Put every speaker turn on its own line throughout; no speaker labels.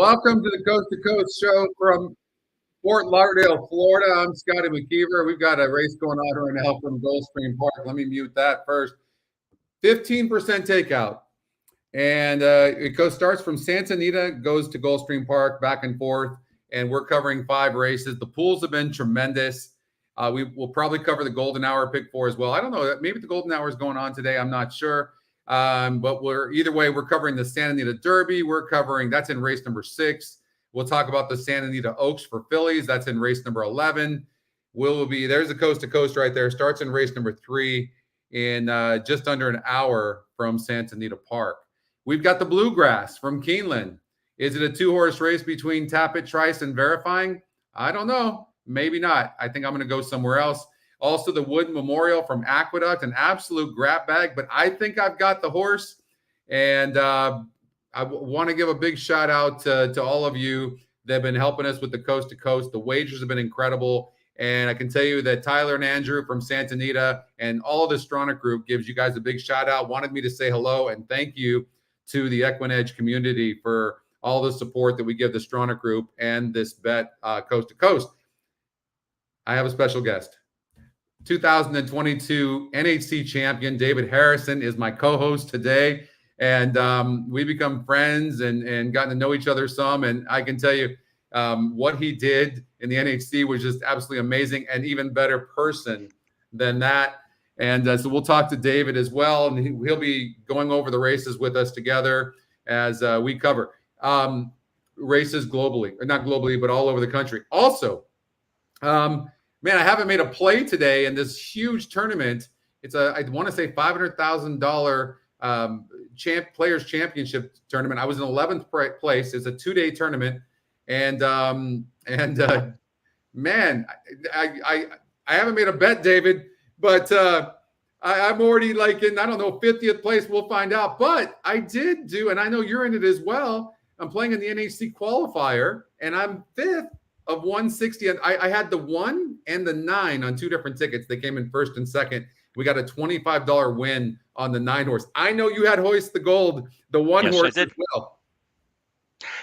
Welcome to the Coast to Coast show from Fort Lauderdale, Florida. I'm Scotty McKeever. We've got a race going on right now from Gulfstream Park. Let me mute that first. 15% takeout. And it starts from Santa Anita, goes to Gulfstream Park, back and forth. And we're covering 5 races. The pools have been tremendous. We will probably cover the Golden Hour pick 4 as well. I don't know. Maybe the Golden Hour is going on today. I'm not sure. But either way, we're covering the Santa Anita Derby. We're covering, that's in race number 6. We'll talk about the Santa Anita Oaks for fillies. That's in race number 11. There's the Coast to Coast right there. Starts in race number 3 in just under an hour from Santa Anita Park. We've got the Bluegrass from Keeneland. Is it a 2-horse race between Tappet, Trice, and Verifying? I don't know. Maybe not. I think I'm going to go somewhere else. Also, the Wood Memorial from Aqueduct, an absolute grab bag, but I think I've got the horse. And I want to give a big shout out to all of you that have been helping us with the Coast to Coast. The wagers have been incredible. And I can tell you that Tyler and Andrew from Santa Anita and all of the Stronach group gives you guys a big shout out. Wanted me to say hello and thank you to the EquinEdge community for all the support that we give the Stronach group and this bet Coast to Coast. I have a special guest. 2022 NHC Champion David Harrison is my co-host today. And we become friends and gotten to know each other some. And I can tell you what he did in the NHC was just absolutely amazing, and even better person than that. And so we'll talk to David as well. And he'll be going over the races with us together as we cover races globally, or not globally, but all over the country. Also, man, I haven't made a play today in this huge tournament. It's I want to say $500,000 Players Championship tournament. I was in 11th place. It's a 2-day tournament, and man, I haven't made a bet, David, but I'm already like in, I don't know, 50th place. We'll find out. But I did do, and I know you're in it as well. I'm playing in the NHC qualifier, and I'm 5th of 160. And I had the 1 and the 9 on 2 different tickets. They came in 1st and 2nd. We got a $25 win on the 9 horse. I know you had Hoist the Gold, the 1 horse as well.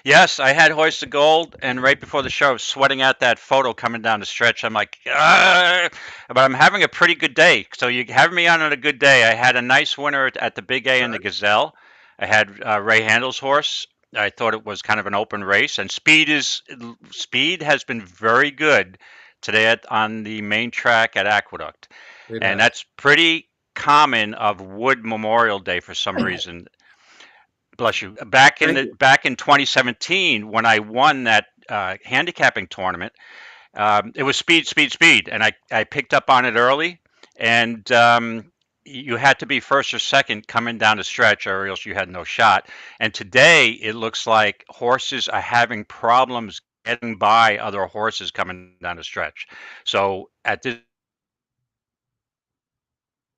Yes, I had Hoist the Gold, and right before the show, I was sweating out that photo coming down the stretch. I'm like, but I'm having a pretty good day. So you have me on a good day. I had a nice winner at the Big A and the Gazelle. I had Ray Handel's horse. I thought it was kind of an open race, and speed has been very good today on the main track at Aqueduct, and that's pretty common of Wood Memorial Day for some reason. Bless you. Back in 2017, when I won that handicapping tournament, it was speed, and I picked up on it early, and you had to be 1st or 2nd coming down the stretch, or else you had no shot. And today, it looks like horses are having problems getting by other horses coming down the stretch. So at this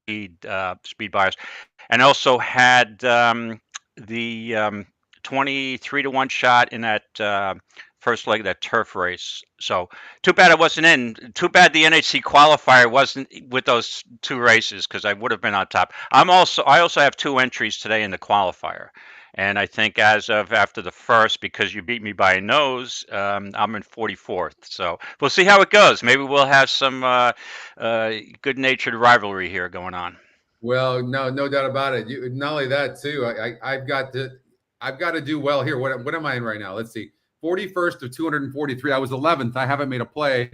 speed buyers, and also had the 23-1 shot in that first leg of that turf race. So too bad I wasn't in. Too bad the NHC qualifier wasn't with those 2 races, because I would have been on top. I also have 2 entries today in the qualifier, and I think as of after the first, because you beat me by a nose, I'm in 44th. So we'll see how it goes. Maybe we'll have some good-natured rivalry here going on.
Well, no doubt about it. Not only that too. I've got to do well here. What am I in right now? Let's see. 41st of 243. I was 11th. I haven't made a play.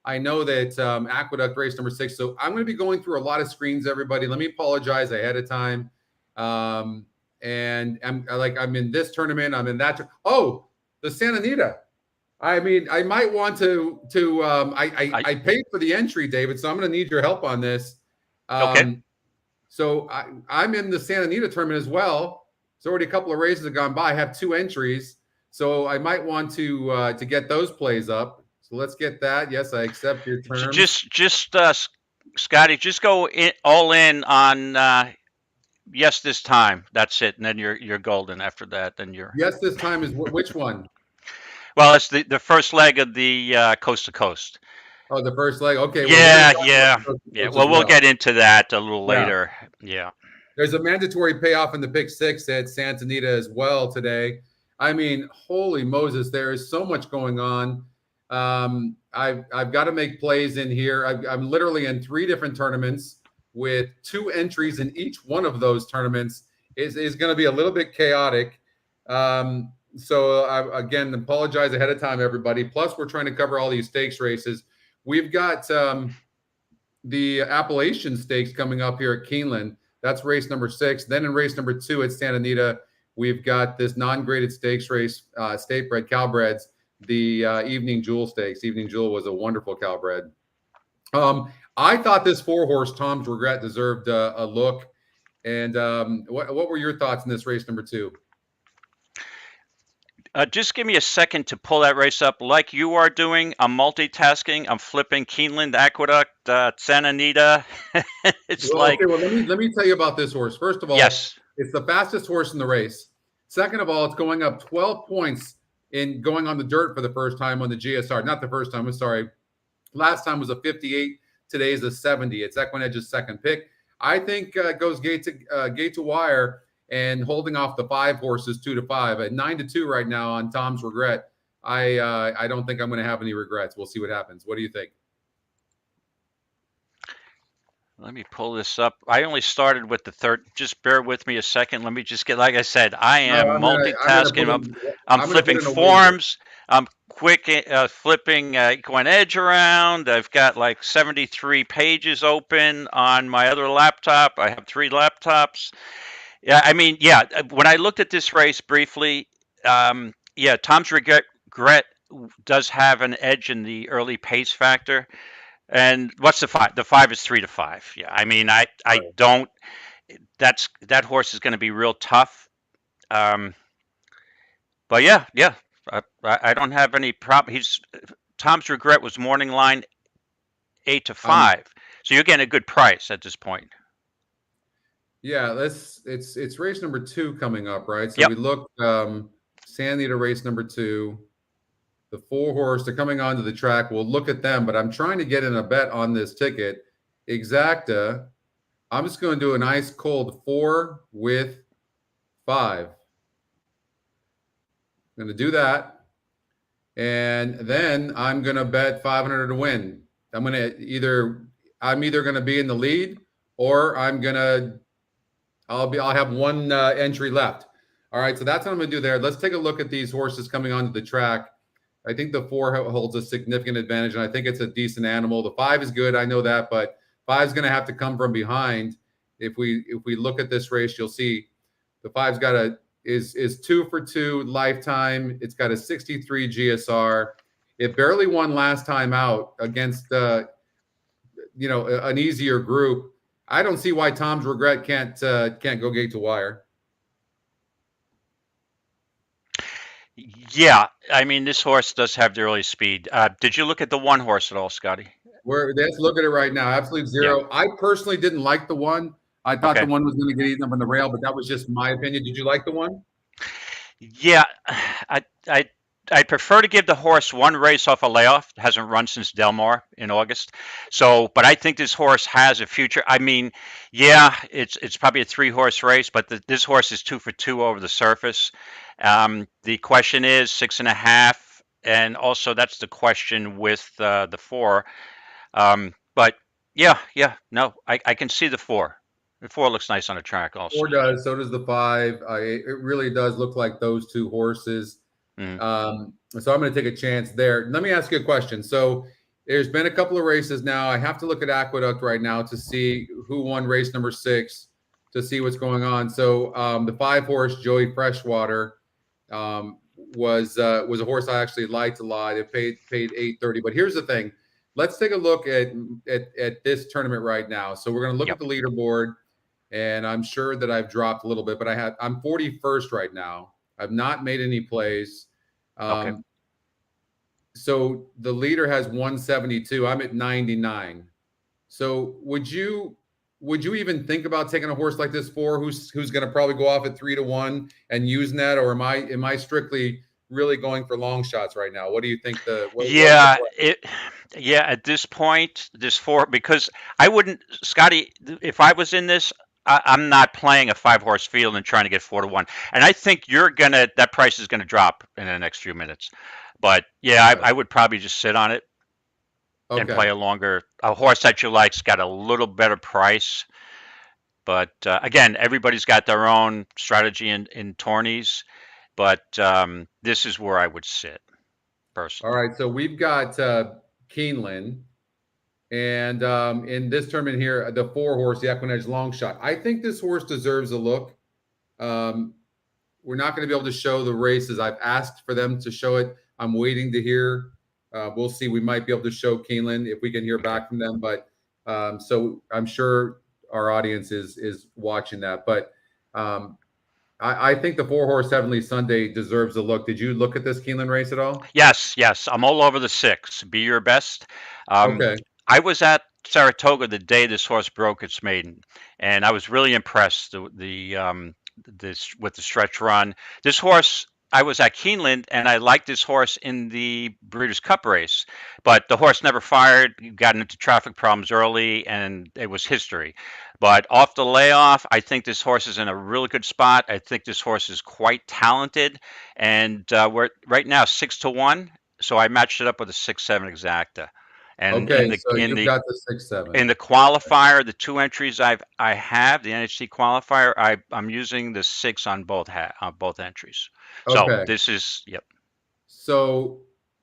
I know that Aqueduct race number 6. So I'm going to be going through a lot of screens, everybody. Let me apologize ahead of time. And I'm in this tournament. I'm in that. Oh, the Santa Anita. I mean, I might want to. I paid for the entry, David. So I'm going to need your help on this.
Okay.
So I'm in the Santa Anita tournament as well. It's already a couple of races have gone by. I have 2 entries. So I might want to get those plays up. So let's get that. Yes, I accept your terms.
Just Scotty, just go all in on yes this time. That's it, and then you're golden after that. Then you're
yes this time is which one?
Well, it's the first leg of the Coast to Coast.
Oh, the first leg. Okay.
Yeah. Well, we'll get into that a little later. Yeah.
There's a mandatory payoff in the pick 6 at Santa Anita as well today. I mean, holy Moses, there is so much going on. I've got to make plays in here. I'm literally in 3 different tournaments with 2 entries in each one of those tournaments. Is going to be a little bit chaotic. So I, again, apologize ahead of time, everybody. Plus, we're trying to cover all these stakes races. We've got the Appalachian Stakes coming up here at Keeneland. That's race number 6. Then in race number 2 at Santa Anita, we've got this non-graded stakes race, state bred Calbreds, the Evening Jewel Stakes. Evening Jewel was a wonderful Calbred. I thought this 4-horse Tom's Regret deserved a look. And what were your thoughts in this race number 2?
Just give me a second to pull that race up. Like you are doing, I'm multitasking. I'm flipping Keeneland, Aqueduct, Santa Anita. It's
well,
like,
okay, well, let me tell you about this horse. First of all,
yes,
it's the fastest horse in the race. Second of all, it's going up 12 points in going on the dirt for the first time on the GSR. Not the first time, I'm sorry. Last time was a 58. Today is a 70. It's EquinEdge's second pick. I think goes gate to wire and holding off the 5 horses 2-5 at 9-2 right now on Tom's Regret. I don't think I'm going to have any regrets. We'll see what happens. What do you think?
Let me pull this up. I only started with the third. Just bear with me a second. Let me just get, like I said, I am multitasking. I'm flipping forms. I'm flipping EquinEdge around. I've got like 73 pages open on my other laptop. I have 3 laptops. Yeah, I mean, yeah, when I looked at this race briefly, yeah, Tom's Regret does have an edge in the early pace factor. And what's the 5? The 5 is 3-5. Yeah, I mean, I don't. That horse is going to be real tough. But yeah, I don't have any problem. Tom's Regret was morning line 8-5, so you're getting a good price at this point.
Yeah, it's race number 2 coming up, right? So
yep.
We look Santa Anita race number 2. The 4-horse, they're coming onto the track. We'll look at them, but I'm trying to get in a bet on this ticket. Exacta. I'm just going to do an ice cold 4 with 5. I'm going to do that. And then I'm going to bet 500 to win. I'm either going to be in the lead, or I'll have 1 entry left. All right, so that's what I'm going to do there. Let's take a look at these horses coming onto the track. I think the 4 holds a significant advantage, and I think it's a decent animal. The 5 is good, I know that, but 5 is going to have to come from behind. If we look at this race, you'll see the 5's got is 2 for 2 lifetime. It's got a 63 GSR. It barely won last time out against an easier group. I don't see why Tom's Regret can't go gate to wire.
Yeah, I mean, this horse does have the early speed. Did you look at the 1 horse at all, Scotty?
Let's look at it right now. Absolute Zero. Yeah. I personally didn't like the 1. I thought the 1 was going to get eaten up on the rail, but that was just my opinion. Did you like the 1?
Yeah, I prefer to give the horse 1 race off a layoff. It hasn't run since Del Mar in August. So, but I think this horse has a future. I mean, yeah, it's probably a 3-horse race, but this horse is 2 for 2 over the surface. The question is 6.5, and also that's the question with the 4. But yeah, no, I can see the 4. The 4 looks nice on the track also.
4 does. So does the 5. It really does look like those 2 horses. So I'm going to take a chance there. Let me ask you a question. So there's been a couple of races now. I have to look at Aqueduct right now to see who won race number 6 to see what's going on. So the 5-horse Joey Freshwater was a horse I actually liked a lot. It paid $8.30. But here's the thing. Let's take a look at this tournament right now. So we're going to look at the leaderboard, and I'm sure that I've dropped a little bit, but I'm 41st right now. I've not made any plays. So the leader has 172. I'm at 99. So would you even think about taking a horse like this 4 who's going to probably go off at 3-1 and using that, or am I strictly really going for long shots right now? What do you think? At
this point, this 4, because I wouldn't, Scotty, if I was in this, I'm not playing a 5-horse field and trying to get 4-1. And I think that price is gonna drop in the next few minutes. But yeah, I would probably just sit on it and play a horse that you like's got a little better price. But again, everybody's got their own strategy in tourneys. But this is where I would sit personally.
All right, so we've got Keeneland. And in this tournament here, the 4-horse, the EquinEdge long shot. I think this horse deserves a look. We're not going to be able to show the races. I've asked for them to show it. I'm waiting to hear. We'll see. We might be able to show Keeneland if we can hear back from them. But so I'm sure our audience is watching that. But I think the 4-horse Heavenly Sunday deserves a look. Did you look at this Keeneland race at all?
Yes. I'm all over the 6. Be Your Best.
Okay.
I was at Saratoga the day this horse broke its maiden, and I was really impressed with the stretch run. This horse, I was at Keeneland, and I liked this horse in the Breeders' Cup race, but the horse never fired. He got into traffic problems early, and it was history. But off the layoff, I think this horse is in a really good spot. I think this horse is quite talented, and we're right now 6-1. So I matched it up with a 6-7 exacta. And
Okay, so you've got the 6-7.
in the qualifier, the 2 entries I have, the NHC qualifier, I'm using the 6 on both entries. So
Okay.
this is
So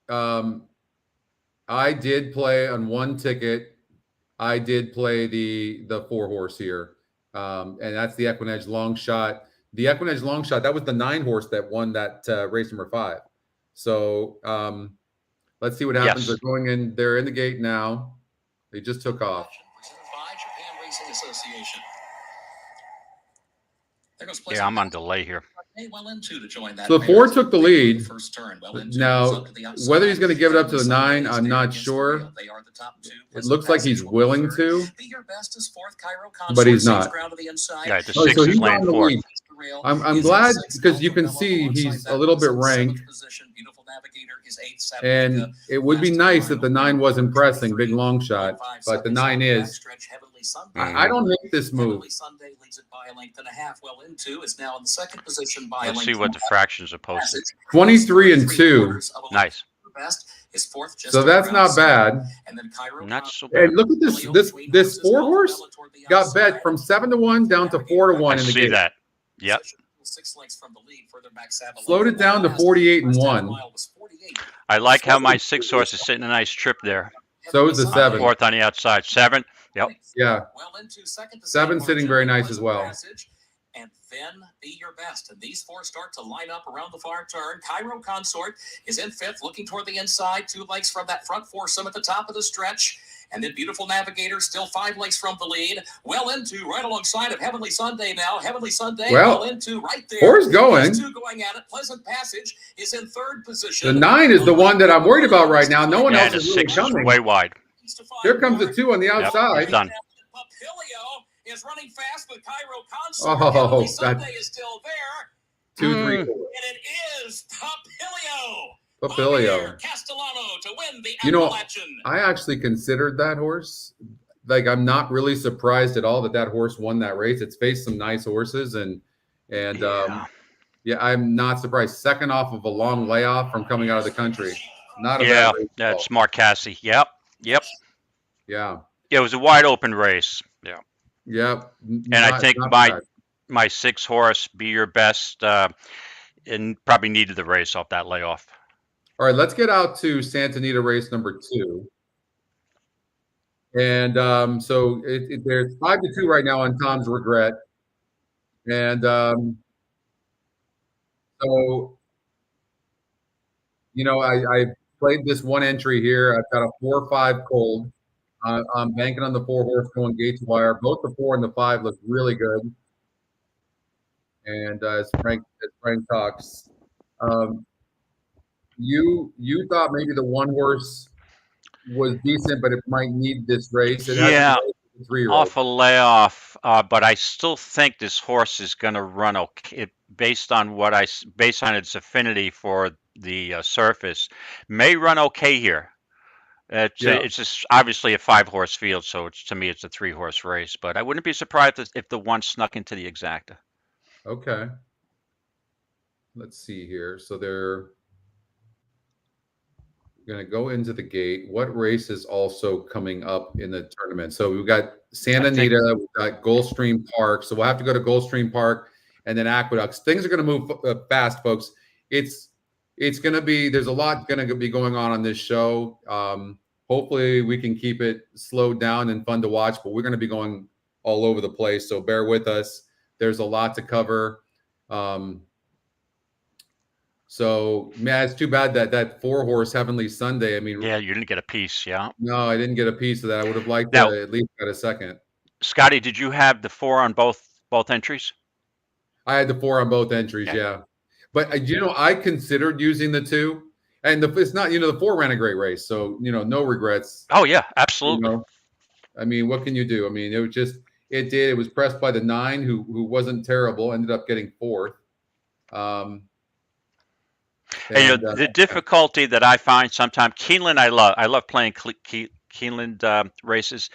I did play on one ticket. I did play the 4-horse here, and that's the EquinEdge long shot. The EquinEdge long shot, that was the 9-horse that won that race number 5. So let's see what happens.
Yes.
They're going in. They're in the gate now. They just took off.
Yeah, I'm on delay here.
So the 4 took the lead. Now, whether he's going to give it up to the 9, I'm not sure. It looks like he's willing to, but he's not.
Yeah, the 6 is laying 4.
I'm glad because you can see he's a little bit ranked. And it would be nice if the 9 wasn't pressing, big long shot, but the 9 is. I don't make this move.
Let's see what the fractions are posted.
23 and 2.
Nice.
So that's not bad.
Not so bad.
And look at this 4-horse got bet from 7-1 down to 4-1
I
in the
see
game.
that. Yep.
Slowed it down to 48 and 1.
I like how my 6-horse is sitting a nice trip there.
So is the 7.
4th on the outside. 7. Yep.
Yeah. 7 sitting very nice as well.
And then Be Your Best. And these 4 start to line up around the far turn. Cairo Consort is in 5th, looking toward the inside. 2 legs from that front foursome at the top of the stretch. And then Beautiful Navigator, still 5 legs from the lead. Well into, right alongside of Heavenly Sunday now. Heavenly Sunday, well into, right there.
4's going.
2 going at it. Pleasant Passage is in 3rd position.
The 9 is the one that I'm worried about right now. No one else
the
is really
6
coming.
is way wide.
Here comes the 2 on the outside.
Yep, done.
Papilio is running fast with Cairo Consort.
Oh,
Sunday is still there.
2, 3, 4.
And it is Papilio.
Papilio.
Castellano to win the
You know,
Appalachian.
I actually considered that horse. Like, I'm not really surprised at all that horse won that race. It's faced some nice horses, and I'm not surprised. Second off of a long layoff from coming out of the country. Not a bad race at all.
That's Mark Cassie. Yep.
Yeah.
Yeah, it was a wide open race. Yeah.
Yep.
And I think my 6-horse, Be Your Best, and probably needed the race off that layoff.
All right, let's get out to Santa Anita race number 2. And so there's 5-2 right now on Tom's Regret. And so, you know, I played this one entry here. I've got a 4-5 cold. I'm banking on the 4-horse going gate to wire. Both the 4 and the 5 look really good. And as Frank talks, you thought maybe the 1-horse was decent, but it might need this race.
Off a layoff, but I still think this horse is going to run okay based on its affinity for the surface. May run okay here. It's just obviously a 5-horse field, so to me it's a 3-horse race. But I wouldn't be surprised if the one snuck into the exacta.
Okay. Let's see here. So they're going to go into the gate. What race is also coming up in the tournament? So we've got Santa Anita, we've got Gulfstream Park. So we'll have to go to Gulfstream Park and then Aqueducts. Things are going to move fast, folks. It's going to be, there's a lot going to be going on this show. Hopefully we can keep it slowed down and fun to watch, but we're going to be going all over the place. So bear with us. There's a lot to cover. So, man, it's too bad that 4-horse Heavenly Sunday. I mean,
yeah, you didn't get a piece. Yeah.
No, I didn't get a piece of that. I would have liked to at least get a second.
Scotty, did you have the 4 on both entries?
I had the 4 on both entries. Yeah. But I considered using the 2, and it's not. The 4 ran a great race, so no regrets.
Oh yeah, absolutely.
I mean, what can you do? I mean, it was just it was pressed by the 9, who wasn't terrible, ended up getting 4th.
And the difficulty that I find sometimes, Keeneland, I love playing Keeneland races,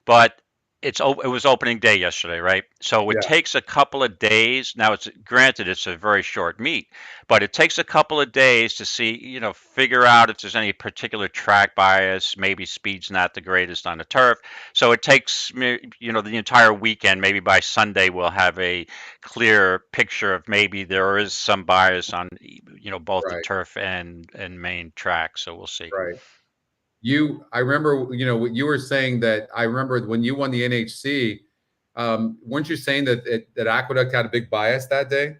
but it was opening day yesterday, right? So it takes a couple of days. Now, granted it's a very short meet, but it takes a couple of days to see, figure out if there's any particular track bias. Maybe speed's not the greatest on the turf, so it takes the entire weekend. Maybe by Sunday we'll have a clear picture of maybe there is some bias on both the turf and main track. So we'll see.
Right. I remember, what you were saying that I remember when you won the NHC, weren't you saying that Aqueduct had a big bias that day?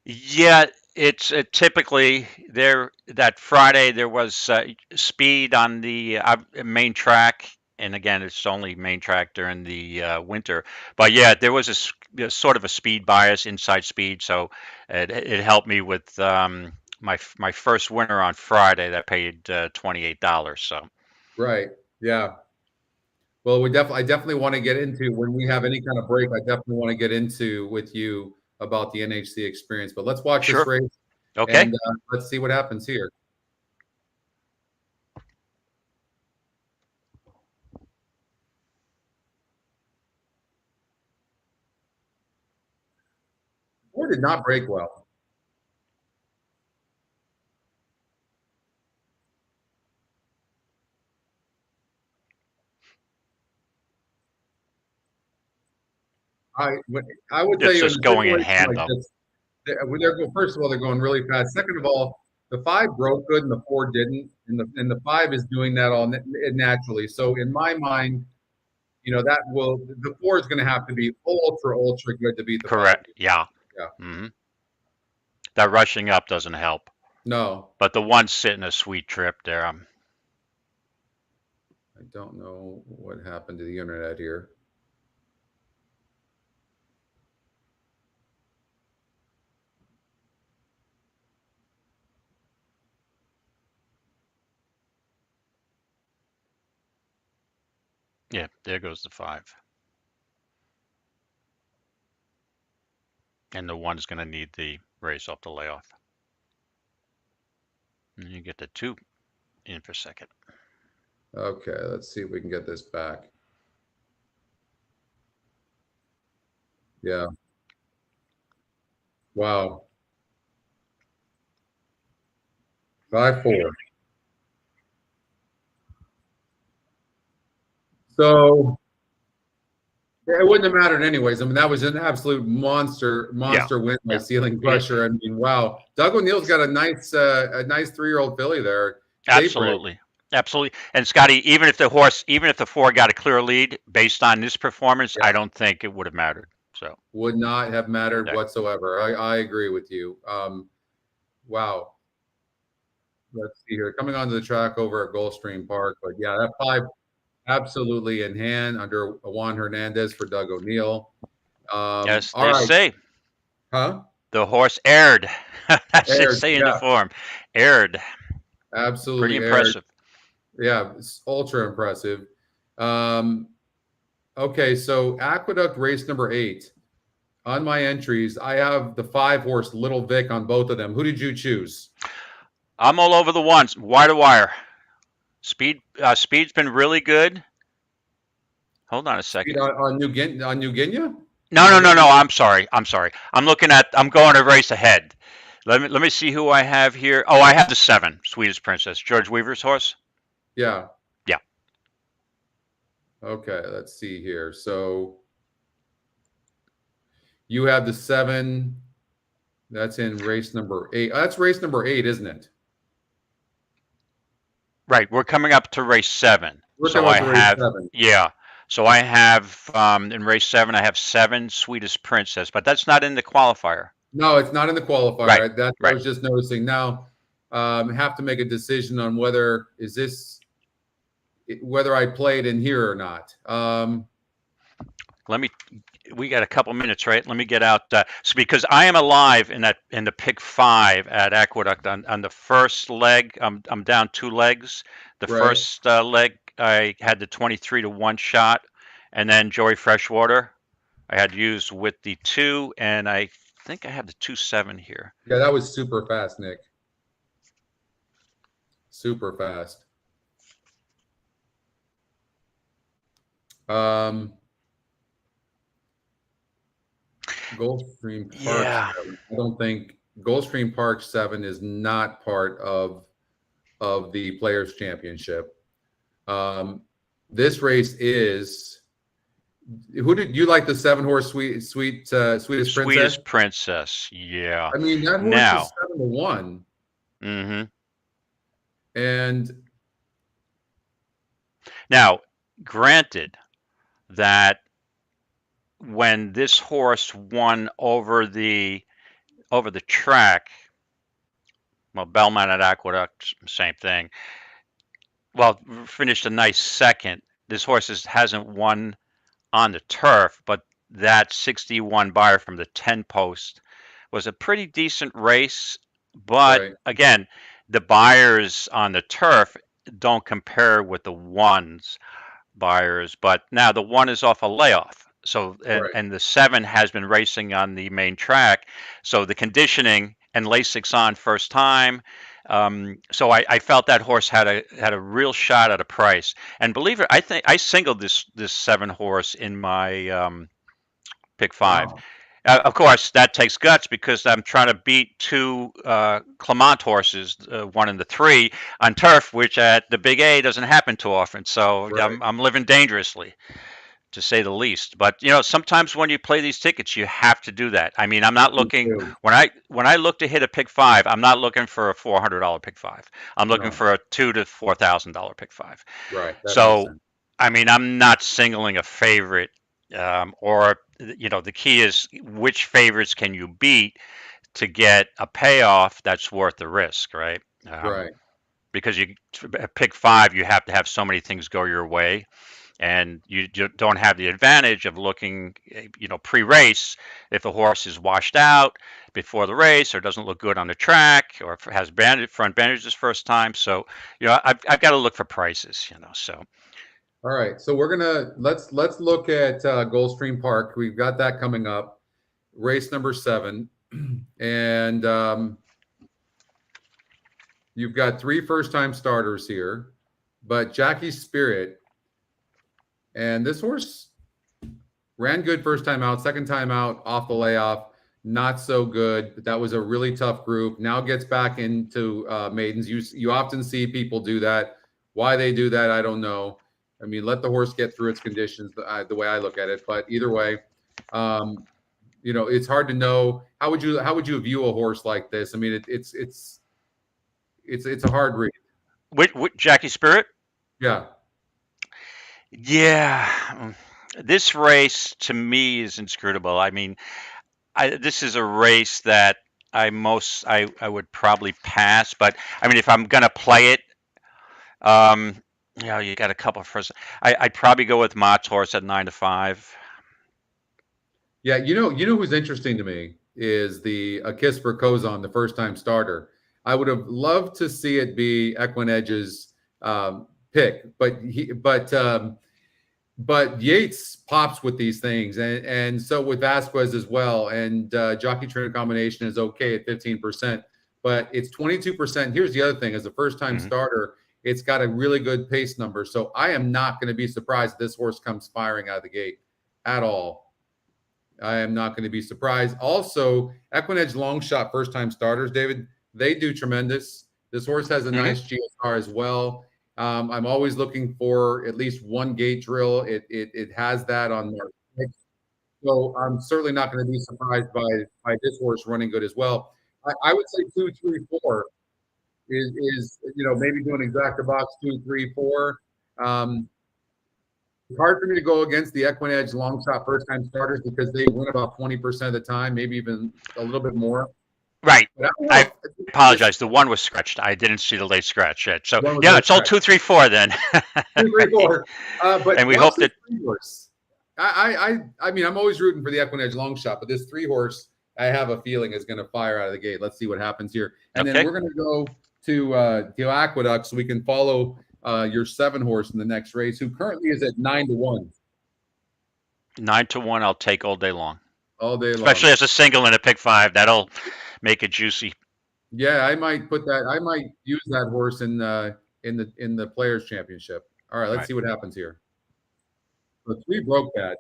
Yeah, it's typically that Friday there was speed on the main track. And again, it's only main track during the winter. But yeah, there was a sort of a speed bias, inside speed. So it helped me with my first winner on Friday that paid $28. So
right, yeah. Well, I definitely want to get into, when we have any kind of break, I definitely want to get into with you about the NHC experience. But let's watch this race.
Okay.
And let's see what happens here. Or did not break well. I would tell you,
just going in hand
like though. First of all, they're going really fast. Second of all, the 5 broke good and the 4 didn't, and the 5 is doing that all naturally. So in my mind, the 4 is going to have to be ultra good to beat the 5.
Correct. Yeah.
Yeah.
Mm-hmm. That rushing up doesn't help.
No.
But the 1's sitting a sweet trip there.
I don't know what happened to the internet here.
Yeah, there goes the 5. And the 1's going to need the race off the layoff. And you get the 2 in for second.
Okay, let's see if we can get this back. Yeah. Wow. 5-4. So it wouldn't have mattered anyways. I mean, that was an absolute monster win by Ceiling Crusher. I mean, wow. Doug O'Neill's got a nice 3-year-old filly there.
Absolutely. Absolutely. And Scotty, even if the 4 got a clear lead based on this performance, I don't think it would have mattered. So
would not have mattered whatsoever. I agree with you. Wow. Let's see here. Coming onto the track over at Gulfstream Park. But yeah, that 5 absolutely in hand under Juan Hernandez for Doug O'Neill.
Yes, they say.
Huh?
The horse aired. That's it, say in the form. Aired.
Absolutely.
Pretty impressive.
Yeah, it's ultra impressive. Okay, so Aqueduct race number 8. On my entries, I have the 5-horse Little Vic on both of them. Who did you choose?
I'm all over the 1s, wire to wire. Speed's been really good. Hold on a second.
On New Guinea?
No. I'm sorry. I'm going a race ahead. Let me see who I have here. Oh, I have the 7, Sweetest Princess, George Weaver's horse.
Yeah.
Yeah.
Okay, let's see here. So you have the 7. That's in race number 8. That's race number 8, isn't it?
Right. We're coming up to race 7.
We're coming up to race 7.
Yeah. So I have in race 7, I have 7, Sweetest Princess, but that's not in the qualifier.
No, it's not in the qualifier.
Right.
That's what I was just noticing. Now, have to make a decision on whether I play it in here or not.
We got a couple minutes, right? Let me get out. Because I am alive in the pick 5 at Aqueduct on the first leg. I'm down 2 legs. The first leg I had the 23-1 shot, and then Joey Freshwater I had used with the 2, and I think I have the 2-7 here.
Yeah, that was super fast, Nick. Super fast. Gulfstream Park.
Yeah.
7. I don't think Gulfstream Park 7 is not part of the Players Championship. This race is. Who did you like? The 7-horse Sweetest Princess.
Sweetest Princess. Yeah.
I mean that horse is 7-1.
Mm-hmm.
And
now, granted that when this horse won over the track, well, Belmont at Aqueduct, same thing. Well, finished a nice second. This horse hasn't won on the turf, but that 61 buyer from the 10 post was a pretty decent race. But again, the buyers on the turf don't compare with the 1's buyers. But now the 1 is off a layoff. So and the 7 has been racing on the main track. So the conditioning and LASIK's on first time. So I felt that horse had a real shot at a price. And believe it, I think I singled this 7 horse in my pick 5.
Wow.
Of course, that takes guts because I'm trying to beat 2 Clement horses, 1 and the 3 on turf, which at the Big A doesn't happen too often. So I'm living dangerously, to say the least. But sometimes when you play these tickets, you have to do that. I mean, I'm not looking when I look to hit a pick 5, I'm not looking for a $400 pick 5. I'm looking for a $2,000 to $4,000 pick 5.
Right.
So, I mean, I'm not singling a favorite, or the key is which favorites can you beat to get a payoff that's worth the risk, right? Because you pick 5, you have to have so many things go your way. And you don't have the advantage of looking, pre-race if the horse is washed out before the race or doesn't look good on the track or has front bandages first time. So, I've got to look for prices, so.
All right. So we're let's look at Gulfstream Park. We've got that coming up, race number 7. And you've got 3 first-time starters here, but Jackie Spirit. And this horse ran good first time out, second time out off the layoff, not so good. But that was a really tough group. Now gets back into maidens. You often see people do that. Why they do that, I don't know. I mean, let the horse get through its conditions. The way I look at it, but either way, it's hard to know. How would you view a horse like this? I mean, it's a hard read.
With Jackie Spirit?
Yeah.
Yeah, this race to me is inscrutable. I mean, this is a race that I would probably pass. But I mean, if I'm gonna play it, you got a couple of first. I'd probably go with Mott's horse at 9-5.
Yeah, you know who's interesting to me is the A Kiss for Kozon, the first time starter. I would have loved to see it be EquinEdge's pick, but Yates pops with these things, and so with Vasquez as well. And jockey trainer combination is okay at 15%, but it's 22%. Here's the other thing: as a first time starter, It's got a really good pace number. So I am not going to be surprised if this horse comes firing out of the gate at all. I am not going to be surprised. Also, EquinEdge long shot first time starters, David, they do tremendous. This horse has a nice GSR as well. I'm always looking for at least one gate drill. It has that on there. So I'm certainly not going to be surprised by this horse running good as well. I would say 2, 3, 4 is maybe doing exact box 2, 3, 4. It's hard for me to go against the EquinEdge long shot first time starters because they win about 20% of the time, maybe even a little bit more.
Right. I apologize. The one was scratched. I didn't see the late scratch yet. So yeah, it's all 2, 3, 4 then.
2, 3, 4.
And we hope that.
I mean, I'm always rooting for the EquinEdge long shot, but this 3 horse, I have a feeling is going to fire out of the gate. Let's see what happens here, and then we're going to go to Aqueduct so we can follow your 7 horse in the next race, who currently is at 9-1.
9-1, I'll take all day long.
All day long,
especially as a single in a pick 5. That'll make it juicy.
Yeah, I might put that. I might use that horse in the Players Championship. All right, let's see what happens here. So 3 broke bad.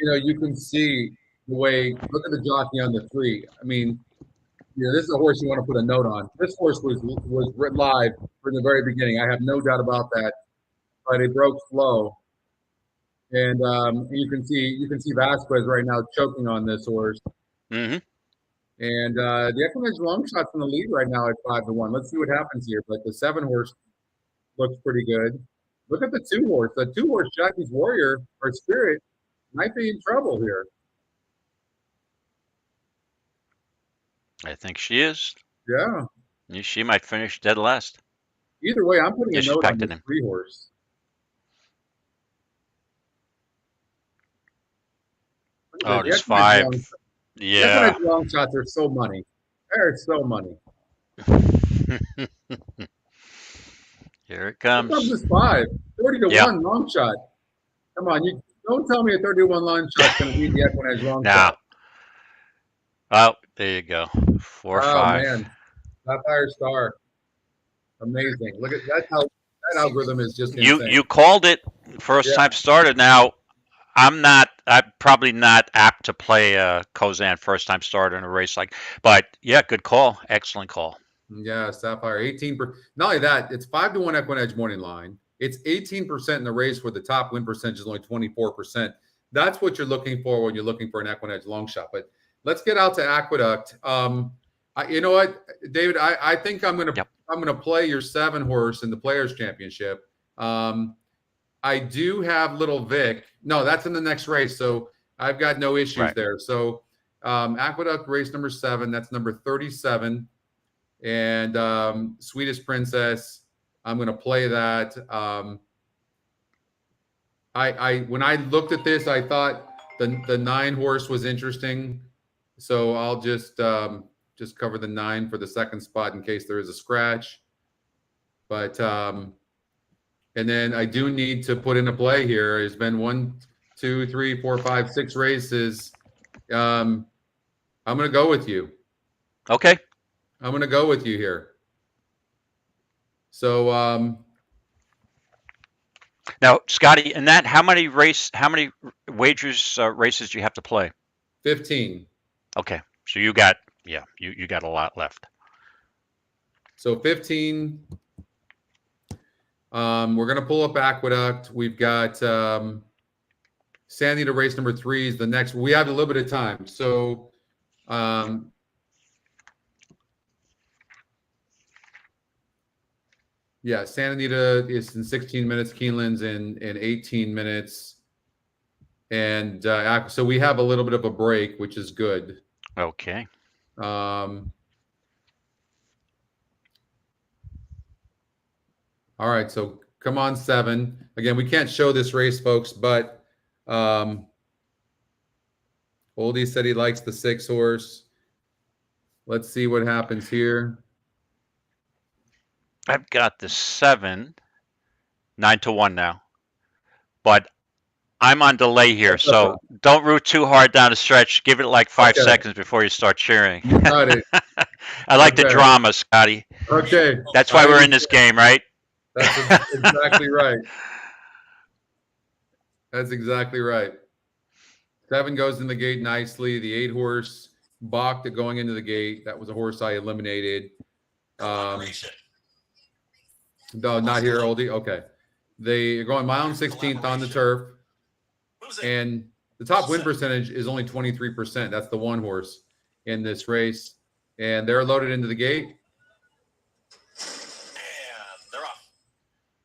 You can see the way. Look at the jockey on the 3. I mean, this is a horse you want to put a note on. This horse was live from the very beginning. I have no doubt about that. But it broke slow, and you can see Vasquez right now choking on this horse.
Mm-hmm.
And the EquinEdge long shot's in the lead right now at 5-1. Let's see what happens here. But the 7 horse looks pretty good. Look at the 2 horse. The 2 horse Jackie's Warrior or Spirit might be in trouble here.
I think she is.
Yeah.
She might finish dead last.
Either way, I'm putting a note on this 3 horse.
Oh, there's 5. Yeah.
EquinEdge long shots are so money. They're so money.
Here it comes.
Here comes this 5. 30-1 long shot. Come on, you don't tell me a 31 long shot's going to beat the EquinEdge long shot.
Oh, there you go. 4, 5. Oh man,
Sapphire Star, amazing. Look at that. How that algorithm is just insane.
You called it first time started. Now, I'm probably not apt to play Kozan first time starter in a race but yeah, good call. Excellent call.
Yeah, Sapphire 18%. Not only that, it's 5-1 EquinEdge morning line. It's 18% in the race where the top win percentage is only 24%. That's what you're looking for when you're looking for an EquinEdge long shot. But let's get out to Aqueduct. You know what, David? I think I'm gonna play your 7 horse in the Players Championship. I do have Little Vic. No, that's in the next race, so I've got no issues there. So Aqueduct race number 7. That's number 37, and Sweetest Princess. I'm going to play that. When I looked at this, I thought the 9 horse was interesting, so I'll just cover the 9 for the 2nd spot in case there is a scratch. But and then I do need to put in a play here. It's been 1, 2, 3, 4, 5, 6 races. I'm going to go with you.
Okay.
I'm going to go with you here. So
now, Scotty, in that, how many wagers races do you have to play?
15.
Okay, so you got you got a lot left.
So 15. We're gonna pull up Aqueduct. We've got Sandy to race number 3 is the next. We have a little bit of time, so yeah, Santa Anita is in 16 minutes. Keeneland's in 18 minutes. And so we have a little bit of a break, which is good.
Okay.
All right, so come on 7. Again, we can't show this race, folks, but Oldie said he likes the 6 horse. Let's see what happens here.
I've got the 7, 9-1 now, but I'm on delay here. So don't root too hard down the stretch. Give it like 5
Okay.
seconds before you start cheering.
Got it.
I like the
Okay.
drama, Scotty.
Okay.
That's why
I
we're in this game, right?
That's exactly right. That's exactly right. 7 goes in the gate nicely. The 8 horse balked at going into the gate. That was a horse I eliminated. No, not here, oldie. Okay. They are going mile and 16th on the turf. And the top win percentage is only 23%. That's the 1 horse in this race. And they're loaded into the gate.
And they're off.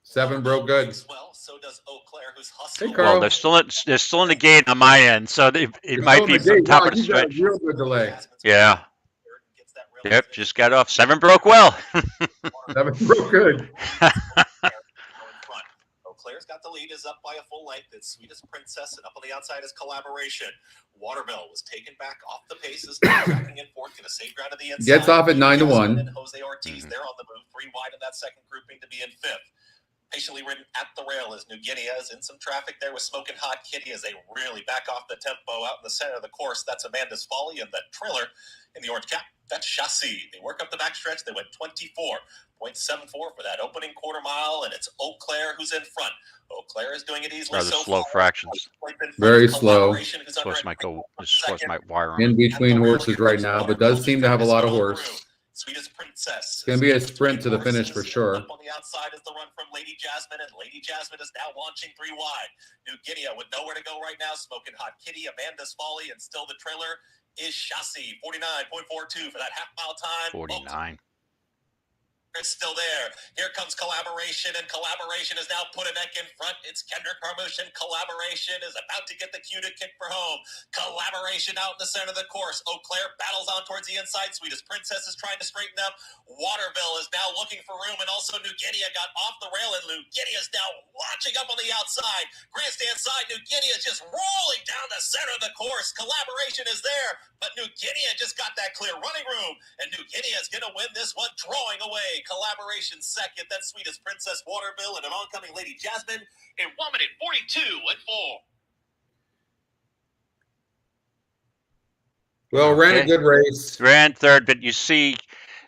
7 broke good.
Well, so does Eau Claire, who's
Hey,
hustling.
Carl.
Well, they're still in the gate on my end, so it
You're
might
still
be
in the gate.
top
Wow,
of the
you got a
stretch.
real good delay.
Yeah. Yep, just got off. 7 broke well.
7 broke good.
Eau Claire's got the lead, is up by a full length. It's Sweetest Princess, and up on the outside is Collaboration. Waterville was taken back off the paces, tracking in fourth, going to save ground to the inside.
Gets off at 9-1.
And Jose Ortiz, they're on the move, 3 wide in that second grouping to be in 5th. Patiently ridden at the rail is New Guinea is in some traffic there with Smoking Hot Kitty as they really back off the tempo out in the center of the course. That's Amanda's Folly, and the trailer in the orange cap, that's Chassis. They work up the backstretch. They went 24.74 for that opening quarter mile, and it's Eau Claire who's in front. Eau Claire is doing it easily.
Rather
so
slow
far.
fractions.
Very slow.
This horse might go. This horse might wire on.
In between horses right now, but does seem to have a lot of horse.
Sweetest Princess.
It's going to be a sprint to the finish for sure.
Up on the outside is the run from Lady Jasmine, and Lady Jasmine is now launching 3 wide. New Guinea with nowhere to go right now. Smoking Hot Kitty, Amanda's Folly, and still the trailer is Chassis. 49.42 for that half-mile time.
49.
It's still there. Here comes Collaboration, and Collaboration is now put a neck in front. It's Kendrick Harmush, and Collaboration is about to get the cue to kick for home. Collaboration out in the center of the course. Eau Claire battles on towards the inside. Sweetest Princess is trying to straighten up. Waterville is now looking for room, and also New Guinea got off the rail, and New Guinea is now launching up on the outside. Grandstand side, New Guinea is just rolling down the center of the course. Collaboration is there, but New Guinea just got that clear running room, and New Guinea is going to win this one, drawing away. Collaboration second, then Sweetest Princess, Waterville, and an oncoming Lady Jasmine in 1 minute 42.4.
Well, ran a good race.
Ran third, but you see,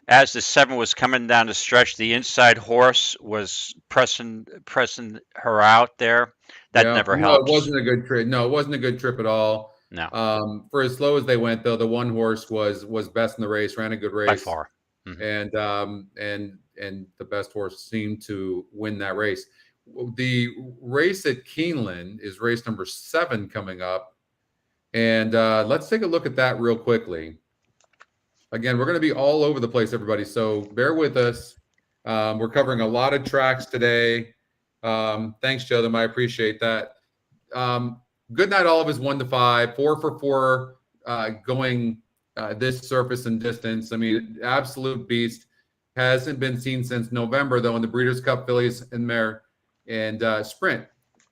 as the 7 was coming down the stretch, the inside horse was pressing her out there. That never helps.
No, it wasn't a good trip. No, it wasn't a good trip at all.
No.
For as slow as they went, though, the 1 horse was best in the race. Ran a good race
By far.
and the best horse seemed to win that race. The race at Keeneland is race number 7 coming up, and let's take a look at that real quickly. Again, we're going to be all over the place, everybody, so bear with us. We're covering a lot of tracks today. Thanks, Jotham. I appreciate that. Good night, all of us. 1 to 5, 4 for 4, going this surface and distance. I mean, absolute beast. Hasn't been seen since November, though, in the Breeders' Cup Fillies and Mare and Sprint.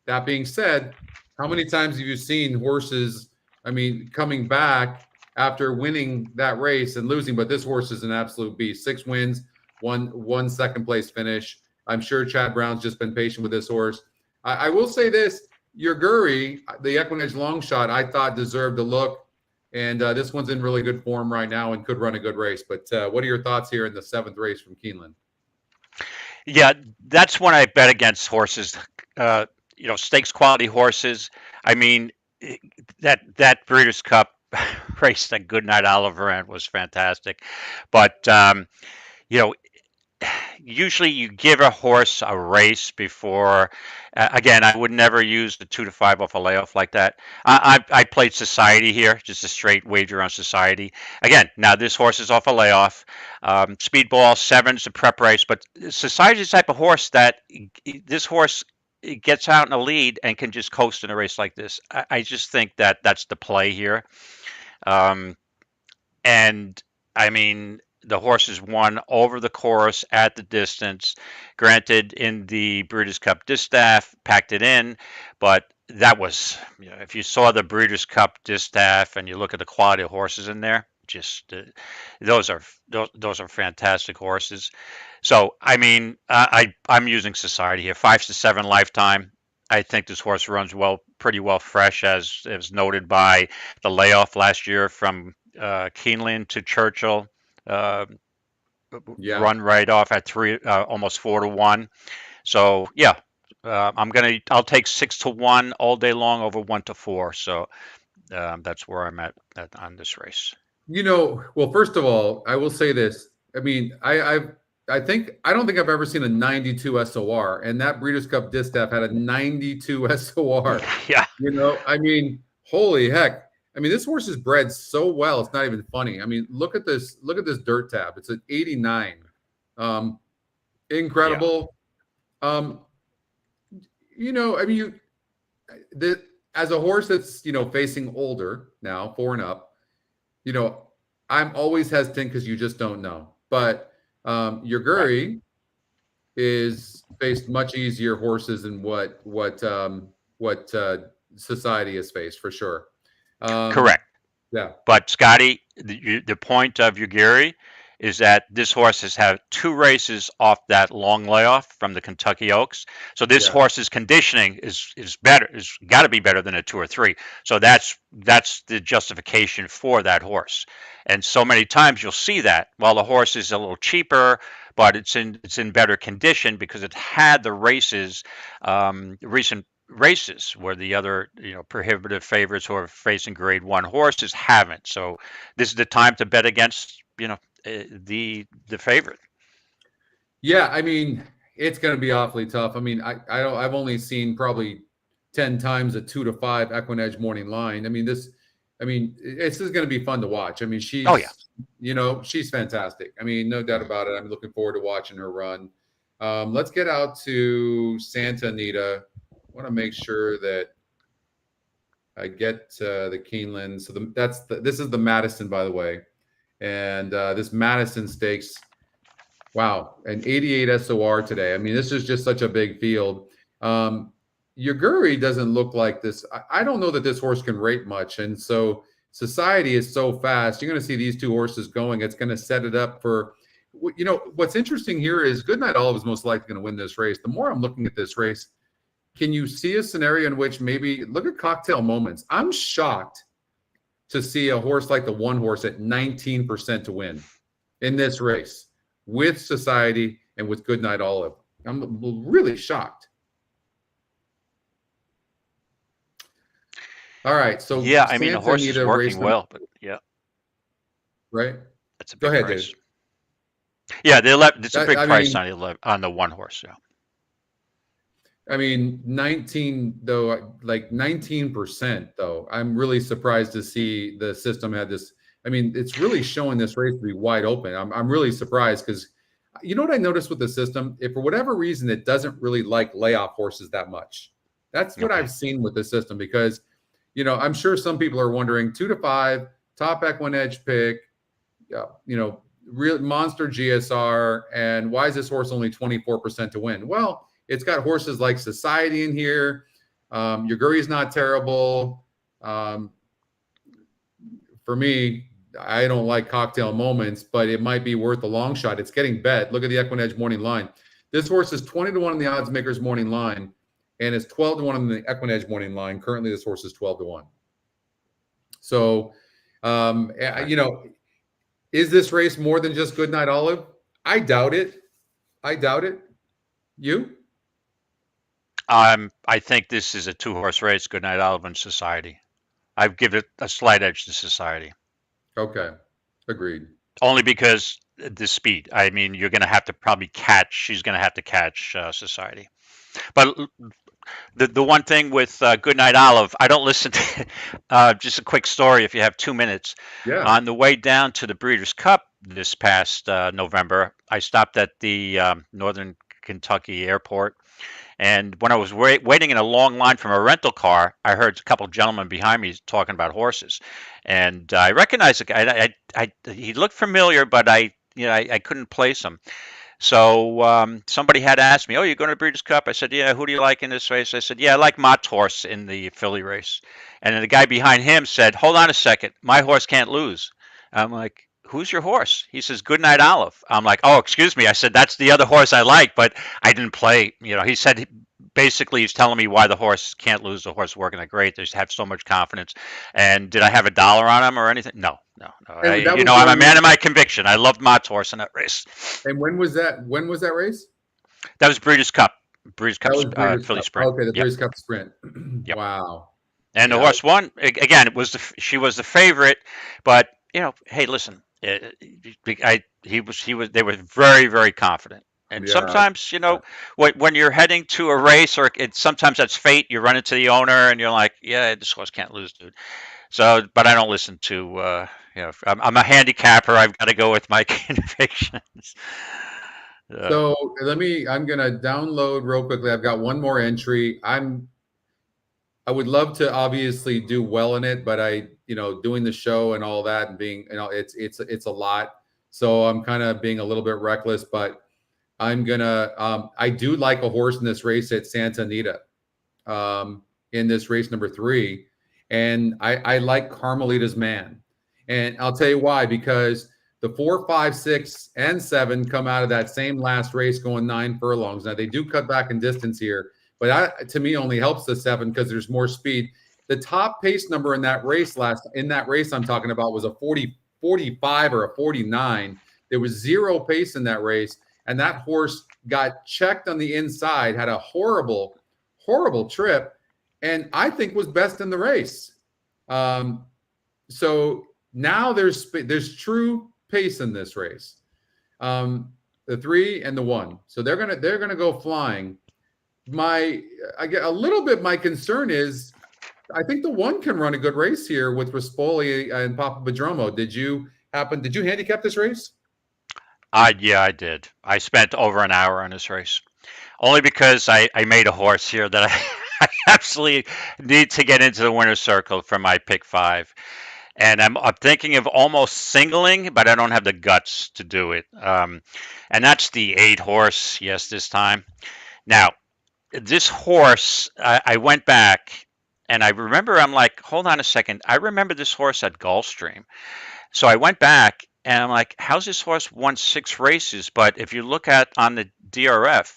That being said, how many times have you seen horses, I mean, coming back after winning that race and losing? But this horse is an absolute beast. 6 wins, one second place finish. I'm sure Chad Brown's just been patient with this horse. I will say this, your Guri, the EquinEdge long shot, I thought deserved a look. And this one's in really good form right now and could run a good race. But what are your thoughts here in the 7th race from Keeneland?
Yeah, that's when I bet against horses, stakes quality horses. I mean, that Breeders' Cup race that Goodnight Oliver ran was fantastic. But, usually you give a horse a race before. Again, I would never use the 2 to 5 off a layoff like that. I played Society here, just a straight wager on Society. Again, now this horse is off a layoff. Speedball 7's a prep race, but Society is the type of horse that this horse gets out in a lead and can just coast in a race like this. I just think that that's the play here. And I mean, the horses won over the course at the distance. Granted, in the Breeders' Cup distaff, packed it in, but that was, if you saw the Breeders' Cup distaff and you look at the quality of horses in there, just those are fantastic horses. So I mean, I'm using Society here, 5 to 7 lifetime. I think this horse runs pretty well fresh, as noted by the layoff last year from Keeneland to Churchill. Uh,
Yeah.
Run right off at almost 4-1. So yeah, I'll take 6-1 all day long over 1-4. So that's where I'm at on this race.
Well, first of all, I will say this. I mean, I don't think I've ever seen a 92 SOR, and that Breeders' Cup Distaff had a 92 SOR.
Yeah.
I mean, holy heck. I mean, this horse is bred so well. It's not even funny. I mean, look at this dirt tab. It's an 89. Incredible. Yeah. I mean, as a horse that's, facing older now, 4 and up, I'm always hesitant because you just don't know. But Yuguri is faced much easier horses than what Society has faced, for sure.
Correct.
Yeah.
But Scotty, the point of Yuguri is that this horse has had 2 races off that long layoff from the Kentucky Oaks. So this horse's conditioning is better. It's got to be better than a 2 or 3. So that's the justification for that horse. And so many times you'll see that while the horse is a little cheaper, but it's in better condition because it had the races, recent races where the other prohibitive favorites who are facing grade 1 horses haven't. So this is the time to bet against the favorite.
Yeah, I mean, it's going to be awfully tough. I mean, I've only seen probably 10 times a 2-5 EquinEdge morning line. I mean, this is going to be fun to watch. I mean, she's she's fantastic. I mean, no doubt about it. I'm looking forward to watching her run. Let's get out to Santa Anita. I want to make sure that I get the Keeneland. So this is the Madison, by the way. And this Madison Stakes, wow, an 88 SOR today. I mean, this is just such a big field. Yuguri doesn't look like this. I don't know that this horse can rate much. And so Society is so fast. You're going to see these 2 horses going. It's going to set it up for, what's interesting here is Goodnight Olive is most likely going to win this race. The more I'm looking at this race, can you see a scenario in which maybe look at Cocktail Moments? I'm shocked to see a horse like the 1 horse at 19% to win in this race with Society and with Goodnight Olive. I'm really shocked. All right, so
yeah, I mean, the horse is working well, but yeah,
right.
That's a big price. Dave. Yeah, it's a big price on the 1 horse. Yeah.
I mean, 19% though. I'm really surprised to see the system had this. I mean, it's really showing this race to be wide open. I'm really surprised because you know what I noticed with the system? If for whatever reason it doesn't really like layoff horses that much. That's what I've seen with the system because, I'm sure some people are wondering 2-5 top EquinEdge pick, real monster GSR, and why is this horse only 24% to win? Well, it's got horses like Society in here. Yuguri's not terrible. For me, I don't like Cocktail Moments, but it might be worth a long shot. It's getting bet. Look at the EquinEdge morning line. This horse is 20-1 in the odds makers morning line, and it's 12-1 in the EquinEdge morning line. Currently, this horse is 12-1. So, is this race more than just Goodnight Olive? I doubt it. You?
I think this is a 2-horse race, Goodnight Olive and Society. I've given it a slight edge to Society.
Okay. Agreed.
Only because the speed. I mean, you're going to have to probably she's going to have to catch Society. But the one thing with Goodnight Olive, I don't listen to, just a quick story if you have 2 minutes.
Yeah.
On the way down to the Breeders' Cup this past November, I stopped at the Northern Kentucky airport. And when I was waiting in a long line from a rental car, I heard a couple of gentlemen behind me talking about horses. And I recognized the guy. He looked familiar, but I couldn't place him. So somebody had asked me, "Oh, you're going to Breeders' Cup?" I said, "Yeah." "Who do you like in this race?" I said, "Yeah, I like Mott's horse in the filly race." And then the guy behind him said, "Hold on a second, my horse can't lose." I'm like, "Who's your horse?" He says, "Goodnight Olive." I'm like, "Oh, excuse me." I said, "That's the other horse I like, but I didn't play." He said basically he's telling me why the horse can't lose. The horse working out great. They just have so much confidence. And did I have $1 on him or anything? No.
And that
You
was
know, I'm a
during-
man of my conviction. I loved Mott's horse in that race.
And when was that? When was that race?
That was Breeders' Cup. Breeders' Cup,
That was Breeders'
Filly
Cup.
Sprint.
Okay, the
Yep.
Breeders' Cup Sprint.
Yep.
Wow.
And the
Yeah.
horse won again. It was she was the favorite, but you know, hey, listen, they were very, very confident. And
Yeah.
sometimes, you know, when you're heading to a race, or sometimes that's fate. You run into the owner, and you're like, yeah, this horse can't lose, dude. So, but I don't listen to, you know, I'm a handicapper. I've got to go with my convictions.
So I'm gonna download real quickly. I've got one more entry. I would love to obviously do well in it, but doing the show and all that and being, it's a lot. So I'm kind of being a little bit reckless, but I'm gonna, I do like a horse in this race at Santa Anita, in this race number 3. And I like Carmelita's Man. And I'll tell you why, because the 4, 5, 6, and 7 come out of that same last race going 9 furlongs. Now they do cut back in distance here, but that to me only helps the 7 because there's more speed. The top pace number in that race I'm talking about was a 45 or a 49. There was 0 pace in that race, and that horse got checked on the inside, had a horrible, horrible trip, and I think was best in the race. So now there's true pace in this race. The 3 and the 1. So they're gonna go flying. My concern is I think the 1 can run a good race here with Rispoli and Papa Padromo. Did you handicap this race?
Yeah, I did. I spent over an hour on this race, only because I made a horse here that I absolutely need to get into the winner's circle for my pick 5. And I'm thinking of almost singling, but I don't have the guts to do it. And that's the 8 horse. Yes, this time. Now, this horse, I went back and I remember, I'm like, hold on a second. I remember this horse at Gulfstream. So I went back and I'm like, how's this horse won 6 races? But if you look at on the DRF,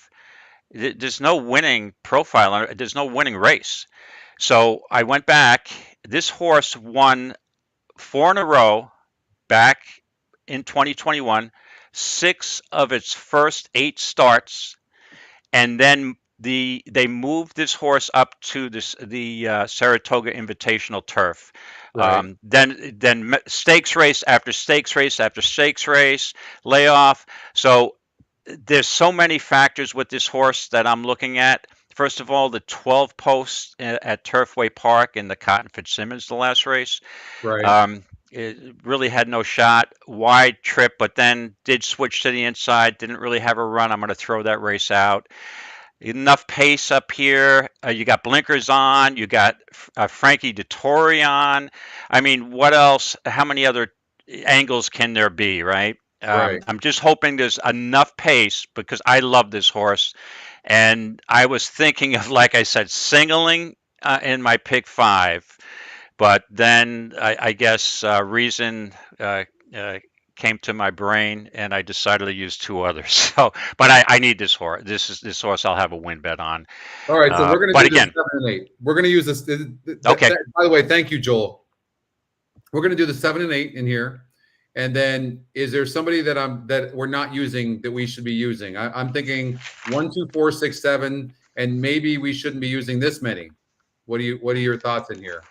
there's no winning profile. There's no winning race. So I went back. This horse won 4 in a row back in 2021, 6 of its first 8 starts, and then they moved this horse up to the Saratoga Invitational turf.
Right.
Then stakes race after stakes race after stakes race, layoff. So there's so many factors with this horse that I'm looking at. First of all, the 12 posts at Turfway Park in the Cotton Fitzsimmons, the last race.
Right.
It really had no shot. Wide trip, but then did switch to the inside. Didn't really have a run. I'm going to throw that race out. Enough pace up here. You got blinkers on. You got Frankie Dettori on. I mean, what else? How many other angles can there be, right?
Right.
I'm just hoping there's enough pace because I love this horse. And I was thinking of, like I said, singling in my pick 5. But then I guess reason came to my brain, and I decided to use 2 others. So, but I need this horse. This horse I'll have a win bet on.
All right, so we're going to do
again,
the 7 and 8. We're going to use this.
Okay.
By the way, thank you, Joel. We're going to do the 7 and 8 in here, and then is there somebody that we're not using that we should be using? I'm thinking 1, 2, 4, 6, 7, and maybe we shouldn't be using this many. What are your thoughts in here?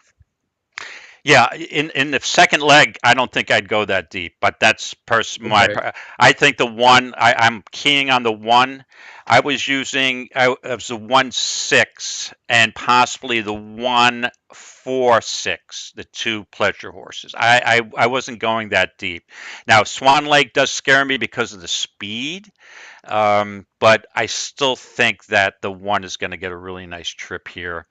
Yeah, in the second leg, I don't think I'd go that deep, but that's I think the 1. I'm keying on the 1. I was using it was the 1-6 and possibly the 1-4-6, the 2 pleasure horses. I wasn't going that deep. Now Swan Lake does scare me because of the speed, but I still think that the 1 is going to get a really nice trip here.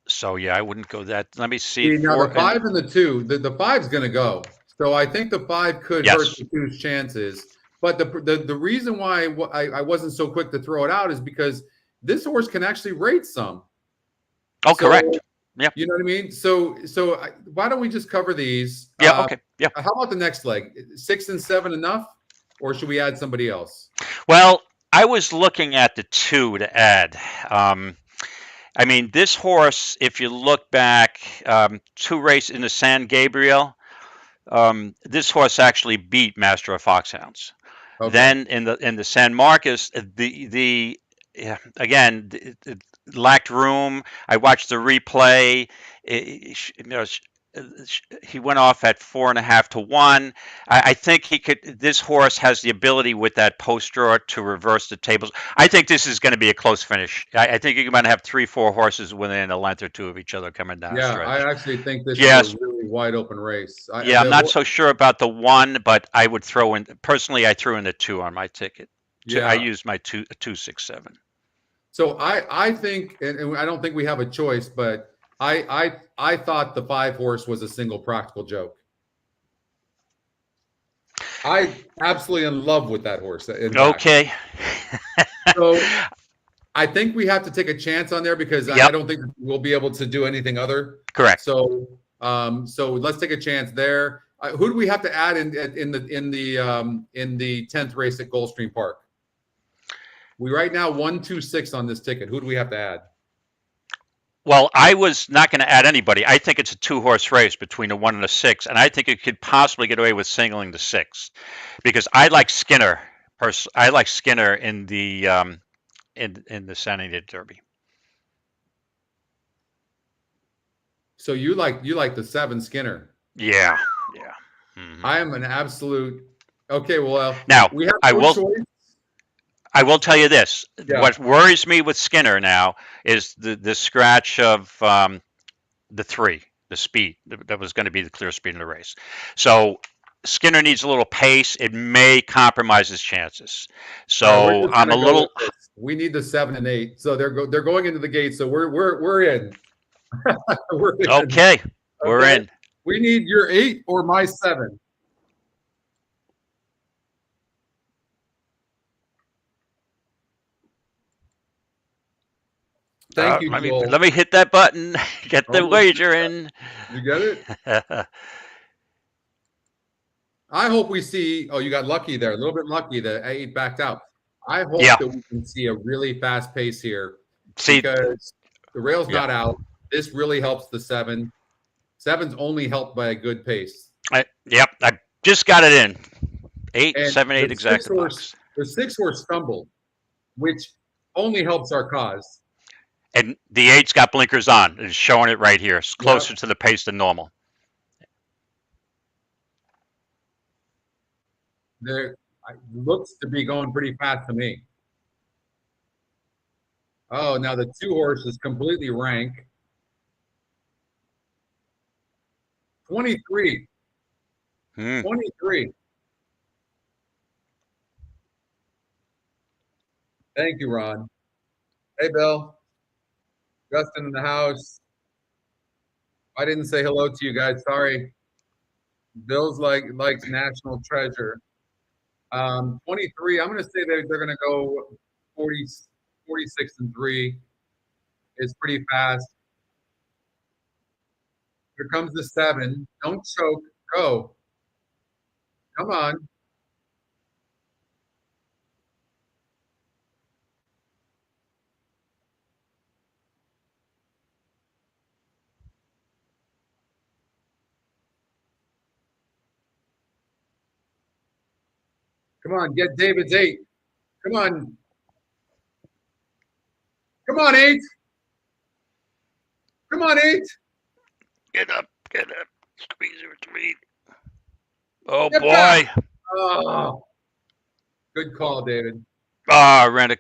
So yeah, I wouldn't go that. Let me see.
Now the 5 and the 2, the 5's going to go. So I think the 5 could hurt the 2's chances. But the reason why I wasn't so quick to throw it out is because this horse can actually rate some.
Oh, correct. Yeah.
You know what I mean? So why don't we just cover these?
Yeah. Okay. Yeah.
How about the next leg? 6 and 7 enough, or should we add somebody else?
Well, I was looking at the 2 to add. I mean, this horse, if you look back, 2 races in the San Gabriel, this horse actually beat Master of Foxhounds.
Okay.
Then in the San Marcos, again, it lacked room. I watched the replay. He went off at 4.5 to 1. I think he could. This horse has the ability with that post draw to reverse the tables. I think this is going to be a close finish. I think you're going to have 3-4 horses within a length or 2 of each other coming down.
Yeah,
stretch.
I actually think this is a really wide open race.
I'm not so sure about the 1, but I would throw in. Personally, I threw in the 2 on my ticket.
Yeah.
I used my 2-6-7.
So I think, and I don't think we have a choice, but I thought the 5 horse was a single practical joke. I absolutely in love with that horse.
Okay.
So I think we have to take a chance on there because I don't think we'll be able to do anything other.
Correct.
So so let's take a chance there. Who do we have to add in the 10th race at Gulfstream Park? We right now 1-2-6 on this ticket. Who do we have to add?
Well, I was not going to add anybody. I think it's a 2-horse race between a 1 and a 6, and I think it could possibly get away with singling the 6, because I like Skinner. I like Skinner in the San Anita Derby.
So you like the 7 Skinner?
Yeah, yeah. Mm-hmm.
I am an absolute. Okay, well
now
we have no choice.
I will tell you this.
Yeah.
What worries me with Skinner now is the scratch of the 3, the speed. That was going to be the clear speed in the race. So Skinner needs a little pace. It may compromise his chances. So I'm a little.
We need the 7 and 8. So they're going into the gate. So we're in. We're in.
Okay, we're in.
We need your 8 or my 7. Thank you, Joel.
Let me hit that button. Get the wager in.
You get it? I hope we see. Oh, you got lucky there. A little bit lucky that 8 backed out. I hope that we can see a really fast pace here. Because the rail's not out. This really helps the 7. 7's only helped by a good pace.
I just got it in. 8, 7, 8 exactly.
The 6 horse stumbled, which only helps our cause.
And the 8's got blinkers on. It's showing it right here. It's closer to the pace than normal.
There looks to be going pretty fast to me. Oh, now the 2 horse is completely rank. 23. 23. Thank you, Ron. Hey, Bill. Justin in the house. I didn't say hello to you guys. Sorry. Bill's likes National Treasure. 23. I'm going to say they're going to go 46 and 3. It's pretty fast. Here comes the 7. Don't choke. Go. Come on. Come on, get David's 8. Come on. Come on, 8. Come on, 8.
Get up. Squeeze her 3. Oh, get boy. Back.
Oh. Good call, David.
Ah, ran a.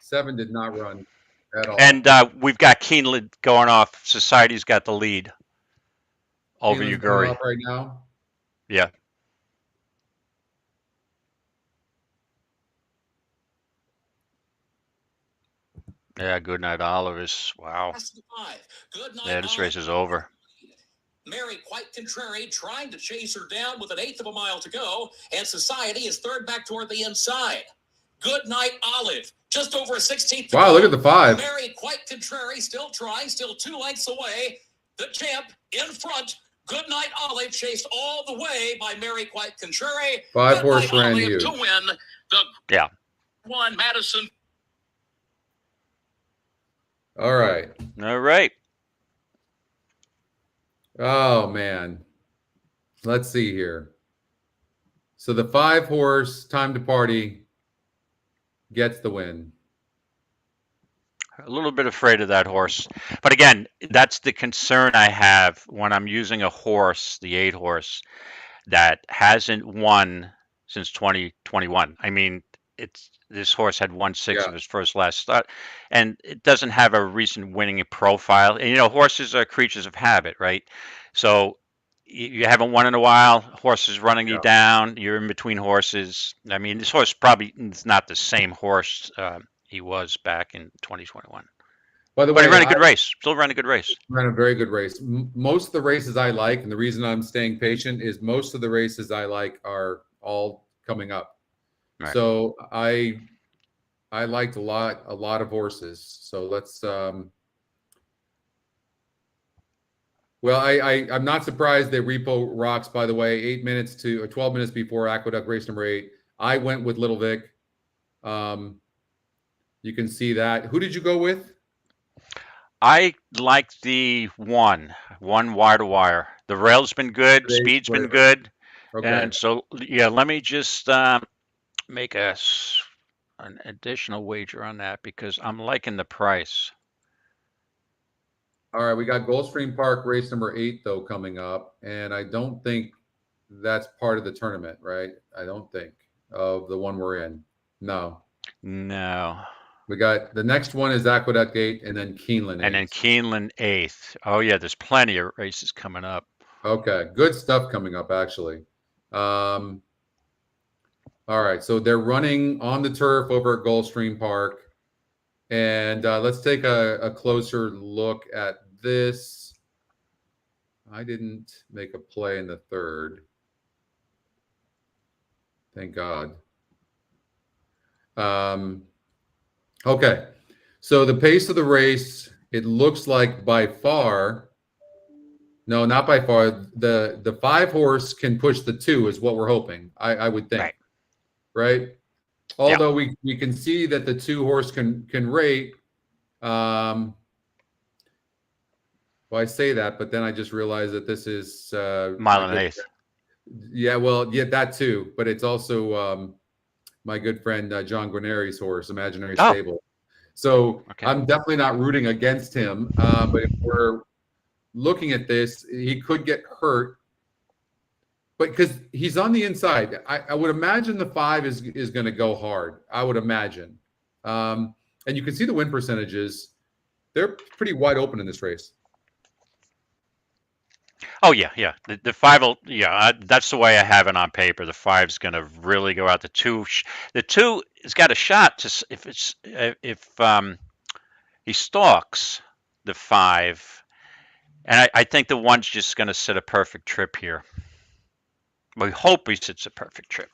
7 did not run at all.
And we've got Keeneland going off. Society's got the lead over Uguri
right now.
Yeah. Yeah, Good Night Oliver's. Wow. Yeah, this race is over.
Mary, quite contrary, trying to chase her down with 1/8 of a mile to go, and Society is third back toward the inside. Good Night Olive, just over a 16th.
Wow, look at the 5.
Mary, quite contrary, still trying, still 2 lengths away. The champ in front. Good Night Olive chased all the way by Mary, quite contrary.
5 horse ran you
to win The one Madison.
All right.
All right.
Oh, man. Let's see here. So the 5 horse Time to Party gets the win.
A little bit afraid of that horse. But again, that's the concern I have when I'm using a horse, the 8 horse, that hasn't won since 2021. I mean, this horse had won 6 of his first last start, and it doesn't have a recent winning profile. And horses are creatures of habit, right? So you haven't won in a while. Horse is running you down. You're in between horses. I mean, this horse probably is not the same horse he was back in 2021.
By the way,
but he ran a good race. Still ran a good race.
Ran a very good race. Most of the races I like, and the reason I'm staying patient is most of the races I like are all coming up. Right. So I liked a lot of horses. So let's. Well, I'm not surprised that Repo rocks. By the way, 8 minutes to 12 minutes before Aqueduct race number 8. I went with Little Vic. You can see that. Who did you go with?
I like the one wire to wire. The rail's been good. Speed's been good. Okay. And so, yeah, let me just make an additional wager on that because I'm liking the price.
All right, we got Gulfstream Park race number 8 though coming up, and I don't think that's part of the tournament, right? I don't think of the one we're in. No. We got the next one is Aqueduct 8 and then Keeneland 8.
And then Keeneland 8th. Oh yeah, there's plenty of races coming up.
Okay, good stuff coming up actually. All right, so they're running on the turf over at Gulfstream Park. And let's take a closer look at this. I didn't make a play in the 3rd. Thank God. Okay, so the pace of the race, it looks like by far, no, not by far, the 5 horse can push the 2 is what we're hoping, I would think, right? Although we can see that the 2 horse can rate. Well, I say that, but then I just realized that this is
mile and 1/8.
Yeah, well, yeah, that too, but it's also my good friend John Guarneri's horse, Imaginary Stable. So I'm definitely not rooting against him, but if we're looking at this, he could get hurt. But because he's on the inside, I would imagine the 5 is going to go hard. I would imagine. And you can see the win percentages. They're pretty wide open in this race.
Oh, yeah. The 5 will, that's the way I have it on paper. The 5's going to really go out. The 2 has got a shot to, if he stalks the 5. And I think the 1's just going to set a perfect trip here. We hope he sits a perfect trip.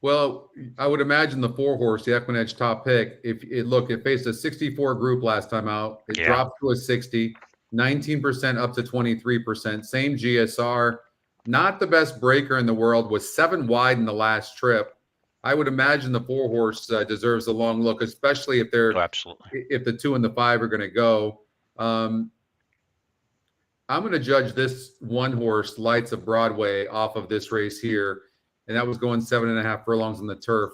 Well, I would imagine the 4 horse, the EquinEdge top pick, it faced a 64 group last time out. It dropped to a 60, 19% up to 23%. Same GSR. Not the best breaker in the world. Was 7 wide in the last trip. I would imagine the 4 horse deserves a long look, especially if they're if the 2 and the 5 are going to go. I'm going to judge this 1 horse, Lights of Broadway, off of this race here. And that was going 7.5 furlongs on the turf.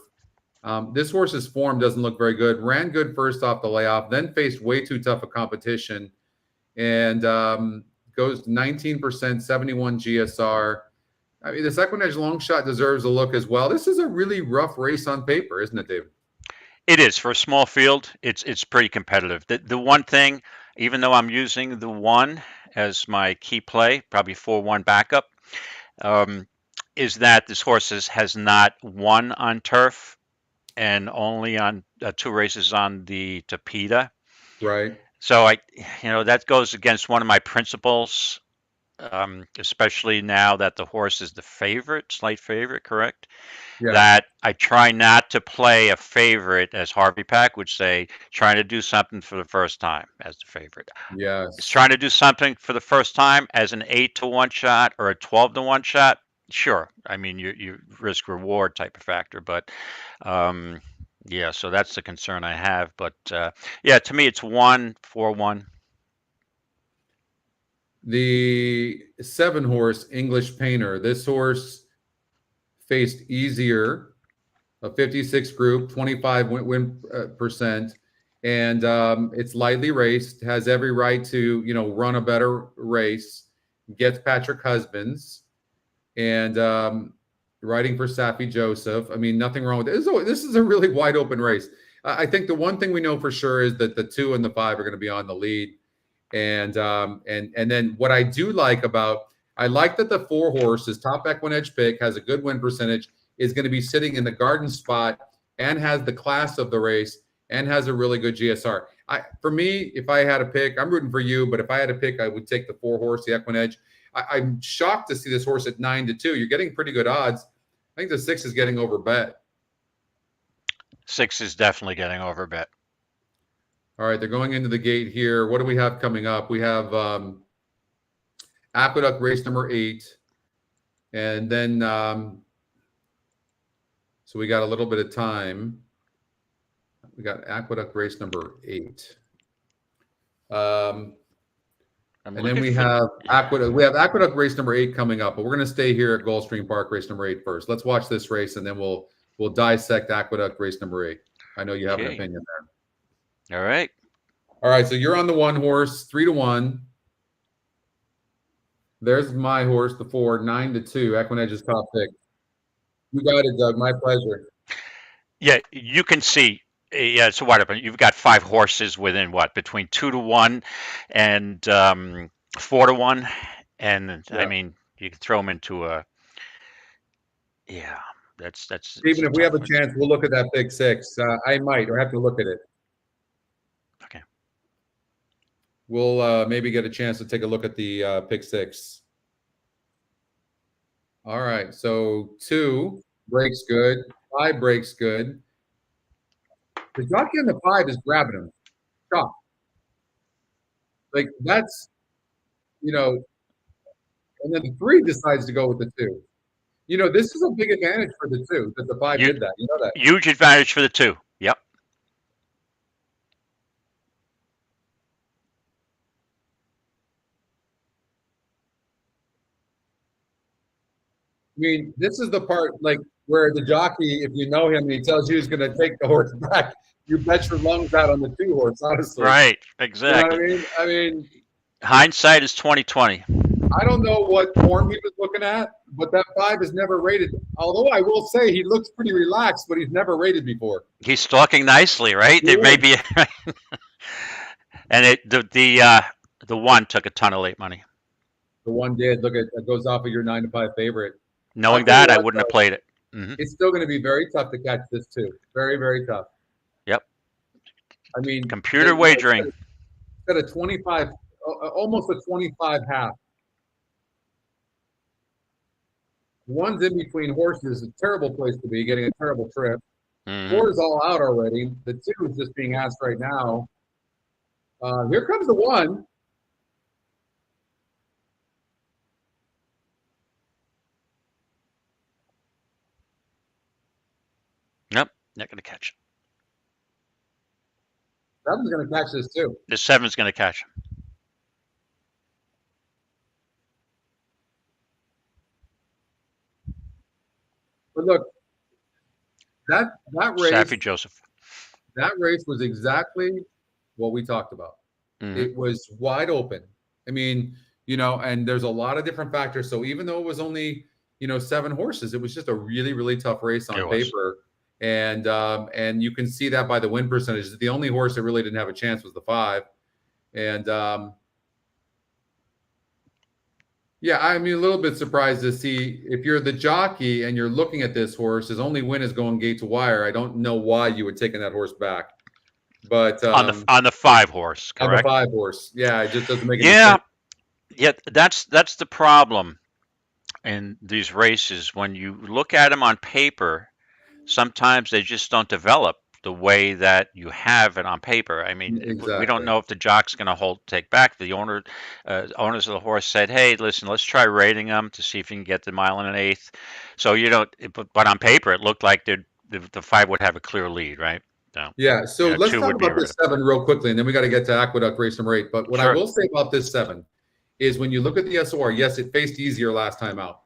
This horse's form doesn't look very good. Ran good first off the layoff, then faced way too tough a competition. And goes 19%, 71 GSR. I mean, this EquinEdge long shot deserves a look as well. This is a really rough race on paper, isn't it, David?
It is. For a small field, it's pretty competitive. The one thing, even though I'm using the 1 as my key play, probably 4-1 backup, is that this horse has not won on turf and only on 2 races on the Tapeta.
Right.
So that goes against one of my principles, especially now that the horse is the favorite, slight favorite, correct? Yeah. That I try not to play a favorite, as Harvey Pack would say, trying to do something for the first time as the favorite.
Yes.
It's trying to do something for the first time as an 8-to-1 shot or a 12-to-1 shot. Sure. I mean, you risk reward type of factor, but yeah, so that's the concern I have. But yeah, to me, it's 1-4-1.
The 7-horse English Painter. This horse faced easier, a 56 group, 25 win percent, and it's lightly raced. Has every right to run a better race. Gets Patrick Husbands, and riding for Safi Joseph. I mean, nothing wrong with it. This is a really wide open race. I think the one thing we know for sure is that the 2 and the 5 are going to be on the lead. And then what I do like I like that the 4-horse, his top EquinEdge pick, has a good win percentage, is going to be sitting in the garden spot and has the class of the race and has a really good GSR. For me, if I had a pick, I'm rooting for you, but if I had a pick, I would take the 4-horse, the EquinEdge. I'm shocked to see this horse at 9-2. You're getting pretty good odds. I think the 6 is getting over bet.
6 is definitely getting over bet.
All right, they're going into the gate here. What do we have coming up? We have Aqueduct race number 8. And then, so we got a little bit of time. We got Aqueduct race number 8. And then we have Aqueduct. We have Aqueduct race number 8 coming up, but we're going to stay here at Gulfstream Park race number 8 first. Let's watch this race, and then we'll dissect Aqueduct race number 8. I know you have an opinion there.
All right.
All right, so you're on the 1-horse, 3-1. There's my horse, the 4, 9-2. EquinEdge's top pick. You got it, Doug. My pleasure.
Yeah, you can see. Yeah, it's wide open. You've got 5 horses within between 2-1 and 4-1, and yeah. I mean, you can throw them into a. Yeah, that's.
Even if we have a chance, we'll look at that big 6. I might, or have to look at it.
Okay.
We'll maybe get a chance to take a look at the pick 6. All right, so 2 breaks good, 5 breaks good. The jockey on the 5 is grabbing him. Stop. Like that's, and then the 3 decides to go with the 2. This is a big advantage for the 2 that the 5 did that. You know that.
Huge advantage for the 2. Yep.
I mean, this is the part where the jockey, if you know him, and he tells you he's going to take the horse back, you bet your lungs out on the 2-horse, honestly.
Right, exactly.
You know what I mean?
Hindsight is 20/20.
I don't know what form he was looking at, but that 5 is never rated. Although I will say he looks pretty relaxed, but he's never rated before.
He's stalking nicely, right? There may be, and the 1 took a ton of late money.
The 1 did. Look at it goes off of your 9-5 favorite.
Knowing that, I wouldn't have played it. Mm-hmm.
It's still going to be very tough to catch this 2. Very, very tough.
Yep.
I mean,
computer wagering.
Got a 25, almost a 25 half. 1's in between horses, a terrible place to be, getting a terrible trip. Mm-hmm. 4 is all out already. The 2 is just being asked right now. Here comes the 1.
Nope, not going to catch it.
7's going to catch this too.
The 7's going to catch him.
But look, that race,
Safi Joseph.
That race was exactly what we talked about. Mm-hmm. It was wide open. I mean, and there's a lot of different factors. So even though it was only, 7 horses, it was just a really, really tough race on paper. And you can see that by the win percentage. The only horse that really didn't have a chance was the 5. And yeah, I mean, a little bit surprised to see if you're the jockey and you're looking at this horse, his only win is going gate to wire. I don't know why you would taken that horse back. But
on the 5 horse, correct?
On the 5 horse. Yeah, it just doesn't make any sense.
Yeah, that's the problem in these races. When you look at them on paper, sometimes they just don't develop the way that you have it on paper. I mean, we
Exactly.
don't know if the jock's going to take back. The owners of the horse said, "Hey, listen, let's try rating them to see if you can get the 1.125 miles." So you don't, but on paper it looked like the 5 would have a clear lead, right? So,
Yeah. So let's
2
talk
would be
about this 7 real quickly, and then we got to get to Aqueduct race number 8. But what I
Sure.
will say about this 7 is when you look at the SOR, yes, it faced easier last time out,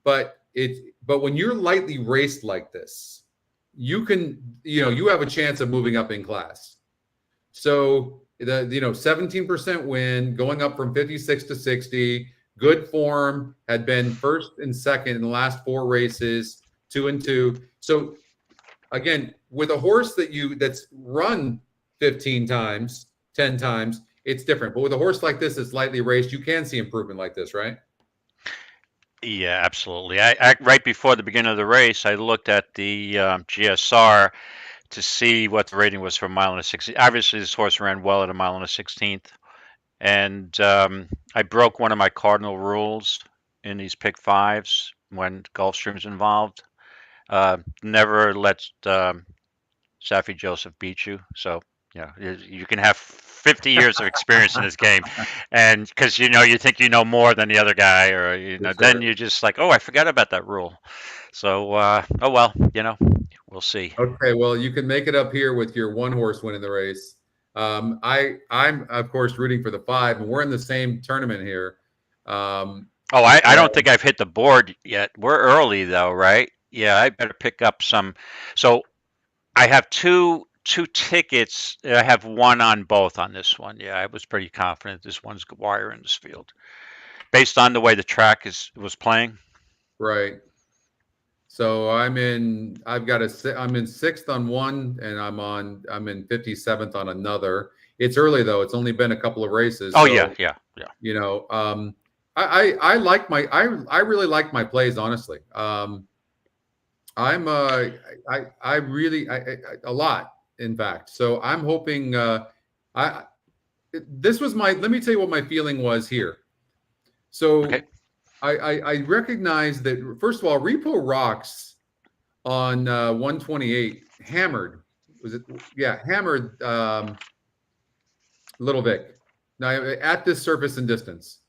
but when you're lightly raced like this, you can, you have a chance of moving up in class. So 17% win, going up from 56 to 60, good form, had been first and second in the last 4 races, 2 and 2. So again, with a horse that's run 15 times, 10 times, it's different. But with a horse like this that's lightly raced, you can see improvement like this, right?
Yeah, absolutely. I right before the beginning of the race, I looked at the GSR to see what the rating was for 1.160 miles. Obviously, this horse ran well at 1.116 miles, and I broke one of my cardinal rules in these pick 5s when Gulfstream's involved. Never let Safi Joseph beat you. So you can have 50 years of experience in this game, and because you think you know more than the other guy, or then you're just like, oh, I forgot about that rule. So oh well, we'll see.
Okay, well, you can make it up here with your 1 horse winning the race. I'm of course rooting for the 5, and we're in the same tournament here.
I don't think I've hit the board yet. We're early though, right? Yeah, I better pick up some. So I have two tickets. I have 1 on both on this one. Yeah, I was pretty confident this one's wire in this field, based on the way the track was playing.
Right. So I'm in 6th on 1, and I'm in 57th on another. It's early though. It's only been a couple of races.
Oh,
so,
yeah.
I really like my plays, honestly. I really a lot, in fact. So I'm hoping let me tell you what my feeling was here. So
okay.
I recognize that, first of all, Repo Rocks on 128 hammered. Was it? Yeah, hammered Little Vic. Now at this surface and distance.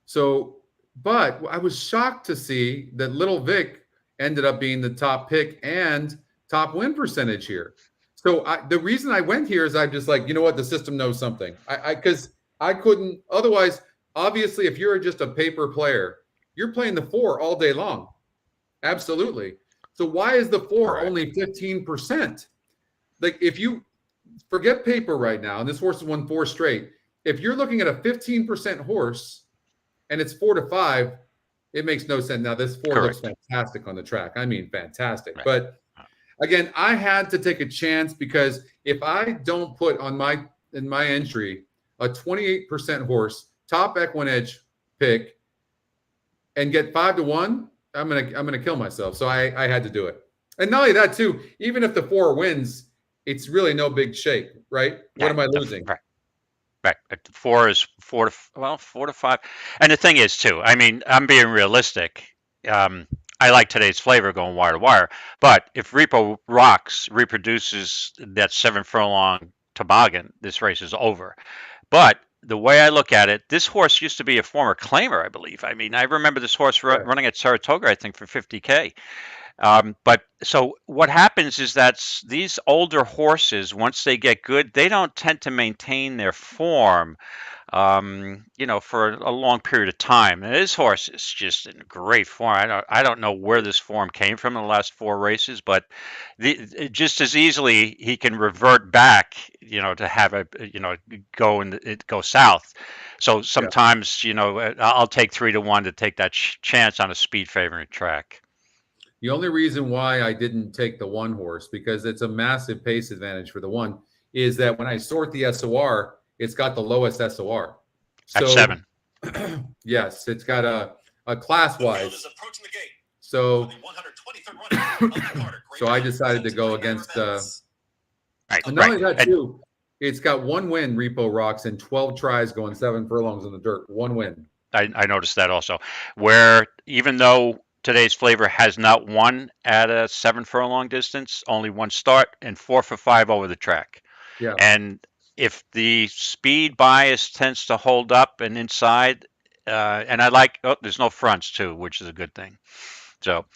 So, but I was shocked to see that Little Vic ended up being the top pick and top win percentage here. So the reason I went here is I'm just like, you know what, the system knows something. Because I couldn't otherwise. Obviously, if you're just a paper player, you're playing the 4 all day long. Absolutely. So why is the 4 only 15%? Like, if you forget paper right now, and this horse has won 4 straight, if you're looking at a 15% horse and it's 4 to 5, it makes no sense. Now, this 4 looks fantastic on the track. I mean, fantastic. Right. But again, I had to take a chance, because if I don't put in my entry a 28% horse, top EquinEdge pick, and get 5 to 1, I'm gonna kill myself. So I had to do it. And not only that, too, even if the 4 wins, it's really no big shake, right?
Yeah,
what am I losing?
Right. 4 is 4 to 5. And the thing is, too, I mean, I'm being realistic. I like today's flavor going wire to wire. But if Repo Rocks reproduces that 7 furlong toboggan, this race is over. But the way I look at it, this horse used to be a former claimer, I believe. I mean, I remember this horse running at Saratoga, I think, for $50K. But so what happens is that these older horses, once they get good, they don't tend to maintain their form, for a long period of time. And this horse is just in great form. I don't know where this form came from in the last 4 races, but just as easily he can revert back, to have go south. So sometimes, I'll take 3 to 1 to take that chance on a speed favoring track.
The only reason why I didn't take the 1 horse, because it's a massive pace advantage for the 1, is that when I sort the SOR, it's got the lowest SOR.
So, at 7.
Yes, it's got a class-wise. So, so I decided to go against. And not only that, too, it's got 1 win, Repo Rocks, and 12 tries going 7 furlongs in the dirt. 1 win.
I noticed that also, where even though Today's Flavor has not won at a 7 furlong distance, only one start, and 4 for 5 over the track.
Yeah.
And if the speed bias tends to hold up and inside, and I like, there's no fronts too, which is a good thing. So,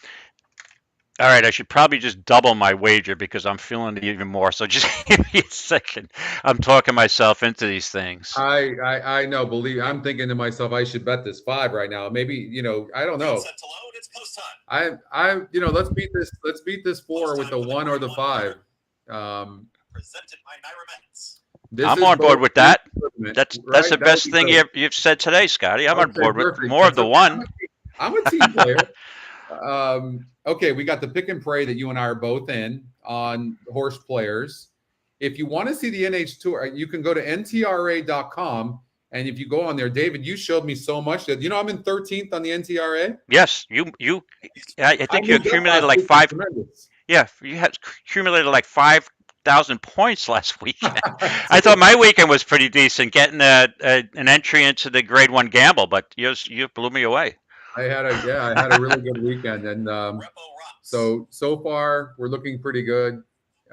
all right, I should probably just double my wager because I'm feeling it even more. So just give me a second. I'm talking myself into these things.
I know. Believe I'm thinking to myself, I should bet this 5 right now. Maybe I don't know.
Set to load. It's post time.
Let's beat this. Let's beat this 4 with the 1 or the 5.
Presented by Naira Mets.
I'm on board with that. That's
right?
the best thing you've said today, Scotty. I'm on board with more of the 1.
I'm a team player. Okay, we got the pick and pray that you and I are both in on horse players. If you want to see the NH Tour, you can go to ntra.com. And if you go on there, David, you showed me so much that I'm in 13th on the NTRA.
Yes, I think you accumulated like 5.
Tremendous.
Yeah, you had accumulated like 5,000 points last weekend. I thought my weekend was pretty decent, getting an entry into the Grade 1 gamble, but you blew me away.
I had a really good weekend, and so far we're looking pretty good.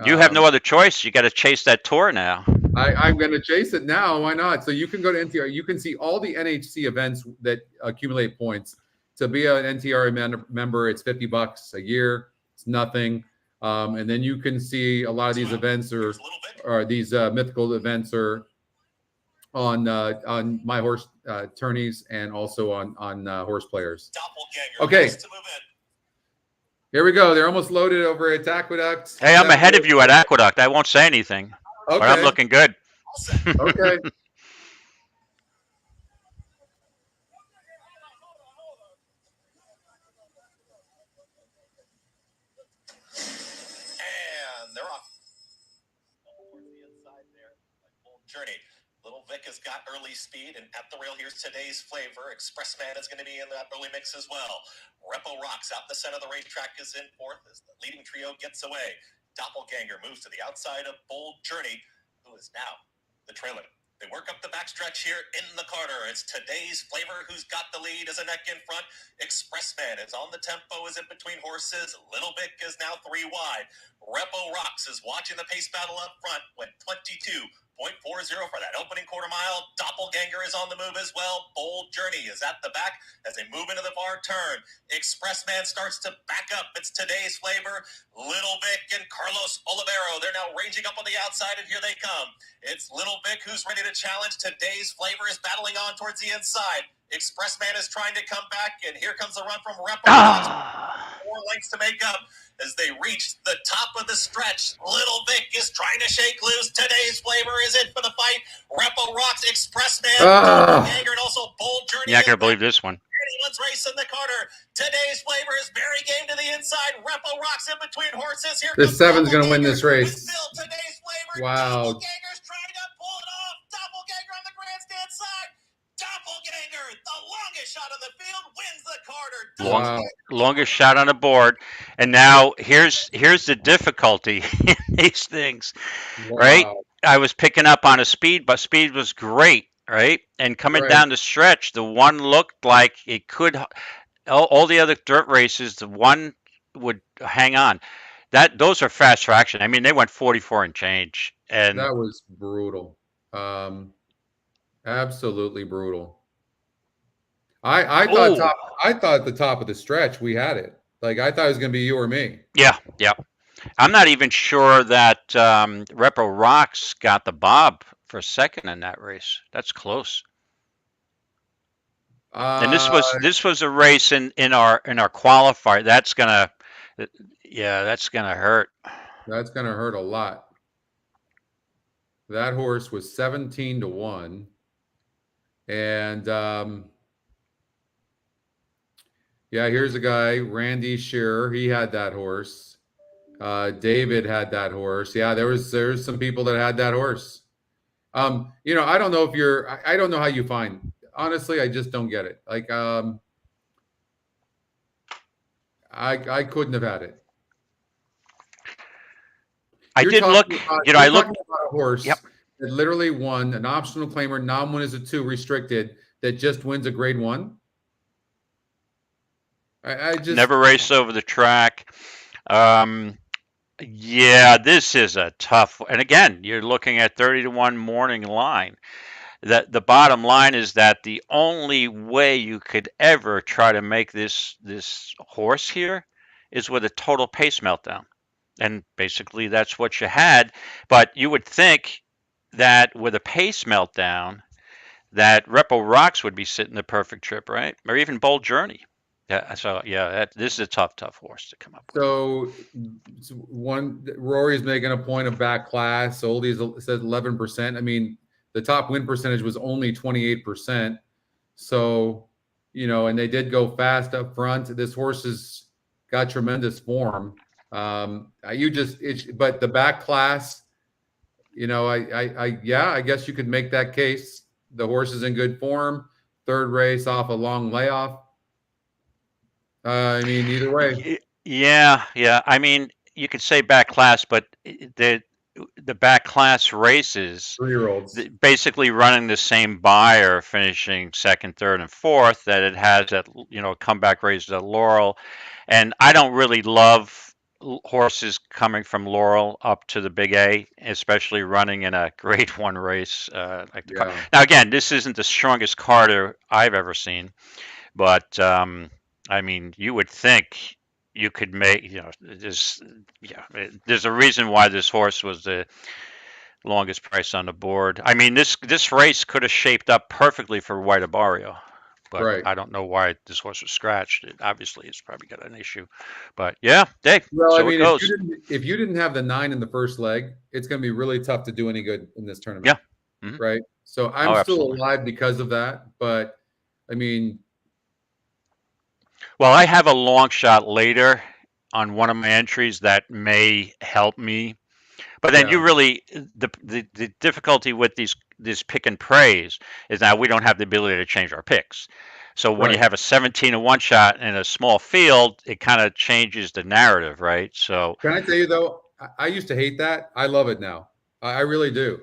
You have no other choice. You got to chase that tour now.
I'm going to chase it now. Why not? So you can go to NTR. You can see all the NHC events that accumulate points. To be an NTRA member, it's $50 a year. It's nothing. And then you can see a lot of these events or these mythical events are on my horse tourneys and also on horse players. Okay. Here we go. They're almost loaded over at Aqueduct.
Hey, I'm ahead of you at Aqueduct. I won't say anything, but I'm looking good.
Okay.
And they're off. Towards the inside there, Bold Journey. Little Vic has got early speed, and at the rail, here's Today's Flavor. Expressman is going to be in that early mix as well. Repo Rocks out in the center of the racetrack is in 4th as the leading trio gets away. Doppelganger moves to the outside of Bold Journey, who is now the trailer. They work up the backstretch here in the Carter. It's Today's Flavor who's got the lead as a neck in front. Expressman is on the tempo, is in between horses. Little Vic is now 3 wide. Repo Rocks is watching the pace battle up front, went 22.40 for that opening quarter mile. Doppelganger is on the move as well. Bold Journey is at the back as they move into the far turn. Expressman starts to back up. It's Today's Flavor. Little Vic and Carlos Olivero. They're now ranging up on the outside, and here they come. It's Little Vic who's ready to challenge. Today's Flavor is battling on towards the inside. Expressman is trying to come back, and here comes the run from Repo. 4 lengths to make up as they reach the top of the stretch. Little Vic is trying to shake loose. Today's Flavor is in for the fight. Repo Rocks, Expressman, Doppelganger, and also Bold Journey.
You're not going to believe this one.
Anyone's race in the Carter. Today's Flavor is very game to the inside. Repo Rocks in between horses. Here
the 7's going to win this race.
Today's Flavor.
Wow.
Doppelganger's trying to pull it off. Doppelganger on the grandstand side. Doppelganger, the longest shot on the field, wins the Carter.
Wow.
Longest shot on the board. And now here's the difficulty in these things, right? I was picking up on a speed, but speed was great, right? And coming down the stretch, the one looked like it could. All the other dirt races, the one would hang on. Those are fast traction. I mean, they went 44 and change, and
that was brutal. Absolutely brutal. I thought at the top of the stretch we had it. Like I thought it was going to be you or me.
Yeah. I'm not even sure that Repo Rocks got the bob for second in that race. That's close. And this was a race in our qualifier. That's gonna hurt.
That's gonna hurt a lot. That horse was 17-1. And here's a guy, Randy Shearer. He had that horse. David had that horse. Yeah, there's some people that had that horse. I don't know if I don't know how you find. Honestly, I just don't get it. Like, I couldn't have had it.
I did look. I looked
about a horse.
Yep.
That literally won an optional claimer, non-win is a 2 restricted, that just wins a Grade 1. I just
Never raced over the track. Yeah, this is a tough. And again, you're looking at 30-1 morning line. The bottom line is that the only way you could ever try to make this horse here is with a total pace meltdown. And basically that's what you had. But you would think that with a pace meltdown, that Repo Rocks would be sitting the perfect trip, right? Or even Bold Journey. Yeah, so yeah, this is a tough horse to come up with.
so Rory's making a point of back class. Oldie's says 11%. I mean, the top win percentage was only 28%. So, and they did go fast up front. This horse has got tremendous form. But the back class, I guess you could make that case. The horse is in good form. Third race off a long layoff. I mean, either way.
Yeah. I mean, you could say back class, but the back class races,
3-year-olds,
basically running the same buyer, finishing second, third, and fourth that it has at comeback races at Laurel, and I don't really love horses coming from Laurel up to the Big A, especially running in a Grade 1 race. Now again, this isn't the strongest Carter I've ever seen, but I mean, you would think you could make, there's a reason why this horse was the longest price on the board. I mean, this race could have shaped up perfectly for White Barrio, but
right.
I don't know why this horse was scratched. Obviously, it's probably got an issue. But yeah, Dave.
Well,
so
I mean,
it goes.
if you didn't have the 9 in the first leg, it's going to be really tough to do any good in this tournament.
Yeah. Mm-hmm.
Right. So I'm still alive because of that. But I mean,
well, I have a long shot later on one of my entries that may help me. But then you really, the difficulty with these pick and praise is that we don't have the ability to change our picks. So when you have a 17-1 shot in a small field, it kind of changes the narrative, right? So
can I tell you though, I used to hate that. I love it now. I really do.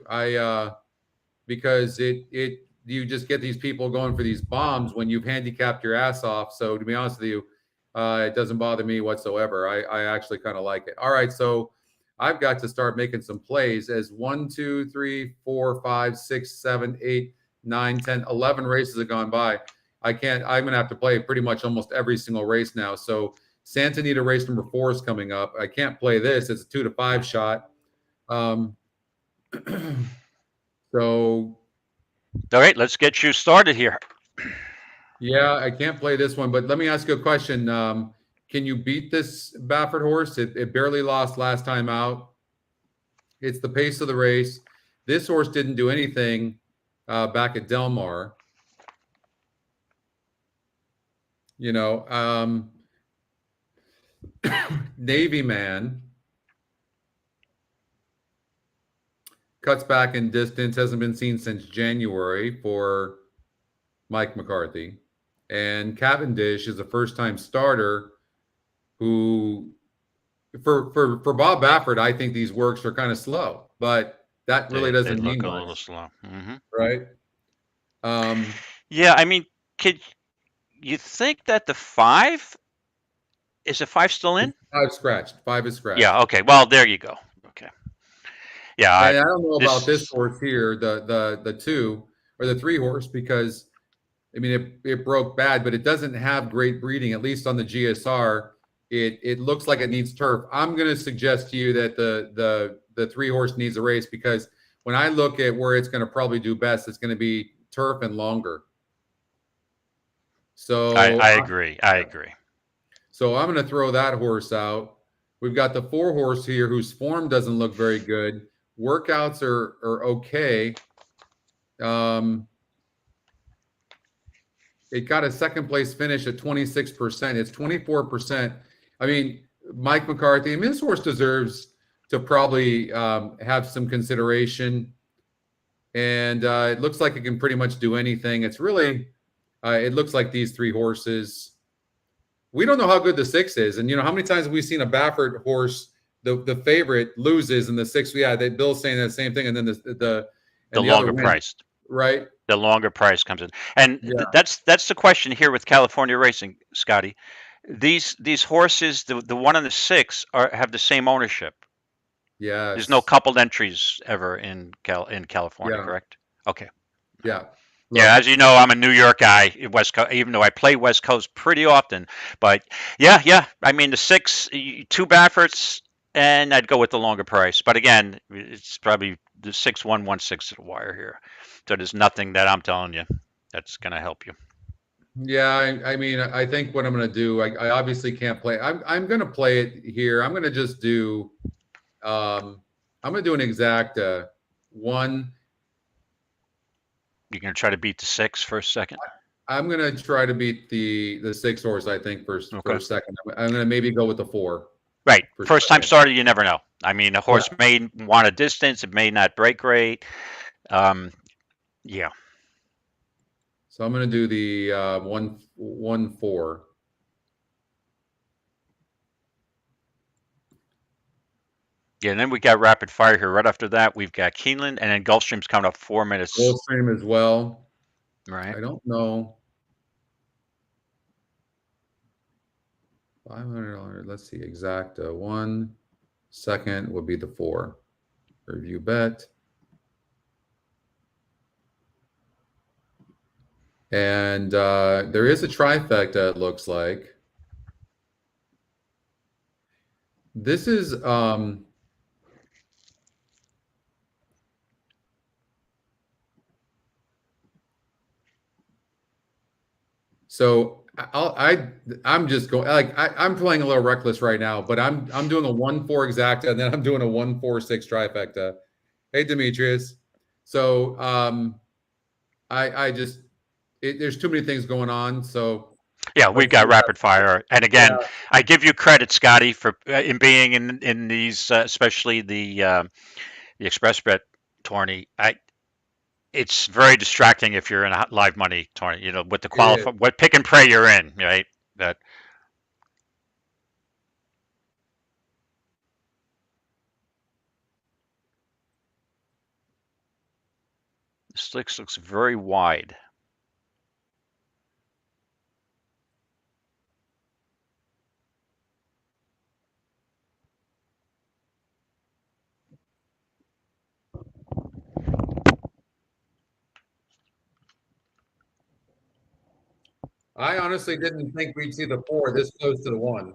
Because you just get these people going for these bombs when you've handicapped your ass off. So to be honest with you, it doesn't bother me whatsoever. I actually kind of like it. All right, so I've got to start making some plays as 1, 2, 3, 4, 5, 6, 7, 8, 9, 10, 11 races have gone by. I'm going to have to play pretty much almost every single race now. So Santa Anita race number 4 is coming up. I can't play this. It's a 2 to 5 shot. So.
All right, let's get you started here.
Yeah, I can't play this one, but let me ask you a question. Can you beat this Baffert horse? It barely lost last time out. It's the pace of the race. This horse didn't do anything back at Del Mar. Navy Man cuts back in distance, hasn't been seen since January for Mike McCarthy. And Cavendish is a first-time starter who, for Bob Baffert, I think these works are kind of slow, but that really doesn't mean
look a
much,
little slow,
right?
Yeah, I mean, could you think that the 5 is a 5 still in?
5 scratched. 5 is scratched.
Yeah. Okay. Well, there you go. Okay. Yeah.
And I don't know about this horse here, the 2 or the 3 horse, because I mean, it broke bad, but it doesn't have great breeding, at least on the GSR. It looks like it needs turf. I'm going to suggest to you that the 3 horse needs a race, because when I look at where it's going to probably do best, it's going to be turf and longer. So
I agree.
So I'm going to throw that horse out. We've got the 4 horse here whose form doesn't look very good. Workouts are okay. It got a second place finish at 26%. It's 24%. I mean, Mike McCarthy, I mean, this horse deserves to probably have some consideration. And it looks like it can pretty much do anything. It's really, it looks like these 3 horses. We don't know how good the 6 is. And, how many times have we seen a Baffert horse, the favorite loses, and the 6, Bill's saying that same thing. And then the
longer priced.
Right.
The longer price comes in. And that's the question here with California racing, Scotty. these horses, the one and the 6 have the same ownership. There's no
Yes.
coupled entries ever in California,
Yeah.
correct? Okay.
Yeah.
Yeah,
Look,
as you know, I'm a New York guy, West Coast, even though I play West Coast pretty often. But yeah. I mean, the 6, 2 Bafferts, and I'd go with the longer price. But again, it's probably the 6-1-1-6 to the wire here. So there's nothing that I'm telling you that's going to help you.
yeah, I mean, I think what I'm going to do, I obviously can't play. I'm going to play it here. I'm going to just do, I'm going to do an exact one.
You're going to try to beat the 6 for a second?
I'm going to try to beat the 6 horse, I think, for a second. I'm going to maybe go with the 4.
Right. First time starter, you never know. I mean, a horse may want a distance. It may not break great. Yeah.
So I'm going to do the 1-4.
Yeah, and then we got rapid fire here. Right after that, we've got Keeneland, and then Gulfstream's coming up 4 minutes.
Gulfstream as well.
Right.
I don't know. $500. Let's see. Exact 1 second would be the 4. Review bet. And there is a trifecta, it looks like. This is so I'm just going like I'm playing a little reckless right now, but I'm doing a 1-4 exacta, and then I'm doing a 1-4-6 trifecta. Hey Demetrius. So I just there's too many things going on. So
yeah, we've got rapid fire, and again, I give you credit, Scotty, for in being in these, especially the express bet tourney. It's very distracting if you're in a live money tourney. You know, with the what pick and pray you're in, right? That. The sticks looks very wide.
I honestly didn't think we'd see the 4 this close to the 1.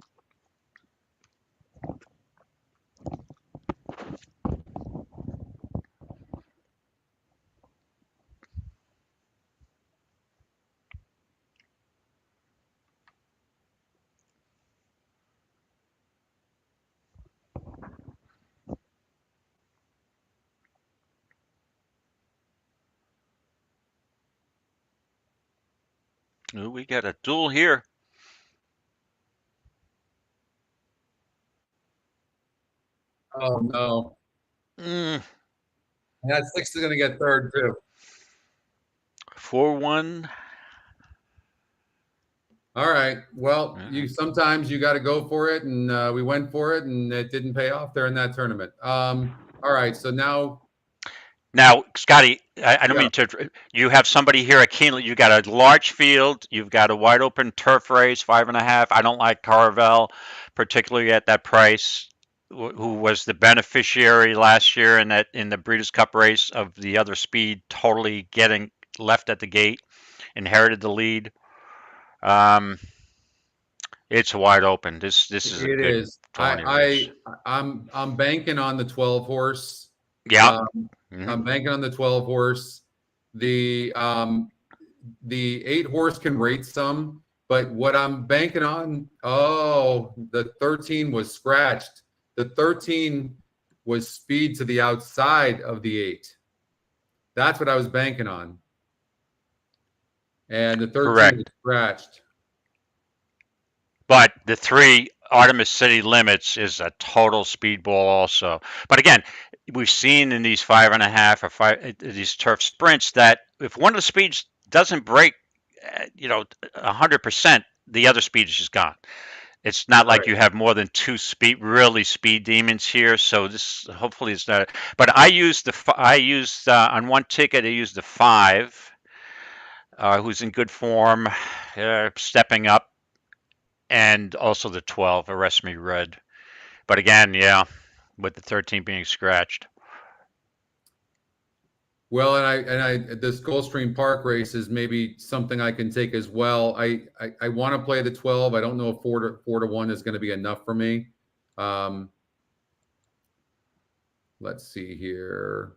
Ooh, we got a duel here.
Oh no.
Mm.
And that 6 is going to get third too.
4-1.
All right. Well, sometimes you got to go for it, and we went for it, and it didn't pay off there in that tournament. All right. So now,
Scotty, I don't mean to. You have somebody here at Keeneland. You got a large field. You've got a wide open turf race, 5.5. I don't like Carvel, particularly at that price. Who was the beneficiary last year in the Breeders' Cup race of the other speed totally getting left at the gate, inherited the lead. It's wide open. This is a good
is.
race.
I'm banking on the 12 horse.
Yeah.
I'm banking on the 12 horse. The 8 horse can rate some, but what I'm banking on, the 13 was scratched. The 13 was speed to the outside of the 8. That's what I was banking on. And the 13 was scratched.
But the 3 Artemis City Limits is a total speedball also. But again, we've seen in these 5.5 or 5 these turf sprints that if one of the speeds doesn't break, 100%, the other speed is just gone. It's not like you have more than 2 speed demons here. So this hopefully is not. But I used on one ticket. I used the 5, who's in good form, stepping up. and also the 12, Arrest Me Red. But again, yeah, with the 13 being scratched.
Well, this Gulfstream Park race is maybe something I can take as well. I want to play the 12. I don't know if 4-1 is going to be enough for me. Let's see here.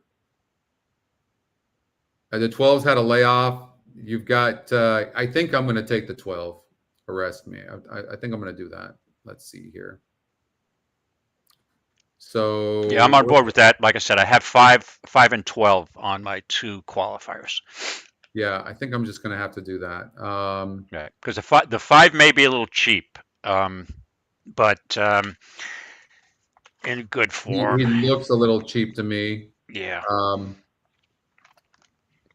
The 12's had a layoff. You've got, I think I'm going to take the 12. Arrest Me. I think I'm going to do that. Let's see here. So
yeah, I'm on board with that. Like I said, I have 5 and 12 on my 2 qualifiers.
Yeah, I think I'm just going to have to do that.
Right, because the 5 may be a little cheap, but in good form.
He looks a little cheap to me.
Yeah.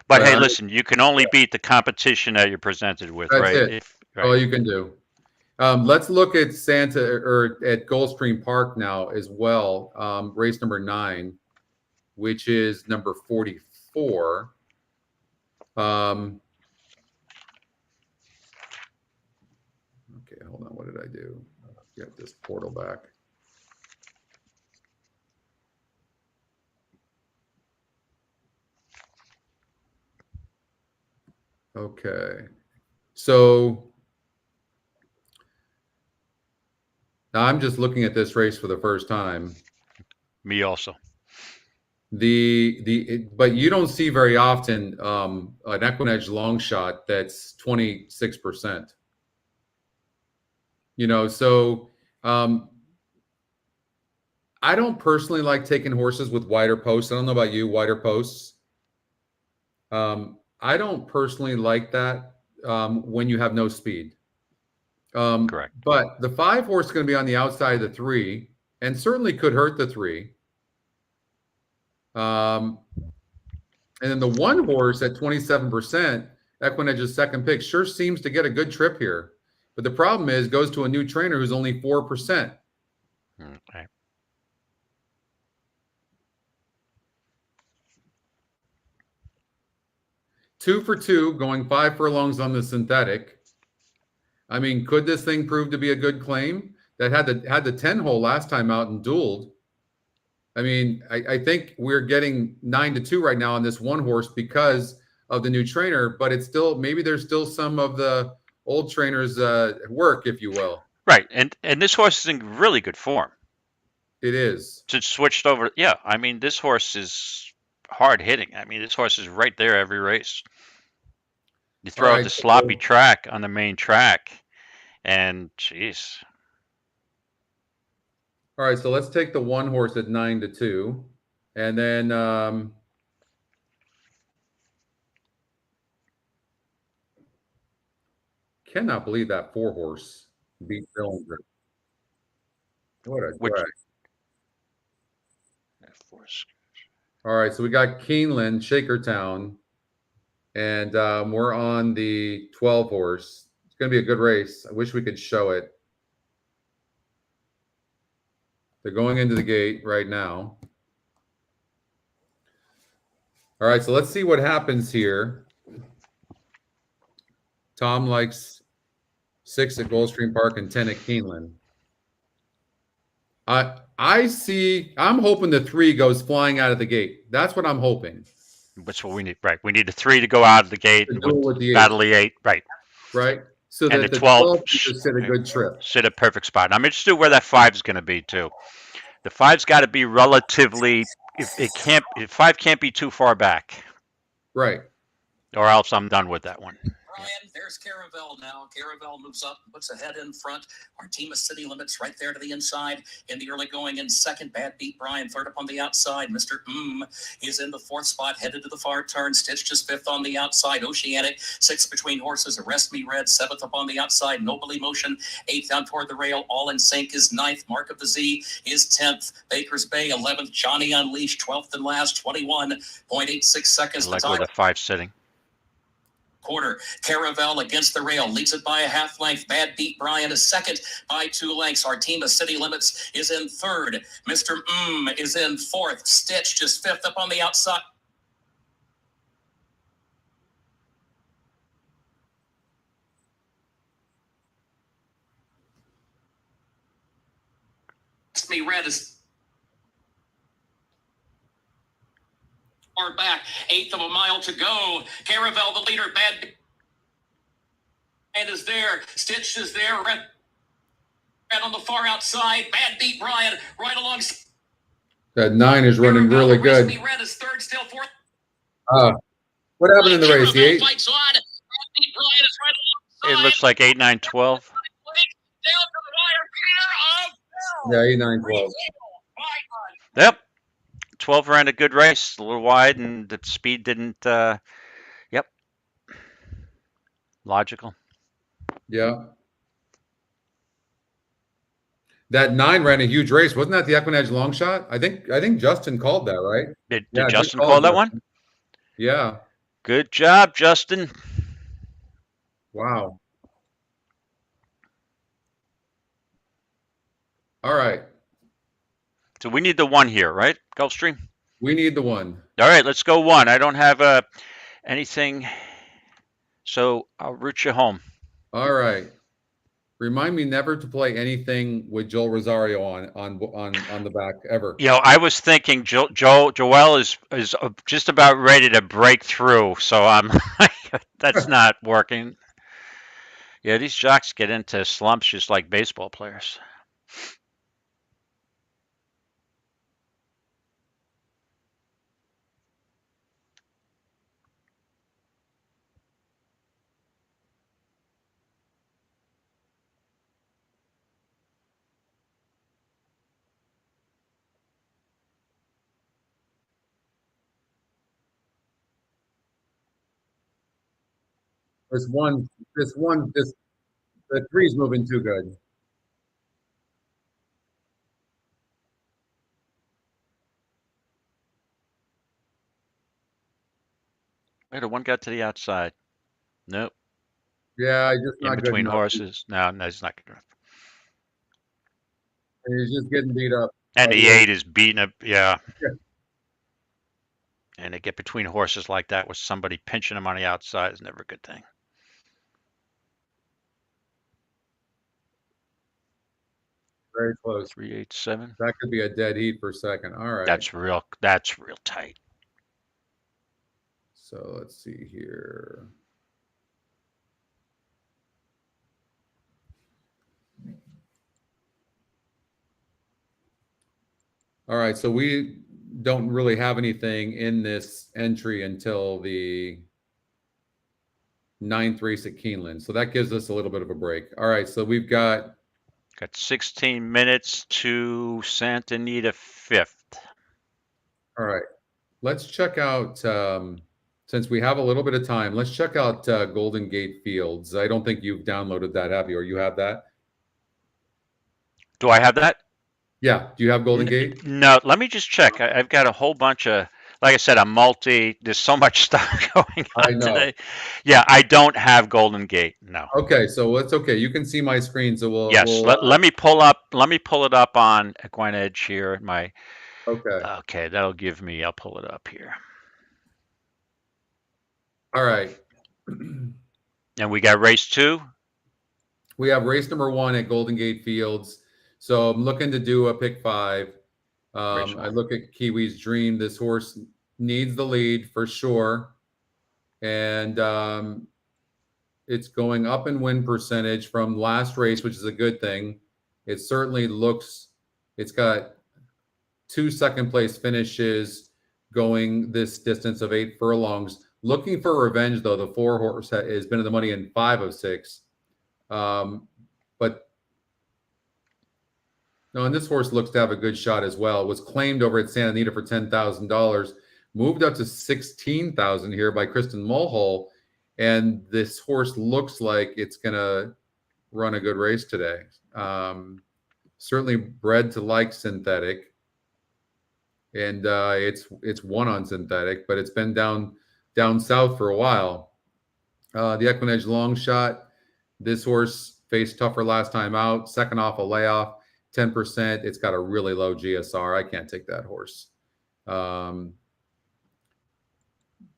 But
But hey, listen, you can only beat the competition that you're presented with,
that's
right?
it. All you can do. Let's look at at Gulfstream Park now as well. Race number 9, which is number 44. Okay, hold on. What did I do? Get this portal back. Okay, so now I'm just looking at this race for the first time.
Me also.
But you don't see very often an EquinEdge long shot that's 26%. You know, so I don't personally like taking horses with wider posts. I don't know about you, wider posts. I don't personally like that when you have no speed.
Correct.
But the 5 horse is going to be on the outside of the 3 and certainly could hurt the 3. And then the 1 horse at 27%, EquinEdge's second pick, sure seems to get a good trip here. But the problem is goes to a new trainer who's only 4%.
Okay.
Two for 2, going 5 furlongs on the synthetic. I mean, could this thing prove to be a good claim? That had the 10 hole last time out and dueled. I mean, I think we're getting 9-2 right now on this 1 horse because of the new trainer, but it's still, maybe there's still some of the old trainers work, if you will.
Right, and this horse is in really good form.
It is.
Since switched over, yeah. I mean, this horse is hard hitting. I mean, this horse is right there every race. You throw out the sloppy track on the main track, and geez.
All right, so let's take the 1 horse at 9-2, and then cannot believe that 4 horse beat Dillinger. What a drag. All right, so we got Keeneland, Shakertown, and we're on the 12 horse. It's going to be a good race. I wish we could show it. They're going into the gate right now. All right, so let's see what happens here. Tom likes 6 at Gulfstream Park and 10 at Keeneland. I'm hoping the 3 goes flying out of the gate. That's what I'm hoping.
That's what we need, right? We need the 3 to go out of the gate with the battle the 8, right?
Right. So
and
that
the 12
just hit a good trip.
Sit a perfect spot. I'm interested where that 5 is going to be too. The 5's got to be relatively. If 5 can't be too far back,
right?
Or else I'm done with that one.
Brian, there's Caravel now. Caravel moves up, puts a head in front. Artemis City Limits right there to the inside. In the early going in second. Bad Beat Brian third up on the outside. Mr. Is in the 4th spot, headed to the far turn. Stitch just 5th on the outside. Oceanic 6th between horses. Arrest Me Red 7th up on the outside. Noble Emotion 8th down toward the rail. All in Sync is 9th. Mark of the Z is 10th. Baker's Bay 11th. Johnny Unleashed 12th and last 21.86 seconds.
I like where the 5's sitting.
Quarter. Caravel against the rail, leads it by a half length. Bad Beat Brian is second by 2 lengths. Artemis City Limits is in third. Mr. Is in 4th. Stitch just 5th up on the outside. Me Red is far back. 1/8 of a mile to go. Caravel, the leader. Bad and is there. Stitch is there. Red on the far outside. Bad beat Brian right along.
That 9 is running really good.
Me Red is third, still fourth.
What happened in the race? The 8?
Fights on. Bad beat Brian is right
It
alongside.
looks like 8, 9, 12.
Down to the wire. Peter of
Yeah, 8, 9, 12.
Yep. 12 ran a good race, a little wide, and the speed didn't. Yep. Logical.
Yeah. That 9 ran a huge race. Wasn't that the EquinEdge long shot? I think Justin called that, right?
Did
Yeah, good
Justin
call,
call that
Justin.
one?
Yeah.
Good job, Justin.
Wow. All right.
So we need the 1 here, right? Gulfstream?
We need the 1.
All right, let's go 1. I don't have anything, so I'll root you home.
All right. Remind me never to play anything with Joel Rosario on the back ever.
You know, I was thinking Joel is just about ready to break through, so I'm that's not working. Yeah, these jocks get into slumps just like baseball players.
The 3's moving too good.
Wait, the 1 got to the outside. Nope.
Yeah, just not
In
good
between
enough.
horses. No, it's not good enough.
He's just getting beat up.
And the
yeah.
8 is beating up. Yeah.
Yeah.
And to get between horses like that with somebody pinching them on the outside is never a good thing.
Very close.
387.
That could be a dead heat for a second. All right.
That's real tight.
So let's see here. All right, so we don't really have anything in this entry until the 9th race at Keeneland. So that gives us a little bit of a break. All right, so we've got
16 minutes to Santa Anita 5th.
all right. Let's check out since we have a little bit of time, let's check out Golden Gate Fields. I don't think you've downloaded that, have you? Or you have that?
Do I have that?
Yeah. Do you have Golden Gate?
No, let me just check. I've got a whole bunch of, like I said, there's so much stuff going on today. Yeah, I don't have Golden Gate. No.
Okay, so it's okay. You can see my screen, so we'll.
Yes, let me pull it up on EquinEdge here. Okay, that'll give me. I'll pull it up here.
All right.
And we got race 2.
We have race number 1 at Golden Gate Fields. So I'm looking to do a pick 5. I look at Kiwi's Dream. This horse needs the lead for sure. And it's going up in win percentage from last race, which is a good thing. It certainly looks, it's got 2 second-place finishes going this distance of 8 furlongs. Looking for revenge, though. The 4 horse has been in the money in 5 of 6. But no, and this horse looks to have a good shot as well. It was claimed over at Santa Anita for $10,000, moved up to $16,000 here by Kristen Mulhall, and this horse looks like it's going to run a good race today. Certainly bred to like synthetic, and it's won on synthetic, but it's been down south for a while. The EquinEdge long shot. This horse faced tougher last time out. Second off a layoff. 10%. It's got a really low GSR. I can't take that horse.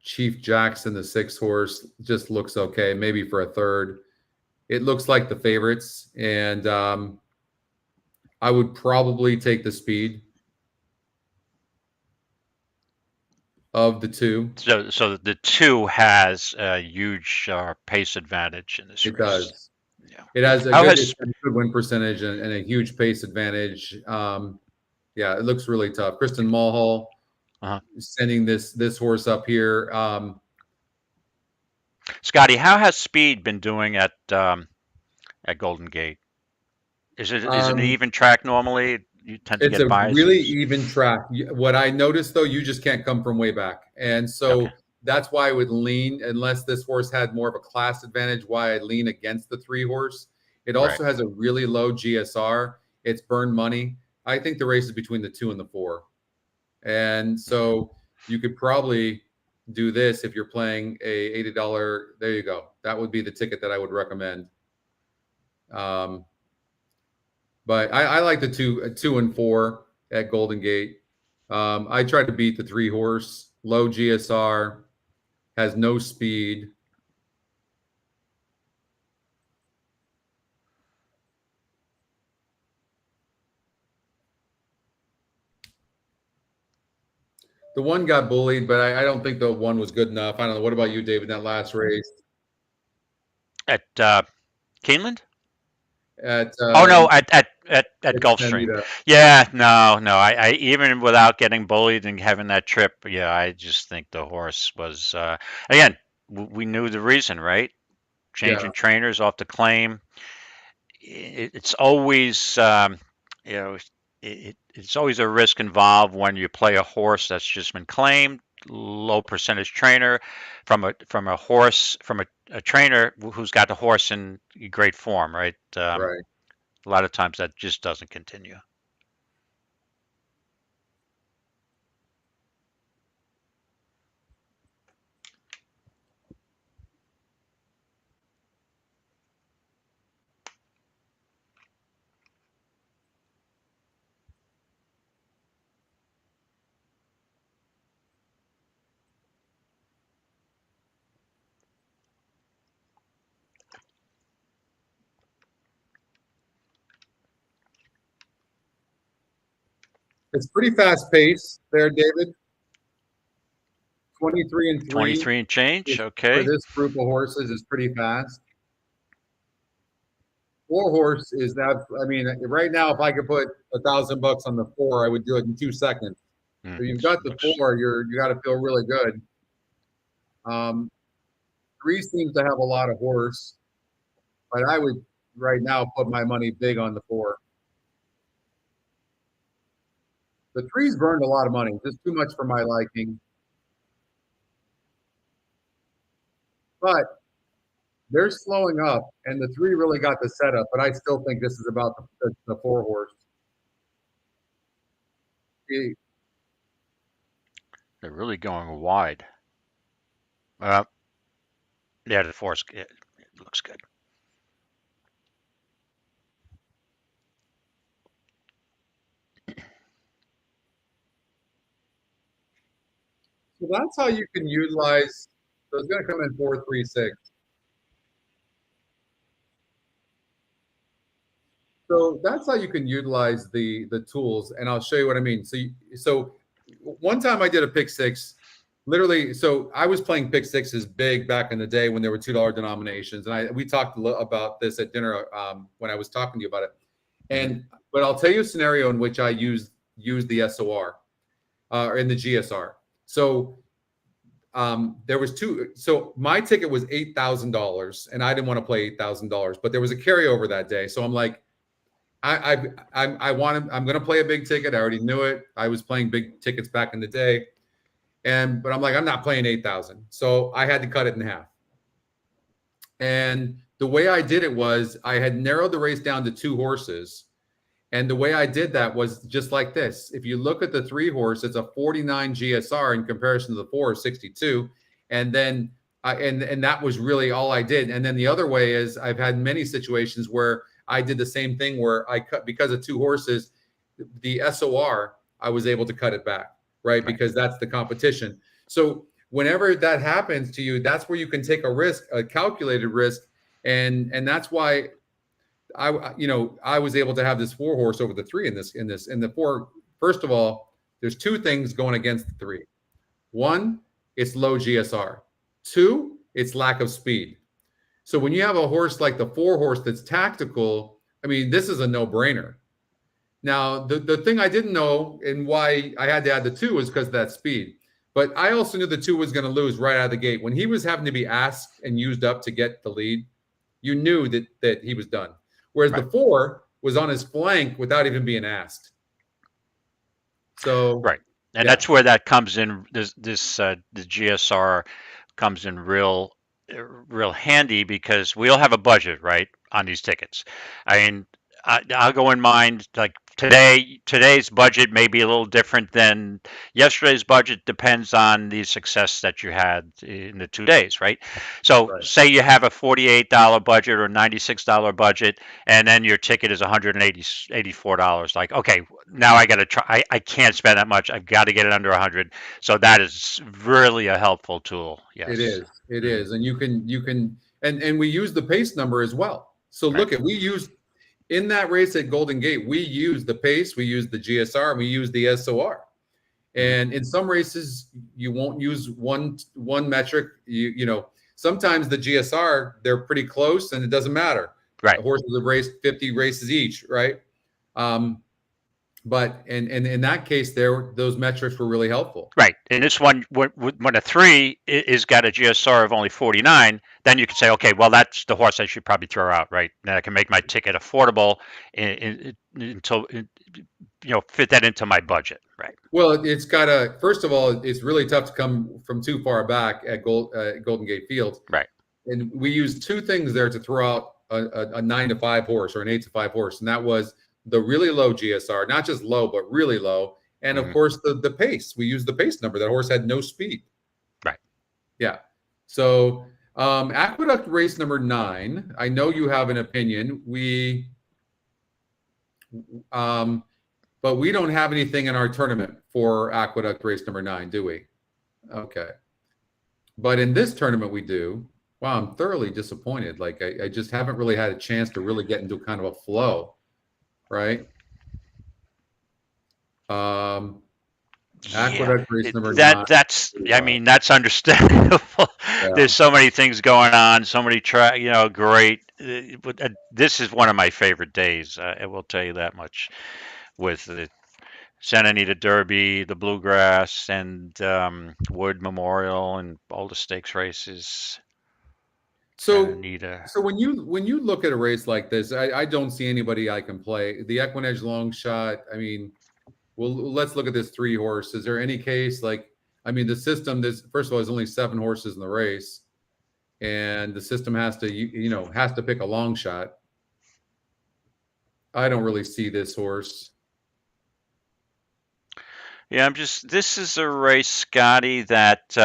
Chief Jackson, the 6 horse, just looks okay. Maybe for a third. It looks like the favorites. And I would probably take the speed of the two.
So the 2 has a huge pace advantage in this
It
race.
does.
Yeah.
It has a
How
good,
has-
it's a good win percentage and a huge pace advantage. Yeah, it looks really tough. Kristen Mulhall sending this horse up here.
Scotty, how has Speed been doing at Golden Gate? Is it an even track normally? You tend to
It's
get
a
biases.
really even track. What I noticed though, you just can't come from way back, and so that's why I would lean, unless this horse had more of a class advantage, why I lean against the 3 horse. It also has a really low GSR. It's burned money. I think the race is between the 2 and the 4, and so you could probably do this if you're playing a $80. There you go. That would be the ticket that I would recommend. But I like the 2 and 4 at Golden Gate. I tried to beat the 3 horse, low GSR, has no speed. The 1 got bullied, but I don't think the 1 was good enough. I don't know. What about you, David, in that last race?
At Keeneland?
At
Gulfstream.
Anita.
Yeah, no. I even without getting bullied and having that trip, I just think the horse was again. We knew the reason, right? Changing trainers off the claim. It's always it's always a risk involved when you play a horse that's just been claimed, low percentage trainer from a trainer who's got the horse in great form, right?
Right.
A lot of times that just doesn't continue.
It's pretty fast pace there, David. 23 and 3.
23 and change. Okay.
For this group of horses is pretty fast. 4 horse is that. I mean, right now, if I could put $1,000 on the 4, I would do it in 2 seconds. So you've got the 4, you got to feel really good. 3 seems to have a lot of horse, but I would right now put my money big on the 4. The 3's burned a lot of money, just too much for my liking. But they're slowing up, and the 3 really got the setup. But I still think this is about the 4 horse.
They're really going wide. Yeah, the 4 it looks good.
So that's how you can utilize. So it's going to come in 4-3-6. So that's how you can utilize the tools, and I'll show you what I mean. So one time I did a pick 6, literally. So I was playing pick 6s big back in the day when there were $2 denominations, and we talked about this at dinner when I was talking to you about it. But I'll tell you a scenario in which I used the SOR or in the GSR. So there was 2. So my ticket was $8,000, and I didn't want to play $8,000, but there was a carryover that day. So I'm like, I'm going to play a big ticket. I already knew it. I was playing big tickets back in the day, but I'm like, I'm not playing 8,000. So I had to cut it in half. And the way I did it was I had narrowed the race down to 2 horses. And the way I did that was just like this. If you look at the 3 horse, it's a 49 GSR in comparison to the 4, 62. And then and that was really all I did. And then the other way is I've had many situations where I did the same thing where I cut, because of 2 horses, the SOR, I was able to cut it back, right? Because that's the competition. So whenever that happens to you, that's where you can take a risk, a calculated risk. And that's why I was able to have this 4 horse over the 3 in the 4. First of all, there's 2 things going against the 3. 1, it's low GSR. 2, it's lack of speed. So when you have a horse like the 4 horse that's tactical, I mean, this is a no-brainer. Now, the thing I didn't know and why I had to add the 2 is because of that speed. But I also knew the 2 was going to lose right out of the gate. When he was having to be asked and used up to get the lead, you knew that he was done. Whereas the 4 was on his flank without even being asked. So
and that's where that comes in. The GSR comes in real handy because we all have a budget, right, on these tickets. I mean, I'll go in mind like today's budget may be a little different than yesterday's budget, depends on the success that you had in the 2 days, right? So say you have a $48 budget or $96 budget, and then your ticket is $184. Like, okay, now I got to try. I can't spend that much. I've got to get it under 100. So that is really a helpful tool. Yes,
it is. It is, and you can, and we use the pace number as well. So look at, we used in that race at Golden Gate, we used the pace, we used the GSR, and we used the SOR. And in some races, you won't use one metric. You know, sometimes the GSR, they're pretty close, and it doesn't matter.
Right,
the horses have raced 50 races each, right? But in that case, those metrics were really helpful.
Right. And this one, when a 3 is got a GSR of only 49, then you can say, okay, well, that's the horse I should probably throw out, right? Now I can make my ticket affordable until fit that into my budget, right?
Well, it's got to. First of all, it's really tough to come from too far back at Golden Gate Fields,
right?
And we used 2 things there to throw out a 9-5 horse or an 8-5 horse, and that was the really low GSR, not just low, but really low. And of course, the pace. We used the pace number. That horse had no speed.
Right.
Yeah. So Aqueduct race number 9. I know you have an opinion. But we don't have anything in our tournament for Aqueduct race number 9, do we? Okay. But in this tournament, we do. Wow, I'm thoroughly disappointed. Like I just haven't really had a chance to really get into kind of a flow. Right. Aqueduct race number 9.
That's I mean, that's understandable. Yeah. There's so many things going on, so many great. This is one of my favorite days. I will tell you that much. With the Santa Anita Derby, the Bluegrass, and Wood Memorial, and all the stakes races.
So when you look at a race like this, I don't see anybody I can play. The EquinEdge long shot. I mean, well, let's look at this 3 horse. Is there any case like? I mean, the system. First of all, there's only 7 horses in the race, and the system has to pick a long shot. I don't really see this horse.
Yeah, this is a race, Scotty, that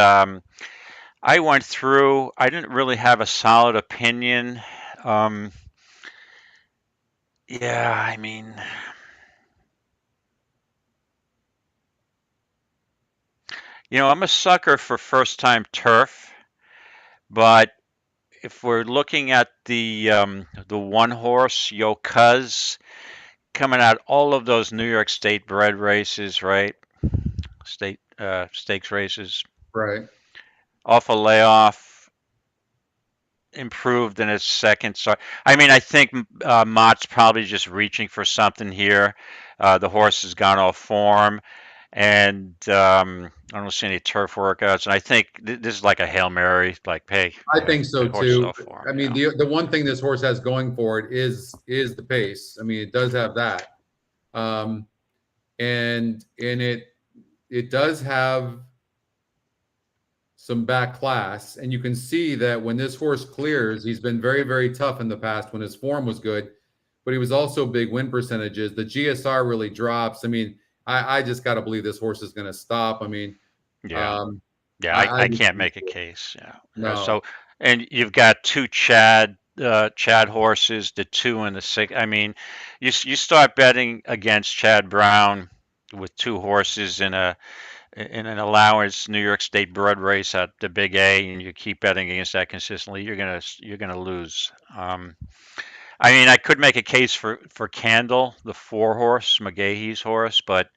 I went through. I didn't really have a solid opinion. Yeah, I mean, I'm a sucker for first-time turf, but if we're looking at the 1 horse, Yo Cuz, coming out all of those New York State bred races, right? Stakes races,
right?
Off a layoff, improved in his second start. I mean, I think Mott's probably just reaching for something here. The horse has gone off form, and I don't see any turf workouts. And I think this is like a Hail Mary. Like, hey,
I think so too. I mean, the one thing this horse has going for it is the pace. I mean, it does have that, and it does have some back class, and you can see that when this horse clears, he's been very, very tough in the past when his form was good, but he was also big win percentages. The GSR really drops. I mean, I just got to believe this horse is going to stop. I mean,
I can't make a case. Yeah.
No.
So, and you've got 2 Chad horses, the 2 and the 6. I mean, you start betting against Chad Brown with 2 horses in an allowance New York State bred race at the Big A, and you keep betting against that consistently, you're gonna lose. I mean, I could make a case for Candle, the 4-horse, McGahee's horse, but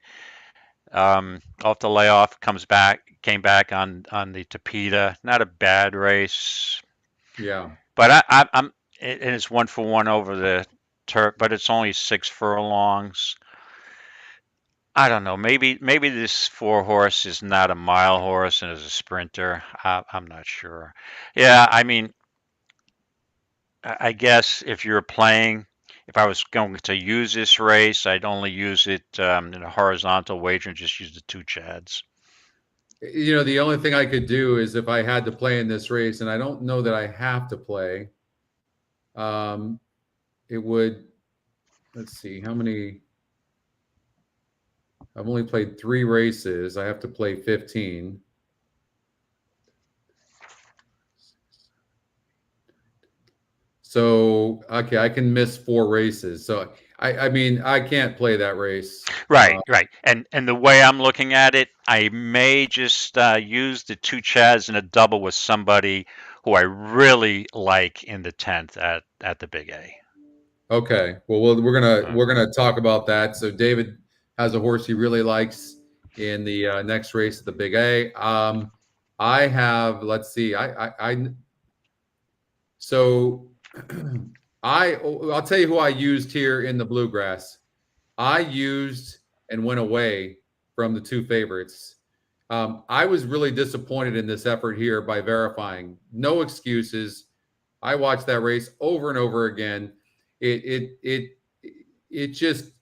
off the layoff, came back on the Tapeta. Not a bad race,
Yeah.
but I'm and it's 1-for-1 over the turf, but it's only 6 furlongs. I don't know. Maybe this 4-horse is not a mile horse and is a sprinter. I'm not sure. Yeah, I mean, I guess if you're playing, if I was going to use this race, I'd only use it in a horizontal wager and just use the 2 Chads.
You know, the only thing I could do is if I had to play in this race, and I don't know that I have to play, it would, let's see, how many, I've only played 3 races. I have to play 15. So, okay, I can miss 4 races. So, I mean, I can't play that race.
Right, right. And the way I'm looking at it, I may just use the 2 Chads and a double with somebody who I really like in the 10th at the Big A.
Okay. Well, we're gonna talk about that. So David has a horse he really likes in the next race at the Big A. I have, let's see, so I'll tell you who I used here in the Bluegrass. I used and went away from the 2 favorites. I was really disappointed in this effort here by verifying. No excuses. I watched that race over and over again. It just,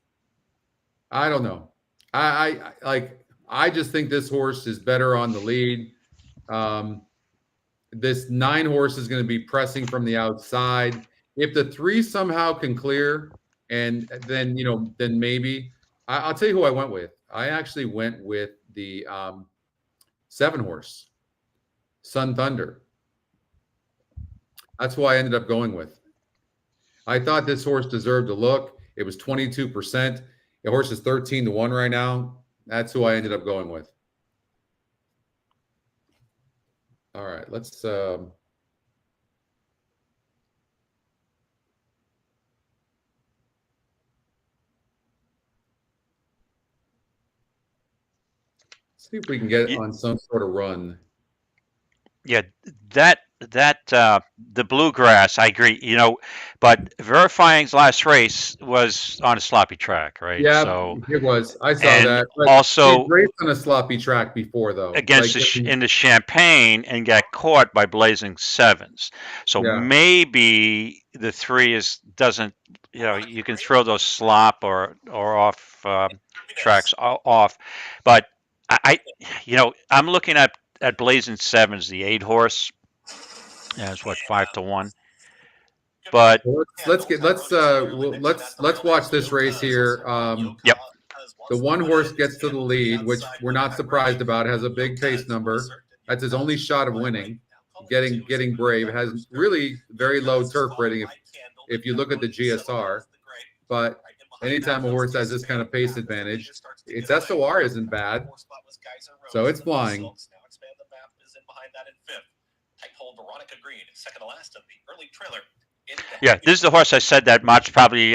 I don't know. I just think this horse is better on the lead. This 9 horse is going to be pressing from the outside. If the 3 somehow can clear, and then, you know, then maybe I'll tell you who I went with. I actually went with the 7 horse, Sun Thunder. That's who I ended up going with. I thought this horse deserved a look. It was 22%. The horse is 13-1 right now. That's who I ended up going with. All right, let's see if we can get on some sort of run.
Yeah, that the Bluegrass, I agree. You know, but verifying's last race was on a sloppy track, right?
Yeah,
so
it was. I saw
and
that. But
also
it raced on a sloppy track before, though.
against in the Champagne and got caught by Blazing Sevens. So
Yeah.
maybe the 3 doesn't. You know, you can throw those slop or off tracks off, but you know, I'm looking at Blazing Sevens, the 8 horse. Yeah, it's what, 5-1. But
let's watch this race here.
Yep.
The 1 horse gets to the lead, which we're not surprised about. Has a big pace number. That's his only shot of winning. Getting Brave has really very low turf rating if you look at the GSR. But anytime a horse has this kind of pace advantage, its SOR isn't bad, so it's flying.
Yeah, this is the horse I said that Mott's probably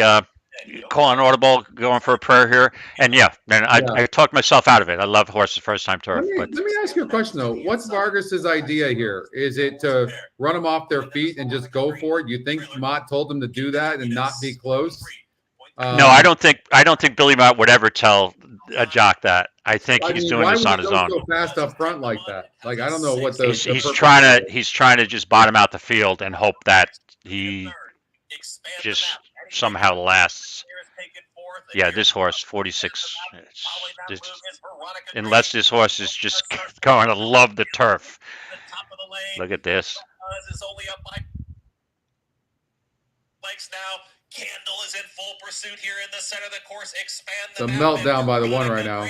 calling audible, going for a prayer here. And yeah, man, I talked myself out of it. I love horses first time turf.
Let me ask you a question though. What's Vargas's idea here? Is it to run them off their feet and just go for it? You think Mott told them to do that and not be close?
No, I don't think Billy Mott would ever tell a jock that. I think he's doing this on his own.
So fast up front like that. Like I don't know what the
he's trying to just bottom out the field and hope that he just somehow lasts. Yeah, this horse 46. Unless this horse is just going to love the turf. Look at this.
Candle is in full pursuit here in the center of the course. Expand
the meltdown by the 1 right now.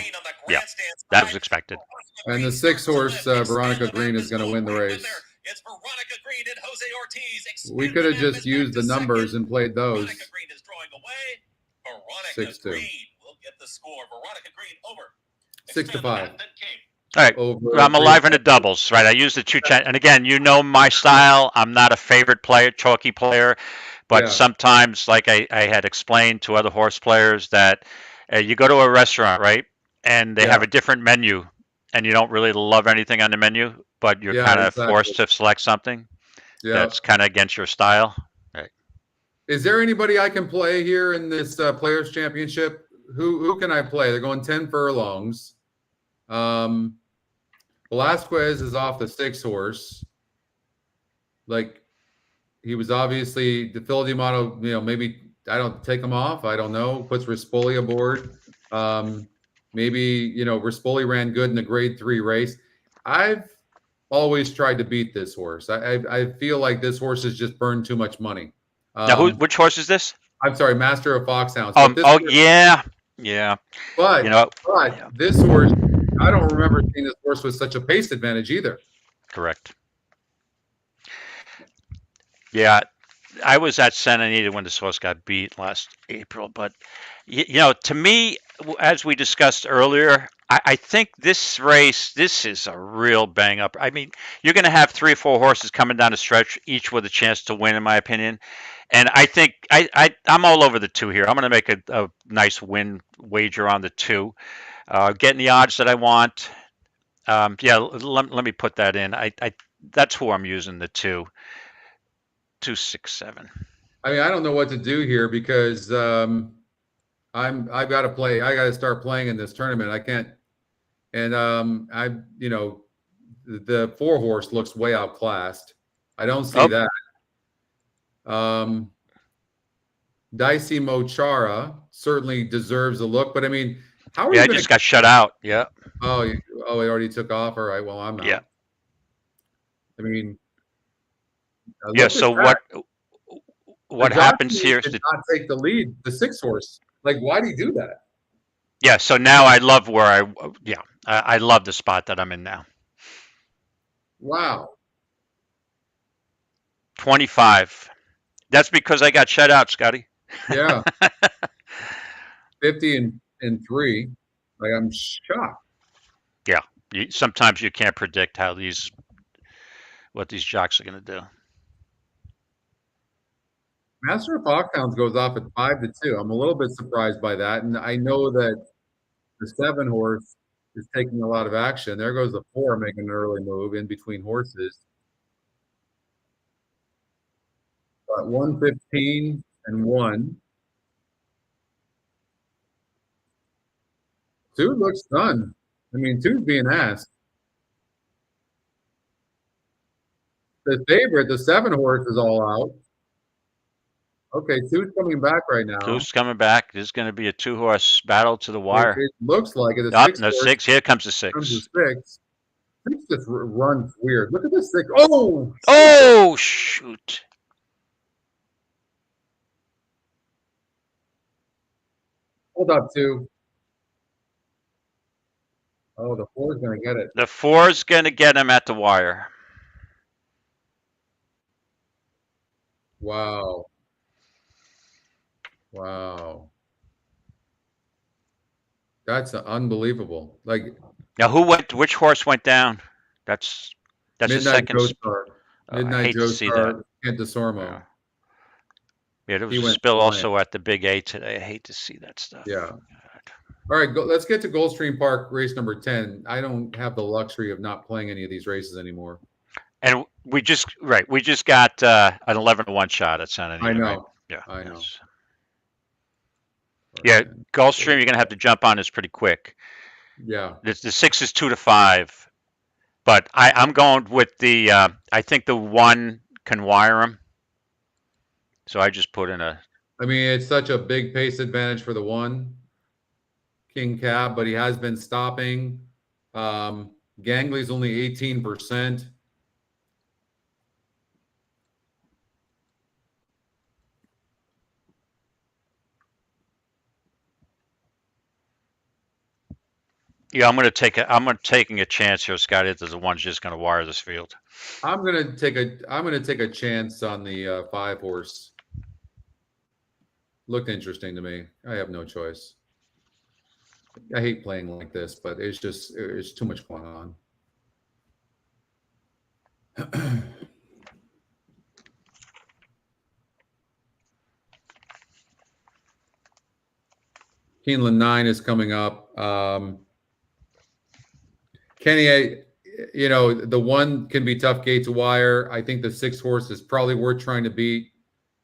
Yeah, that was expected.
And the 6 horse, Veronica Green, is going to win the race.
It's Veronica Green and Jose Ortiz.
We could have just used the numbers and played those.
Veronica Green is drawing away. Veronica
6-2.
Green will get the score. Veronica Green over.
6-5.
All right.
over.
I'm alive in the doubles, right? I use the two, and again, you know my style. I'm not a favorite player, chalky player, but
Yeah.
sometimes, like I had explained to other horse players, that you go to a restaurant, right, and they have a different menu, and you don't really love anything on the menu, but you're kind of forced to select something that's kind of against your style. Right.
Is there anybody I can play here in this Players Championship? Who can I play? They're going 10 furlongs. Velasquez is off the 6 horse. Like, he was obviously the Phil D'Amato, maybe I don't take him off. I don't know. Puts Rispoli aboard. Maybe, Rispoli ran good in the grade 3 race. I've always tried to beat this horse. I feel like this horse has just burned too much money.
Now, which horse is this?
I'm sorry, Master of Foxhounds.
Yeah.
But this horse, I don't remember seeing this horse with such a pace advantage either.
Correct. Yeah, I was at Santa Anita when this horse got beat last April. But, to me, as we discussed earlier, I think this race, this is a real bang up. I mean, you're going to have 3 or 4 horses coming down the stretch, each with a chance to win, in my opinion. And I think I'm all over the 2 here. I'm going to make a nice win wager on the 2, getting the odds that I want. Let me put that in. That's who I'm using, the 2. 267.
I mean, I don't know what to do here because I've got to play. I got to start playing in this tournament. I can't. And the 4 horse looks way outclassed. I don't see that. Dicey Mochara certainly deserves a look, but I mean, how are you?
I just got shut out. Yeah.
Oh, he already took off. All right. Well, I'm out.
Yeah.
I mean.
So what happens here is
did not take the lead. The 6 horse. Like, why do you do that?
Yeah. So now I love where I love the spot that I'm in now.
Wow.
25. That's because I got shut out, Scotty.
Yeah. 50 and 3. Like, I'm shocked.
Yeah. Sometimes you can't predict what these jocks are going to do.
Master of Foxhounds goes off at 5-2. I'm a little bit surprised by that, and I know that the 7 horse is taking a lot of action. There goes the 4 making an early move in between horses. But 115 and 1. 2 looks done. I mean, 2's being asked. The favorite, the 7 horse, is all out. Okay, 2's coming back right now.
2's coming back. There's going to be a 2-horse battle to the wire.
It looks like it.
The 6. Here comes the 6.
Comes the 6. 6 just runs weird. Look at this 6. Oh!
Oh, shoot.
Hold up, 2. Oh, the 4's going to get it.
The 4's going to get him at the wire.
Wow. Wow. That's unbelievable. Like,
now, which horse went down? That's the second.
Midnight Joestar, Kent DeSormo.
Yeah, there was a spill also at the Big A today. I hate to see that stuff.
Yeah. All right, let's get to Gulfstream Park, race number 10. I don't have the luxury of not playing any of these races anymore.
And we just got an 11-1 shot at Santa Anita.
I know.
Right? Yeah,
I know.
Yeah, Gulfstream, you're gonna have to jump on this pretty quick.
Yeah.
The 6 is 2-5, but I'm going with the. I think the 1 can wire him. So I just put in a.
I mean, it's such a big pace advantage for the 1, King Cab, but he has been stopping. Gangley's only 18%.
Yeah, I'm taking a chance here, Scotty. That the 1's just gonna wire this field.
I'm gonna take a chance on the 5 horse. Looked interesting to me. I have no choice. I hate playing like this, but it's too much going on. Keeneland 9 is coming up. Kenny, the 1 can be tough gate to wire. I think the 6 horse is probably worth trying to beat.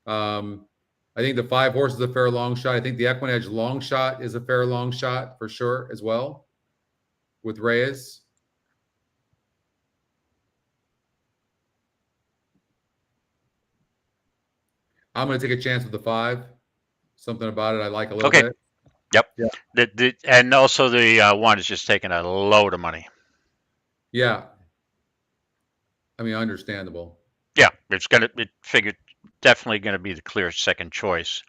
I think the 5 horse is a fair long shot. I think the EquinEdge long shot is a fair long shot for sure as well with Reyes. I'm going to take a chance with the 5. Something about it I like a little bit.
Yep.
Yeah.
And also the 1 is just taking a load of money.
Yeah. I mean, understandable.
Yeah, it figured definitely going to be the clear second choice.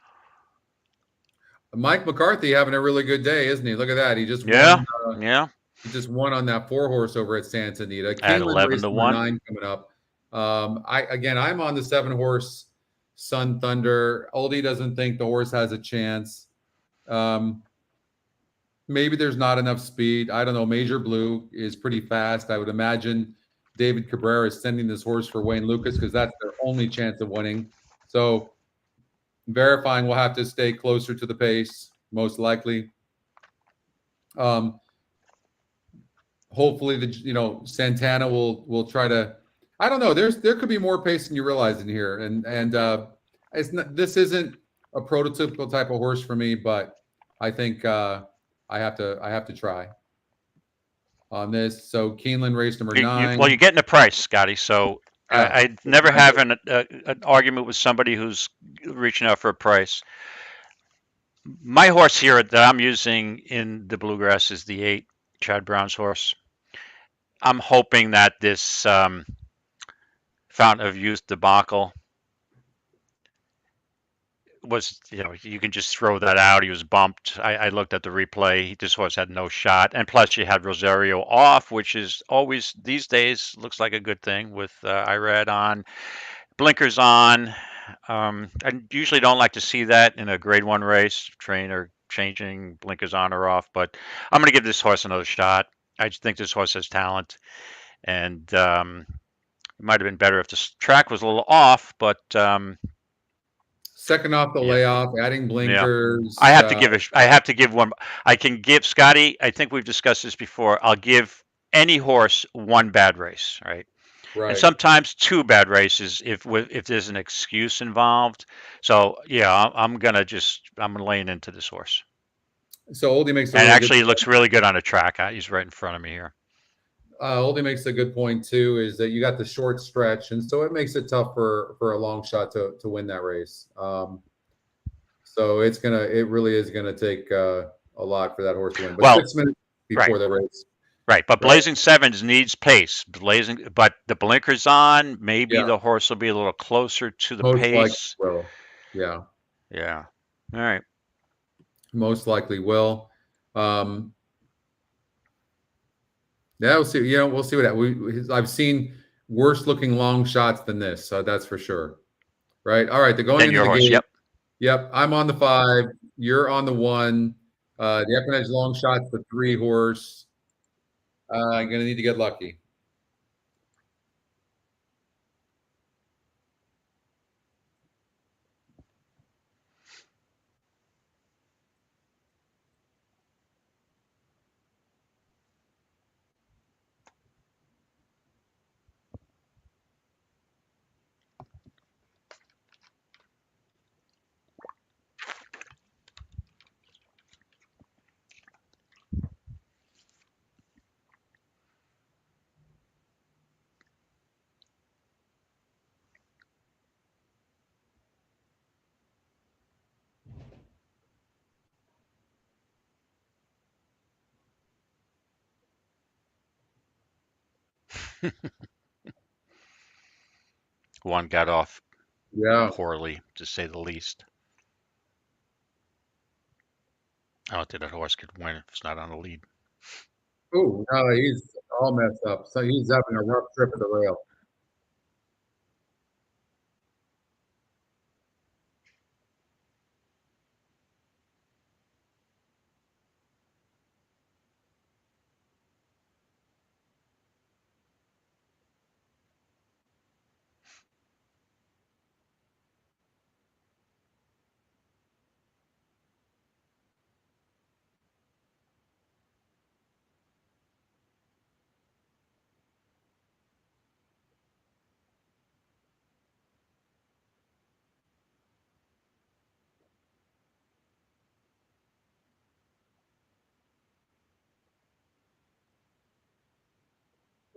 Mike McCarthy having a really good day, isn't he? Look at that. He just
won.
Yeah. He just won on that 4 horse over at Santa Anita.
At
Keeneland
11-1.
9 coming up. I'm on the 7 horse Sun Thunder. Oldie doesn't think the horse has a chance. Maybe there's not enough speed. I don't know. Major Blue is pretty fast. I would imagine David Cabrera is sending this horse for Wayne Lucas because that's their only chance of winning. So verifying will have to stay closer to the pace, most likely. Hopefully, Santana will try to. I don't know. There could be more pace than you realize in here, and this isn't a prototypical type of horse for me, but I think I have to try on this. So Keeneland race number 9.
You're getting a price, Scotty. So I never have an argument with somebody who's reaching out for a price. My horse here that I'm using in the Bluegrass is the 8, Chad Brown's horse. I'm hoping that this Fountain of Youth debacle was, you can just throw that out. He was bumped. I looked at the replay. This horse had no shot. And plus you had Rosario off, which is always these days looks like a good thing with Irad on, blinkers on. I usually don't like to see that in a grade 1 race, trainer changing blinkers on or off, but I'm going to give this horse another shot. I just think this horse has talent, and it might have been better if the track was a little off, but
second off the layoff, adding blinkers.
I have to give one. I can give Scotty. I think we've discussed this before. I'll give any horse 1 bad race, right?
Right.
And sometimes 2 bad races if there's an excuse involved. So yeah, I'm laying into this horse.
So Oldie makes
he looks really good on the track. He's right in front of me here.
Oldie makes a good point too, is that you got the short stretch, and so it makes it tough for a long shot to win that race. So it really is gonna take a lot for that horse to win. But 6 minutes before the race.
Right, but Blazing Sevens needs pace. But the blinkers on, maybe the horse will be a little closer to the pace.
Will. Yeah.
Yeah. All right.
Most likely will. Yeah, we'll see. We'll see what I've seen worse looking long shots than this, so that's for sure. Right. All right. They're going into the
horse,
gate. Yep. I'm on the 5. You're on the 1. The EquinEdge long shot's the 3 horse. I'm gonna need to get lucky.
One got off poorly, to say the least. I don't think that horse could win if it's not on the lead.
Oh, no, he's all messed up. So he's having a rough trip at the rail.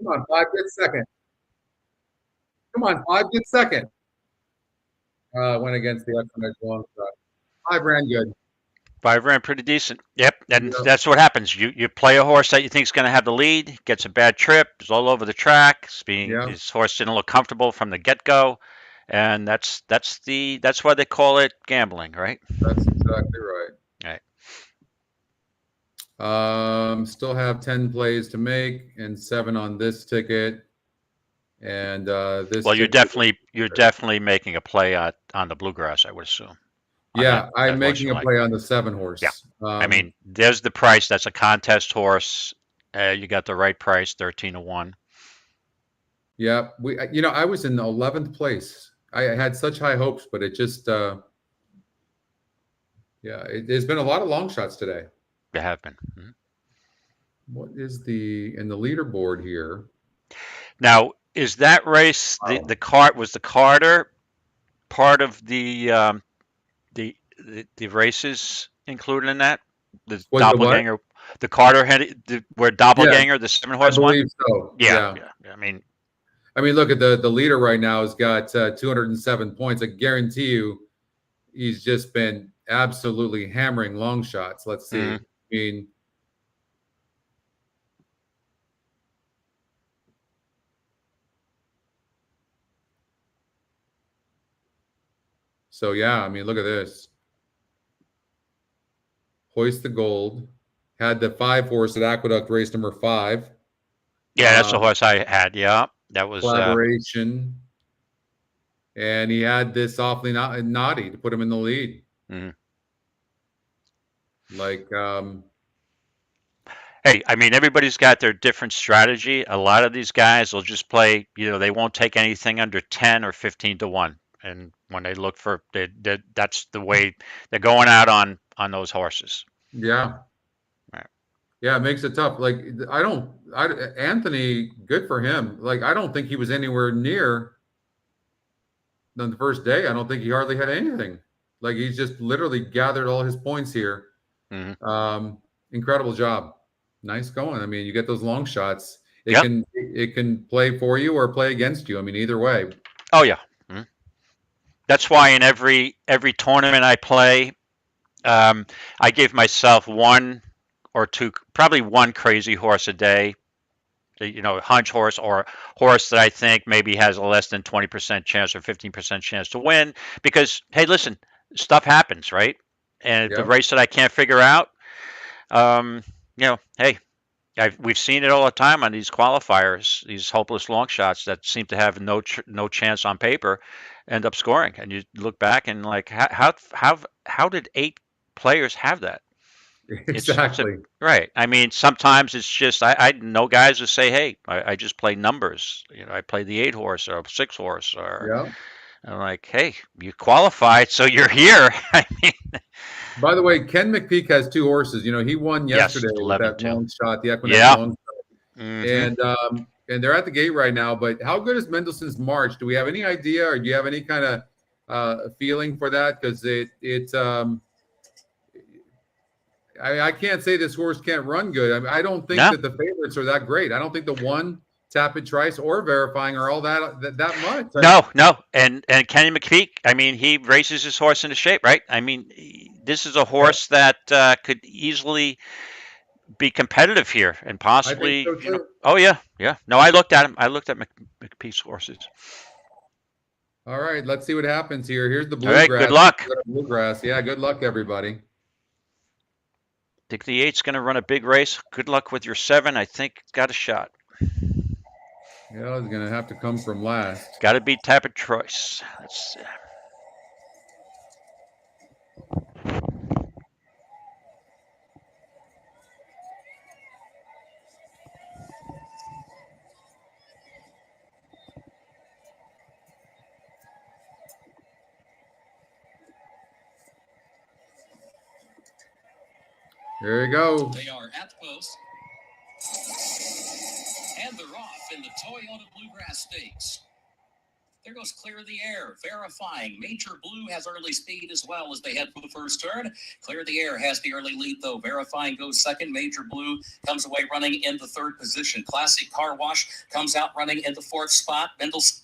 Come on, 5 get second. Come on, 5 get second. Went against the EquinEdge long shot. 5 ran good.
5 ran pretty decent. Yep, and
Yep.
that's what happens. You play a horse that you think is going to have the lead, gets a bad trip, is all over the track. His horse didn't look comfortable from the get-go, and that's why they call it gambling, right?
That's exactly right.
Right.
Still have 10 plays to make and 7 on this ticket. And this.
Well, you're definitely making a play on the bluegrass, I would assume.
Yeah, I'm making a play on the 7 horse.
Yeah. I mean, there's the price. That's a contest horse. You got the right price, 13-1.
Yeah, I was in 11th place. I had such high hopes, but it just, there's been a lot of long shots today.
There have been. Mm-hmm.
What is in the leaderboard here?
Now, is that race the Carter part of the races included in that? The doppelganger, the Carter where doppelganger, the 7 horse one?
I believe so.
Yeah. I mean,
look at the leader right now has got 207 points. I guarantee you, he's just been absolutely hammering long shots. Let's see.
Mm-hmm.
I mean, so yeah, I mean, look at this. Hoist the Gold had the 5 horse at Aqueduct race number 5.
Yeah, that's the horse I had. Yeah, that was
collaboration. And he had this awfully naughty to put him in the lead.
Mm-hmm.
Like,
hey, I mean, everybody's got their different strategy. A lot of these guys will just play, they won't take anything under 10 or 15-1. And when they look for, that's the way they're going out on those horses.
Yeah.
Right.
Yeah, it makes it tough. Like, Anthony, good for him. Like, I don't think he was anywhere near on the first day. I don't think he hardly had anything. Like, he's just literally gathered all his points here.
Mm-hmm.
Incredible job. Nice going. I mean, you get those long shots. It can play for you or play against you. I mean, either way.
Oh yeah. Mm-hmm. That's why in every tournament I play, I give myself 1 or 2, probably 1 crazy horse a day. Hunch horse or horse that I think maybe has a less than 20% chance or 15% chance to win. Because, hey, listen, stuff happens, right? And the race that I can't figure out, hey, we've seen it all the time on these qualifiers, these hopeless long shots that seem to have no chance on paper, end up scoring. And you look back and like, how did 8 players have that?
Exactly.
Right. I mean, sometimes it's just I know guys who say, "Hey, I just play numbers. I play the 8 horse or 6 horse." Or I'm like, "Hey, you qualified, so you're here." I mean,
by the way, Ken McPeak has 2 horses. He won yesterday with that long shot, the EquinEdge long shot,
mm-hmm.
and they're at the gate right now. But how good is Mendelssohn's March? Do we have any idea, or do you have any kind of feeling for that? Because I can't say this horse can't run good. I mean, I don't think that the favorites are that great. I don't think the 1 Tap It Trice or Verifying are all that much.
No. And Kenny McPeak, I mean, he races his horse into shape, right? I mean, this is a horse that could easily be competitive here and possibly.
I think so too.
Oh yeah. No, I looked at him. I looked at McPeak's horses.
All right, let's see what happens here. Here's the bluegrass.
All right, good luck.
Bluegrass. Yeah, good luck, everybody.
I think the 8's going to run a big race. Good luck with your 7. I think got a shot.
Yeah, he's going to have to come from last.
Got to be Tap It Trice. Let's see.
There you go.
They are at the post. And they're off in the Toyota Bluegrass Stakes. There goes Clear the Air, verifying. Major Blue has early speed as well as they head for the first turn. Clear the Air has the early lead, though. Verifying goes second. Major Blue comes away running in the third position. Classic Car Wash comes out running in the fourth spot. Mendelssohn's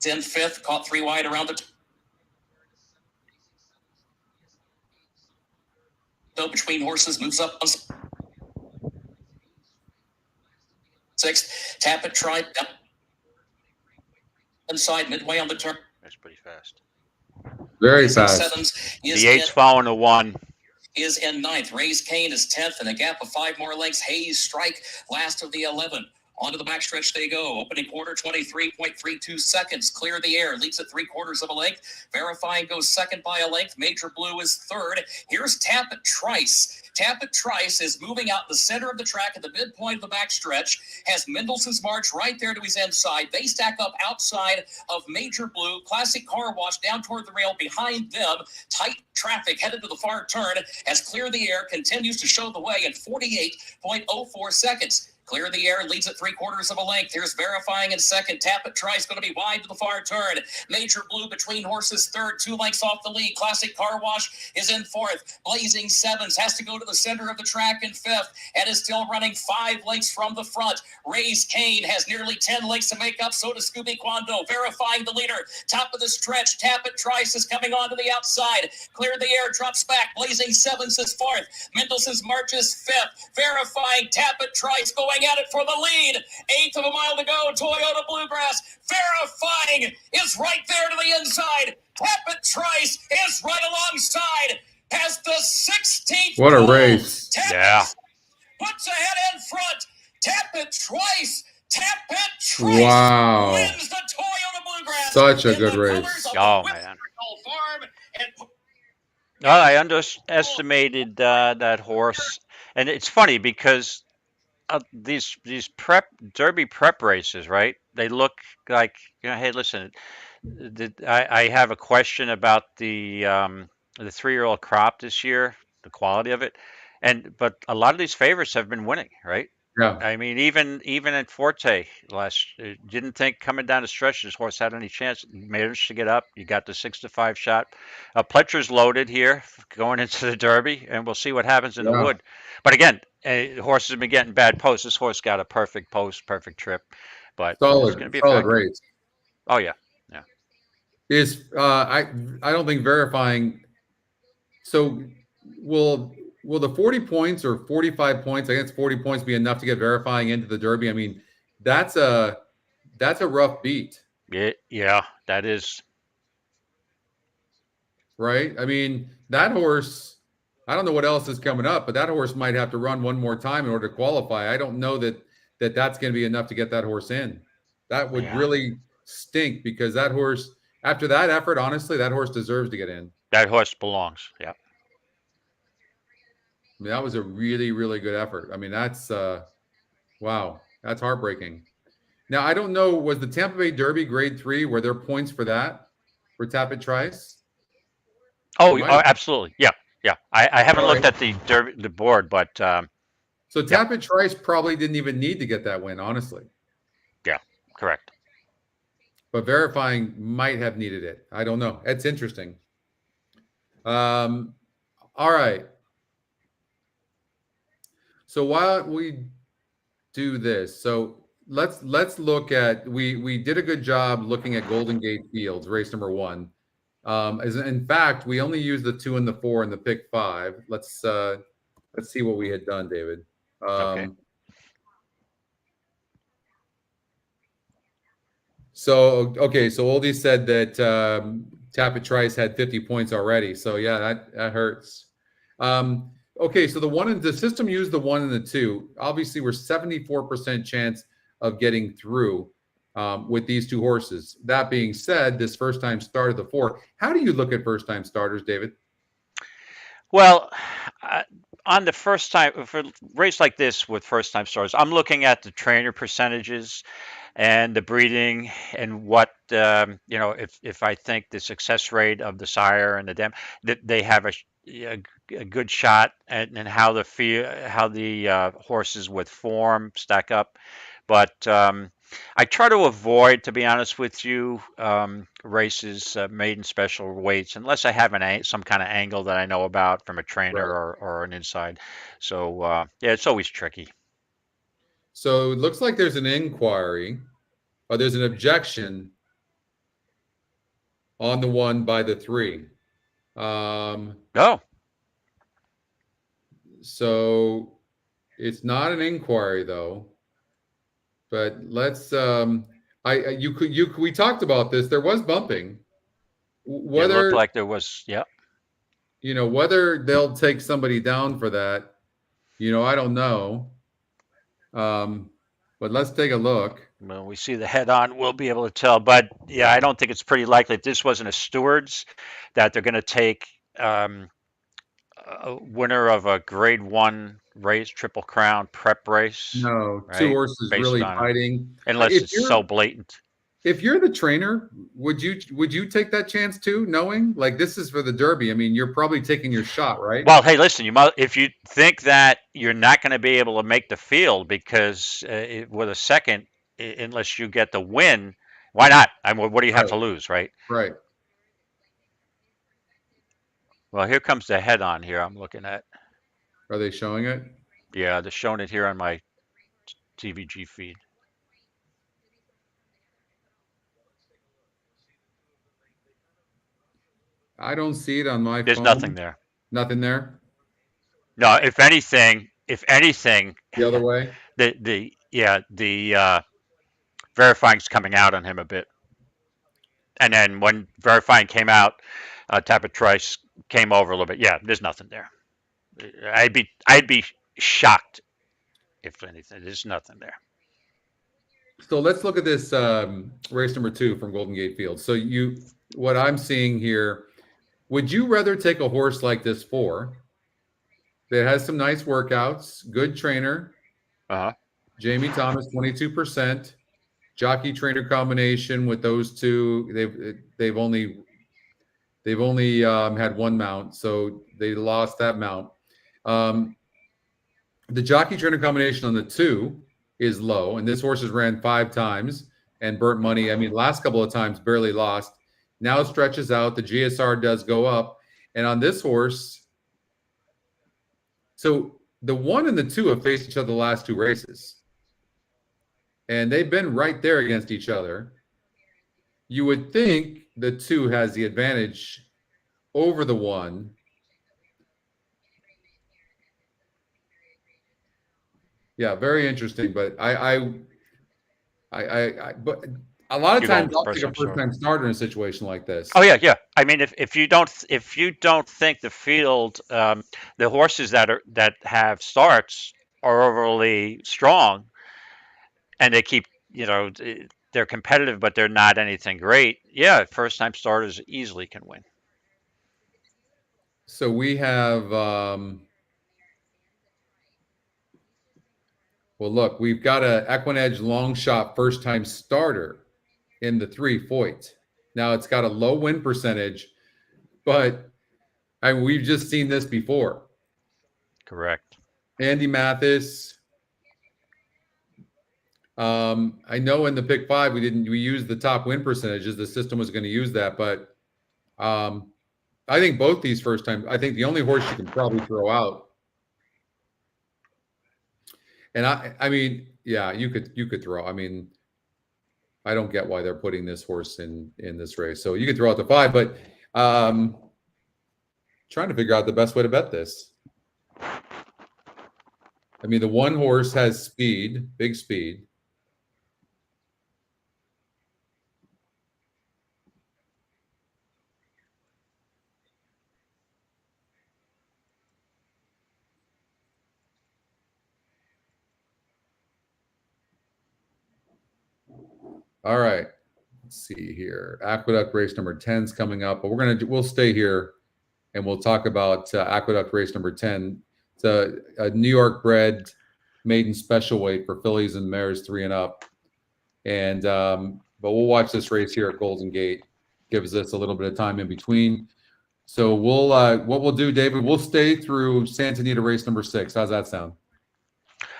in fifth, caught 3 wide around the between horses, moves up sixth. Tap it, try inside midway on the turn.
That's pretty fast.
Very fast.
Sevens is
The 8's following the 1.
Is in ninth. Raise Kane is 10th, and a gap of 5 more lengths. Hayes Strike, last of the 11. Onto the backstretch they go. Opening quarter, 23.32 seconds. Clear the Air, leads at 3/4 of a length. Verifying goes second by a length. Major Blue is third. Here's Tap It Trice. Tap It Trice is moving out the center of the track at the midpoint of the backstretch. Has Mendelssohn's March right there to his inside. They stack up outside of Major Blue. Classic Car Wash down toward the rail behind them. Tight traffic headed to the far turn as Clear the Air continues to show the way in 48.04 seconds. Clear the Air leads at 3/4 of a length. Here's Verifying in second. Tap It Trice going to be wide to the far turn. Major Blue between horses third, 2 lengths off the lead. Classic Car Wash is in fourth. Blazing Sevens has to go to the center of the track in fifth and is still running 5 lengths from the front. Raise Kane has nearly 10 lengths to make up. So does Scooby Quando. Verifying the leader. Top of the stretch. Tap It Trice is coming onto the outside. Clear the Air drops back. Blazing Sevens is fourth. Mendelssohn's March is fifth. Verifying. Tap It Trice going at it for the lead. 1/8 of a mile to go. Toyota Bluegrass. Verifying is right there to the inside. Tap It Trice is right alongside. Has the 16th.
What a
pole.
race.
Tap
Yeah.
It puts ahead in front. Tap It Trice. Tap It Trice
Wow.
wins the Toyota Bluegrass.
Such a
in
good
the
race.
colors of
Oh,
the
man.
Whipple Farm and
Well, I underestimated that horse, and it's funny because these Derby prep races, right? They look like, hey, listen, I have a question about the 3-year-old crop this year, the quality of it, but a lot of these favorites have been winning, right?
Yeah.
I mean, even at Forte didn't think coming down the stretch this horse had any chance. Managed to get up. You got the 6-5 shot. Pletcher's loaded here going into the Derby, and we'll see what happens in the
Yeah.
Wood. But again, the horse has been getting bad posts. This horse got a perfect post, perfect trip. But it's going to be a
Solid
factor.
race.
Oh yeah,
Is I don't think Verifying. So will the 40 points or 45 points, I guess 40 points, be enough to get Verifying into the Derby? I mean, that's a rough beat,
yeah, that is.
right? I mean, that horse, I don't know what else is coming up, but that horse might have to run one more time in order to qualify. I don't know that's going to be enough to get that horse in. That would
Yeah.
really stink, because that horse, after that effort, honestly, that horse deserves to get in.
That horse belongs. Yeah.
I mean, that was a really, really good effort. I mean, that's wow, that's heartbreaking. Now, I don't know, was the Tampa Bay Derby Grade 3, were there points for that, for Tap It Trice?
Oh,
Right.
absolutely. Yeah. I haven't
All
looked
right.
at the board, but
So Tap It Trice probably didn't even need to get that win, honestly.
yeah, correct.
But Verifying might have needed it. I don't know. It's interesting. All right. So while we do this, so let's look at, we did a good job looking at Golden Gate Fields, race number 1. As in fact, we only used the 2 and the 4 and the pick 5. Let's see what we had done, David.
Okay.
So Oldie said that Tap It Trice had 50 points already. So yeah, that hurts. Okay, so the system used the 1 and the 2. Obviously, we're 74% chance of getting through with these 2 horses. That being said, this first time start of the 4. How do you look at first time starters, David?
Well, on the first time for a race like this with first time starters, I'm looking at the trainer percentages and the breeding and what if I think the success rate of the sire and the dam, that they have a good shot and how the horses with form stack up. But I try to avoid, to be honest with you, races made in special weights unless I have some kind of angle that I know about from a trainer
Right.
or an inside. So yeah, it's always tricky.
So it looks like there's an inquiry, or there's an objection on the 1 by the 3.
Oh,
So it's not an inquiry though. But let's we talked about this. There was bumping.
it looked
Whether
like there was, yeah.
whether they'll take somebody down for that, I don't know. But let's take a look.
When we see the head on, we'll be able to tell. But yeah, I don't think it's pretty likely if this wasn't a stewards that they're going to take a winner of a grade 1 race, Triple Crown prep race.
No,
right?
2 horses
Based
really
on it.
fighting.
Unless
If
it's so blatant.
If you're the trainer, would you take that chance too, knowing like this is for the Derby? I mean, you're probably taking your shot, right?
Well, hey, listen, if you think that you're not going to be able to make the field because with a second, unless you get the win, why not? I mean, what do you have to lose, right?
Right.
Well, here comes the head on here I'm looking at.
Are they showing it?
Yeah, they're showing it here on my TVG feed.
I don't see it on my
There's
phone.
nothing there.
Nothing there?
No, if anything,
The other way?
the verifying's coming out on him a bit. And then when verifying came out, Tapper Trice came over a little bit. Yeah, there's nothing there. I'd be shocked if anything. There's nothing there.
So let's look at this race number 2 from Golden Gate Field. So what I'm seeing here, would you rather take a horse like this 4 that has some nice workouts, good trainer, Jamie Thomas, 22%, jockey trainer combination with those 2? They've only had 1 mount, so they lost that mount. The jockey trainer combination on the 2 is low, and this horse has ran 5 times and burnt money. I mean, last couple of times barely lost. Now it stretches out. The GSR does go up, and on this horse, so the 1 and the 2 have faced each other the last 2 races, and they've been right there against each other. You would think the 2 has the advantage over the 1. Yeah, very interesting. But but a lot of times I'll take a first-time starter in a situation like this.
Oh yeah. I mean, if you don't think the field, the horses that have starts are overly strong, and they keep, they're competitive, but they're not anything great. Yeah, first-time starters easily can win.
So we have. Well, look, we've got a EquinEdge long shot first-time starter in the 3 Foyt. Now it's got a low win percentage, but we've just seen this before.
Correct.
Andy Mathis. I know in the pick 5 we used the top win percentages. The system was going to use that, but I think both these first time. I think the only horse you can probably throw out. And I mean, yeah, you could throw. I mean, I don't get why they're putting this horse in this race. So you could throw out the 5, but trying to figure out the best way to bet this. I mean, the 1 horse has speed, big speed. All right, let's see here. Aqueduct race number 10 is coming up, but we'll stay here and we'll talk about Aqueduct race number 10. It's a New York bred maiden special weight for fillies and mares 3 and up. And but we'll watch this race here at Golden Gate. Gives us a little bit of time in between. So we'll what we'll do, David, we'll stay through Santa Anita race number 6. How's that sound?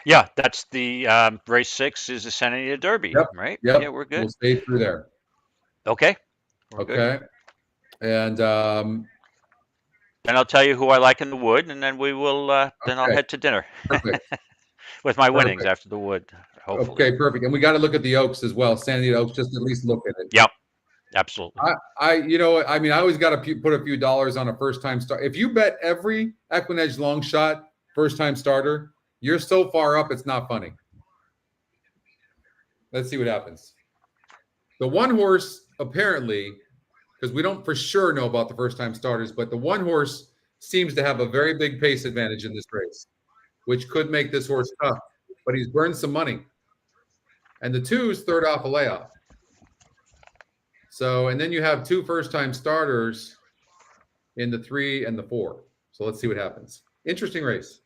Yeah, that's the race 6 is the Santa Anita Derby,
Yep.
right?
Yep.
Yeah, we're good.
We'll stay through there.
Okay. We're good.
Okay. And
then I'll tell you who I like in the wood, and then we will. Then I'll
Okay.
head to dinner
perfect.
with my winnings
Perfect.
after the wood. Hopefully.
Okay, perfect. And we got to look at the Oaks as well. Santa Anita Oaks, just at least look at it.
Yep. Absolutely.
You know, I mean, I always got to put a few dollars on a first-time start. If you bet every EquinEdge long shot first-time starter, you're so far up, it's not funny. Let's see what happens. The one horse, apparently, because we don't for sure know about the first-time starters, but the one horse seems to have a very big pace advantage in this race, which could make this horse tough. But he's burned some money. And the 2's third off a layoff. So, and then you have 2 first-time starters in the 3 and the 4. So let's see what happens. Interesting race.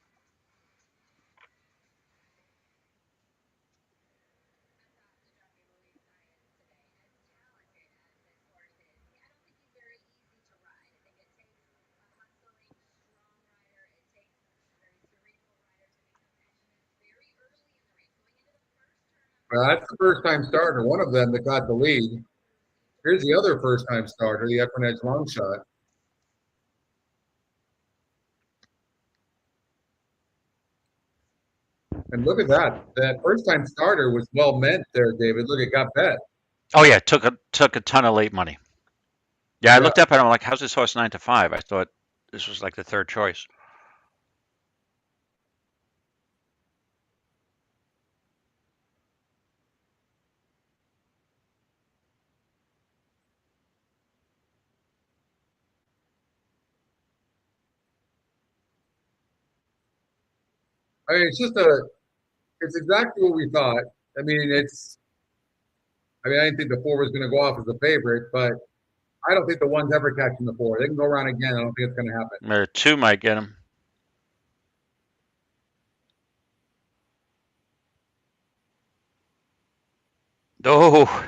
That's the first-time starter, one of them that got the lead. Here's the other first-time starter, the EquinEdge long shot. And look at that. That first-time starter was well meant there, David. Look, it got bet.
Oh yeah, took a ton of late money. Yeah, I looked up and I'm like, how's this horse 9 to 5? I thought this was like the third choice.
I mean, it's exactly what we thought. I mean, I didn't think the 4 was going to go off as a favorite, but I don't think the 1's ever catching the 4. They can go around again. I don't think it's going to happen.
There 2 might get him. Oh,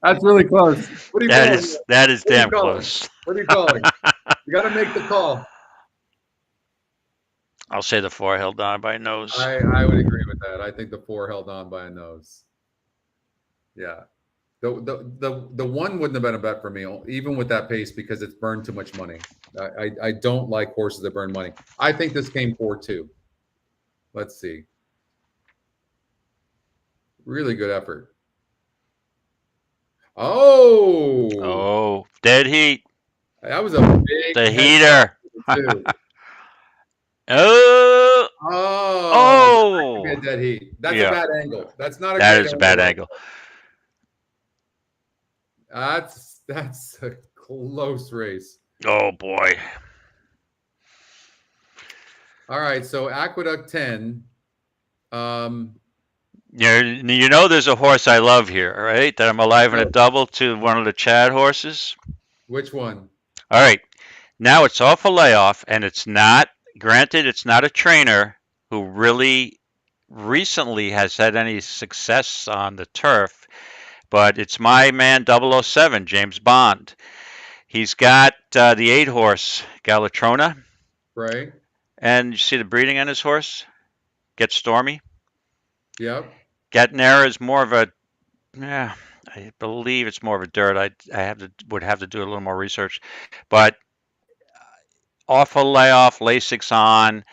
That's really close. What are you calling?
that is
What are you
damn
calling?
close.
What are you calling? You got to make the call.
I'll say the 4 held on by a nose.
I would agree with that. I think the 4 held on by a nose. Yeah. The 1 wouldn't have been a bet for me, even with that pace, because it's burned too much money. I don't like horses that burn money. I think this came 4-2. Let's see. Really good effort.
Oh, dead heat.
That was a big
The heater.
Oh,
Oh.
that dead heat. That's
Yeah.
a bad angle. That's not a
That
great
is a bad angle.
That's a close race.
Oh boy.
All right, so Aqueduct 10.
You know there's a horse I love here, right? That I'm alive in a double to one of the Chad horses.
Which one?
All right. Now it's off a layoff, and it's not, granted, it's not a trainer who really recently has had any success on the turf, but it's my man 007, James Bond. He's got the 8 horse, Galatrona.
Right.
And you see the breeding on his horse? Get Stormy.
Yep.
Gatnera is more of a, yeah, I believe it's more of a dirt. Would have to do a little more research, but off a layoff, Lasix on.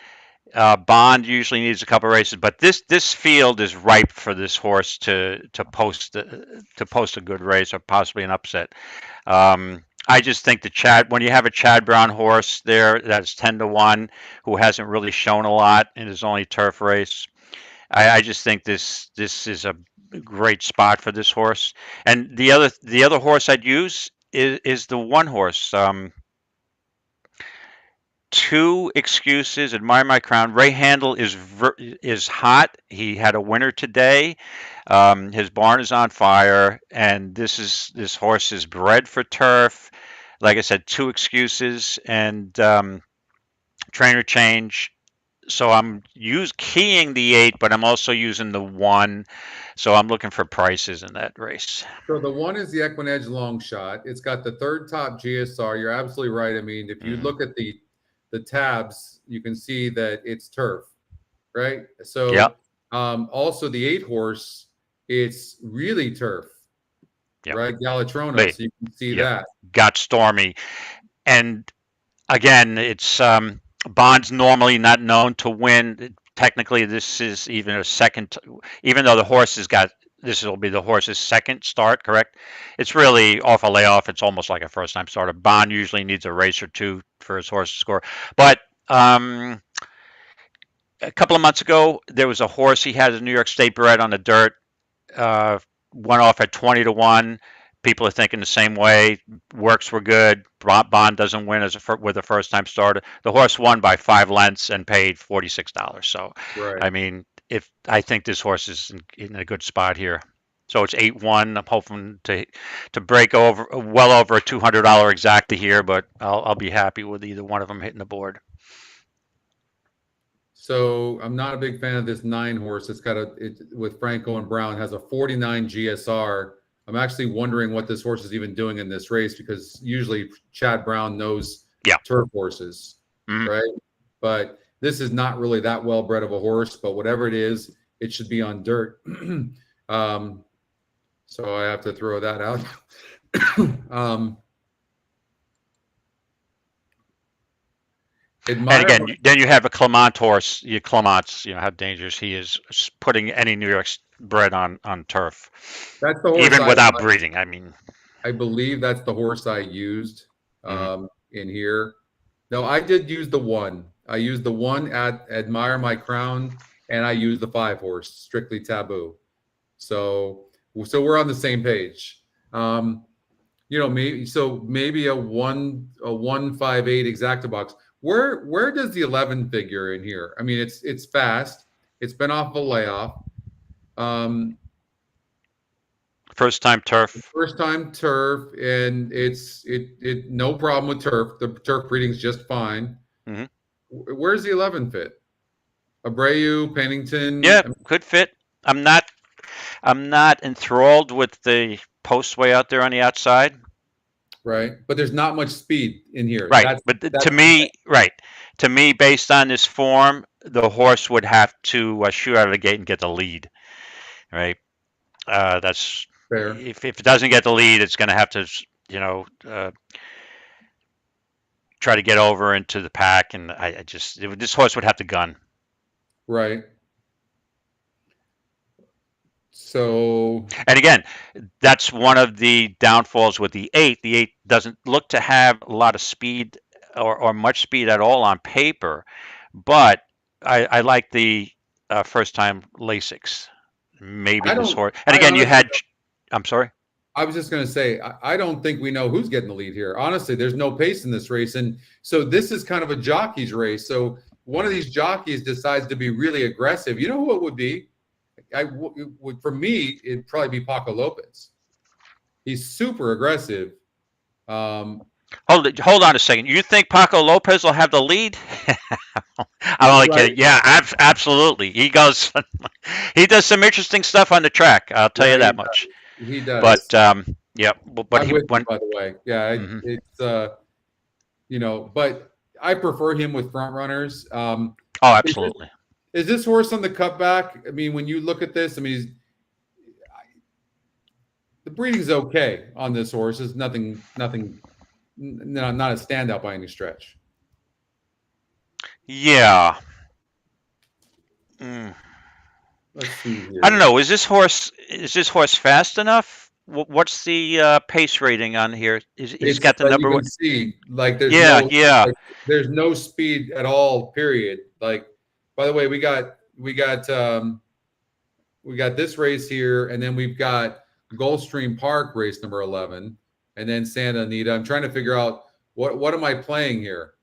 Bond usually needs a couple races, but this field is ripe for this horse to post a good race or possibly an upset. I just think when you have a Chad Brown horse there that's 10-1 who hasn't really shown a lot in his only turf race, I just think this is a great spot for this horse. And the other horse I'd use is the 1 horse. 2 excuses. Admire My Crown. Ray Handel is hot. He had a winner today. His barn is on fire, and this horse is bred for turf. Like I said, 2 excuses and trainer change. So I'm keying the 8, but I'm also using the 1. So I'm looking for prices in that race.
So the 1 is the EquinEdge long shot. It's got the third top GSR. You're absolutely right. I mean, if you look at the tabs, you can see that it's turf, right? So
Yep.
Also the 8 horse, it's really turf,
Yep.
right? Galatrona.
Wait.
So you can see
Yep.
that.
Got Stormy. And again, it's Bond's normally not known to win. Technically, this is even a second, even though the horse has got, this will be the horse's second start, correct? It's really off a layoff. It's almost like a first time starter. Bond usually needs a race or two for his horse to score. But a couple of months ago, there was a horse he had, a New York State bred on the dirt, went off at 20-1. People are thinking the same way. Works were good. Bond doesn't win with a first-time starter. The horse won by 5 lengths and paid $46. So,
Right.
I mean, I think this horse is in a good spot here. So it's 8-1. I'm hoping to break well over a $200 exacta here, but I'll be happy with either one of them hitting the board.
So I'm not a big fan of this 9 horse. It's got with Franco and Brown, has a 49 GSR. I'm actually wondering what this horse is even doing in this race, because usually Chad Brown knows turf horses, right? But this is not really that well bred of a horse, but whatever it is, it should be on dirt. So I have to throw that out.
And again, then you have a Clement horse. Clement's, how dangerous he is, putting any New York bred on turf.
That's the horse
even without breeding. I mean,
I believe that's the horse I used in here. No, I did use the 1. I used the 1 at Admire My Crown, and I used the 5 horse, Strictly Taboo. So we're on the same page. Maybe a 158 exacta box. Where does the 11 figure in here? I mean, it's fast. It's been off a layoff.
First time turf.
First time turf, and it's no problem with turf. The turf breeding's just fine. Where's the 11 fit? Abreu, Pennington.
Yeah, good fit. I'm not enthralled with the postway out there on the outside.
Right, but there's not much speed in here.
Right, to me, based on this form, the horse would have to shoot out of the gate and get the lead. Right, that's fair. If it doesn't get the lead, it's going to have to, try to get over into the pack, and this horse would have to gun.
Right. So,
and again, that's one of the downfalls with the 8. The 8 doesn't look to have a lot of speed or much speed at all on paper, but I like the first time Lasix. Maybe this horse. And again, I'm sorry.
I was just going to say, I don't think we know who's getting the lead here. Honestly, there's no pace in this race. And so this is kind of a jockey's race. So one of these jockeys decides to be really aggressive. You know who it would be? For me, it'd probably be Paco Lopez. He's super aggressive.
Hold on a second. You think Paco Lopez will have the lead? I'm only kidding. Yeah, absolutely. He does some interesting stuff on the track. I'll tell you that much.
He does.
But But
he went, by the way. Yeah, it's but I prefer him with front runners.
Oh, absolutely.
Is this horse on the cutback? I mean, when you look at this, I mean, the breeding's okay on this horse. It's not a standout by any stretch.
Yeah.
Let's see here.
I don't know. Is this horse fast enough? What's the pace rating on here? He's got the number 1.
See, there's no speed at all. Period. Like, by the way, we got this race here, and then we've got Gulfstream Park race number 11, and then Santa Anita. I'm trying to figure out what am I playing here?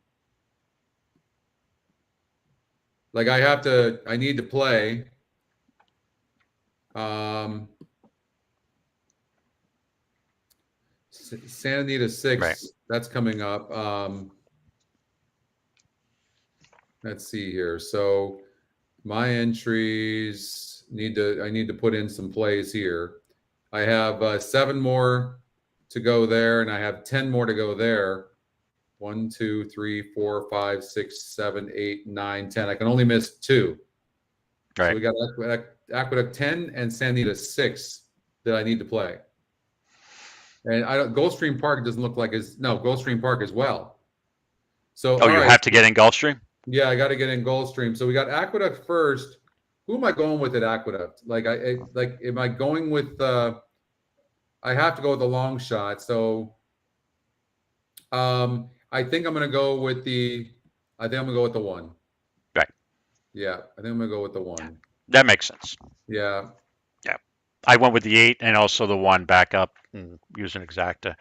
Like, I need to play. Santa Anita 6, right. That's coming up. Let's see here. So my entries I need to put in some plays here. I have 7 more to go there, and I have 10 more to go there. 1, 2, 3, 4, 5, 6, 7, 8, 9, 10. I can only miss 2.
Right.
So we got Aqueduct 10 and Anita 6 that I need to play. And Gulfstream Park doesn't look like Gulfstream Park as well. So
you have to get in Gulfstream?
Yeah, I got to get in Gulfstream. So we got Aqueduct first. Who am I going with at Aqueduct? Am I going with? I have to go with the long shot. So, I think I'm going to go with the. I think I'm going to go with the 1.
Right.
Yeah, I think I'm going to go with the 1.
That makes sense.
Yeah.
Yeah, I went with the 8 and also the 1 back up and use an exacta.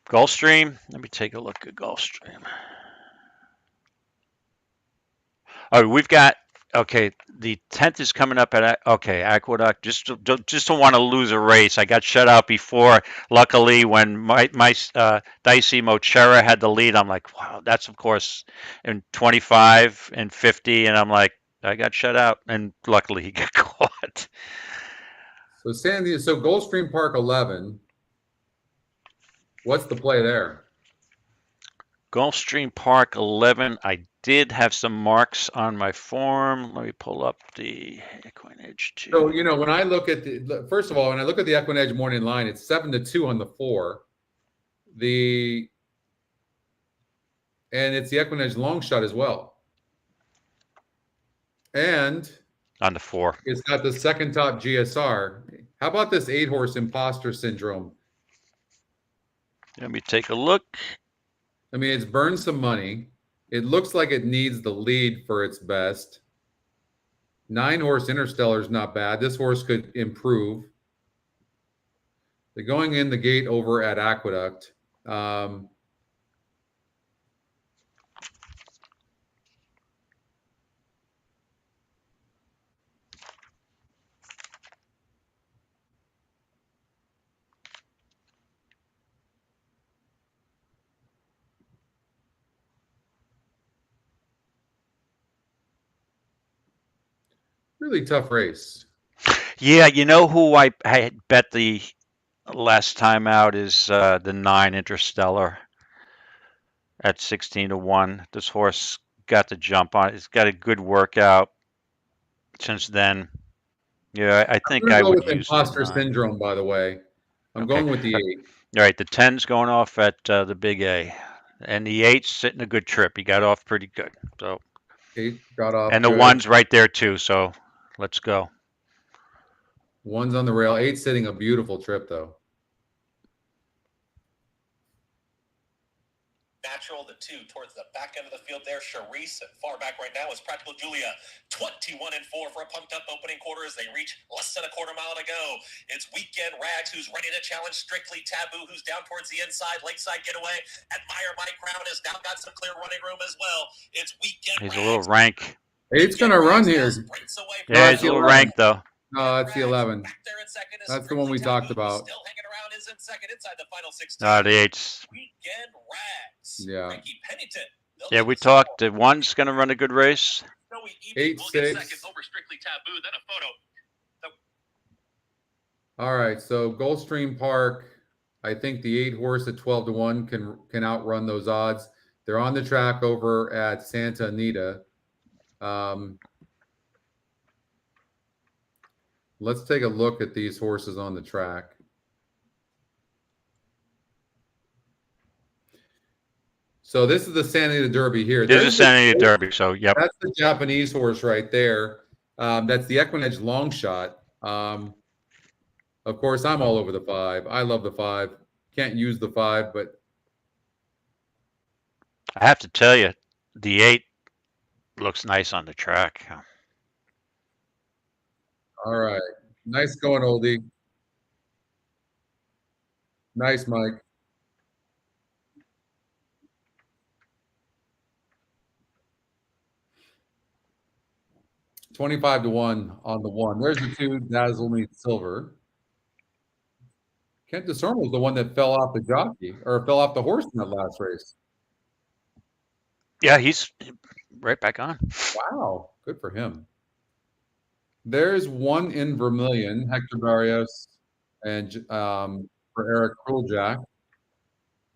Gulfstream. Let me take a look at Gulfstream. Oh, we've got, okay, the 10th is coming up at, Aqueduct. Just don't want to lose a race. I got shut out before. Luckily, when my Dicey Mochera had the lead, I'm like, wow, that's of course in 25 and 50. And I'm like, I got shut out. And luckily he got caught.
So Gulfstream Park 11. What's the play there?
Gulfstream Park 11. I did have some marks on my form. Let me pull up the EquinEdge too.
So when I look at first of all, when I look at the EquinEdge morning line, it's 7-2 on the 4. And it's the EquinEdge long shot as well. And
on the 4,
it's got the second top GSR. How about this 8-horse imposter syndrome?
Let me take a look.
I mean, it's burned some money. It looks like it needs the lead for its best. 9-horse Interstellar is not bad. This horse could improve. They're going in the gate over at Aqueduct. Really tough race.
Yeah, you know who I had bet the last time out is the 9 Interstellar at 16-1. This horse got the jump on it. It's got a good workout since then. Yeah, I think I would use
imposter syndrome, by the way. I'm going with the 8.
All right, the 10's going off at the big A. And the 8's sitting a good trip. He got off pretty good. So
8 got off.
And the
good.
1's right there too. So let's go.
1's on the rail. 8's sitting a beautiful trip though.
Natural, the 2 towards the back end of the field there. Charisse, and far back right now is Practical Julia. 21-4 for a pumped up opening quarter as they reach less than a quarter mile to go. It's Weekend Rags who's ready to challenge Strictly Taboo, who's down towards the inside. Lakeside Getaway. Admire My Crown has now got some clear running room as well. It's Weekend
He's
Rags.
a little rank.
8's going to run here.
Yeah, he's a little rank though.
No, that's the 11. That's the one we talked about.
Still hanging around is in second inside the final 16.
The 8's.
Weekend Rags.
Yeah.
Frankie Pennington.
Yeah, we talked. The 1's going to run a good race.
8, 6. All right, so Gulfstream Park. I think the 8-horse at 12-1 can outrun those odds. They're on the track over at Santa Anita. Let's take a look at these horses on the track. So this is the Santa Anita Derby here.
This is Santa Anita Derby, so yep.
That's the Japanese horse right there. That's the EquinEdge long shot. Of course, I'm all over the 5. I love the 5. Can't use the 5, but
I have to tell you, the 8 looks nice on the track.
all right. Nice going, oldie. Nice, Mike. $25-1 on the 1. There's the 2, Dazzle Me Silver. Kent Desormeaux was the one that fell off the jockey or fell off the horse in that last race.
Yeah, he's right back on.
Wow, good for him. There's one in Vermilion, Hector Barrios, and for Eric Kruljack.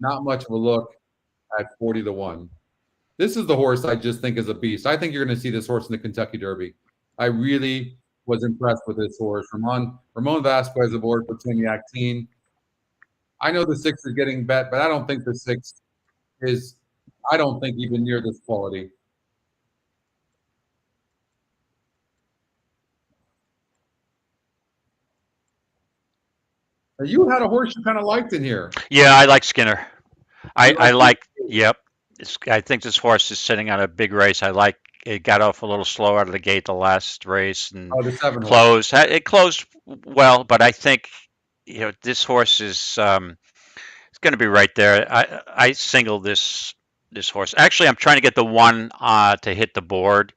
Not much of a look at 40 to 1. This is the horse I just think is a beast. I think you're going to see this horse in the Kentucky Derby. I really was impressed with this horse. Ramon Vasquez aboard for Tim Yakteen. I know the 6 is getting bet, but I don't think the 6 is, I don't think even near this quality. Now, you had a horse you kind of liked in here.
Yeah, I like Skinner. I
like
like, yep. I think this horse is sitting on a big race. I like it. Got off a little slow out of the gate the last race and
the 7 horse.
closed. It closed well, but I think this horse is it's going to be right there. I single this horse. Actually, I'm trying to get the 1 to hit the board.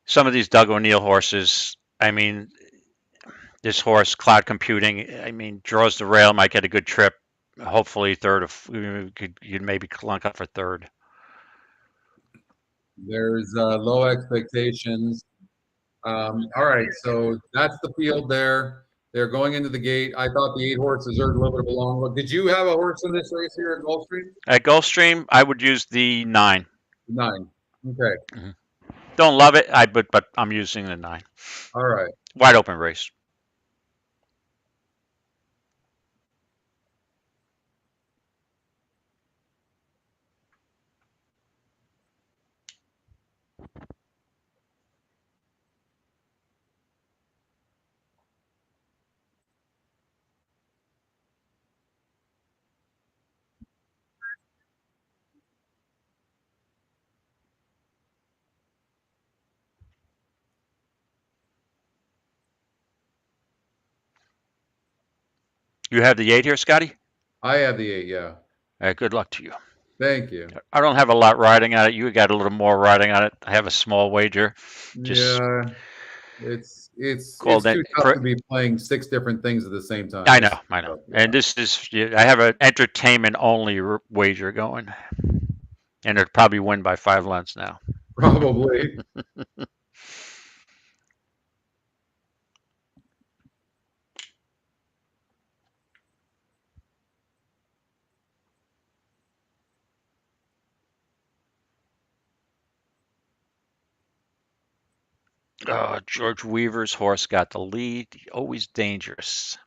Some of these Doug O'Neill horses, I mean, this horse, Cloud Computing, I mean, draws the rail, might get a good trip. Hopefully, third, you'd maybe clunk up for third.
There's low expectations. All right, so that's the field there. They're going into the gate. I thought the 8 horse deserved a little bit of a long look. Did you have a horse in this race here at Gulfstream?
At Gulfstream, I would use the 9.
9. Okay.
Mm-hmm. Don't love it, but I'm using the 9.
All right.
Wide open race. You have the 8 here, Scotty?
I have the 8, yeah.
All right, good luck to you.
Thank you.
I don't have a lot riding on it. You got a little more riding on it. I have a small wager.
Yeah, it's too tough to be playing 6 different things at the same time.
I know. Yeah. And this is, I have an entertainment only wager going, and it'd probably win by 5 lengths now.
Probably.
Oh, George Weaver's horse got the lead. Always dangerous.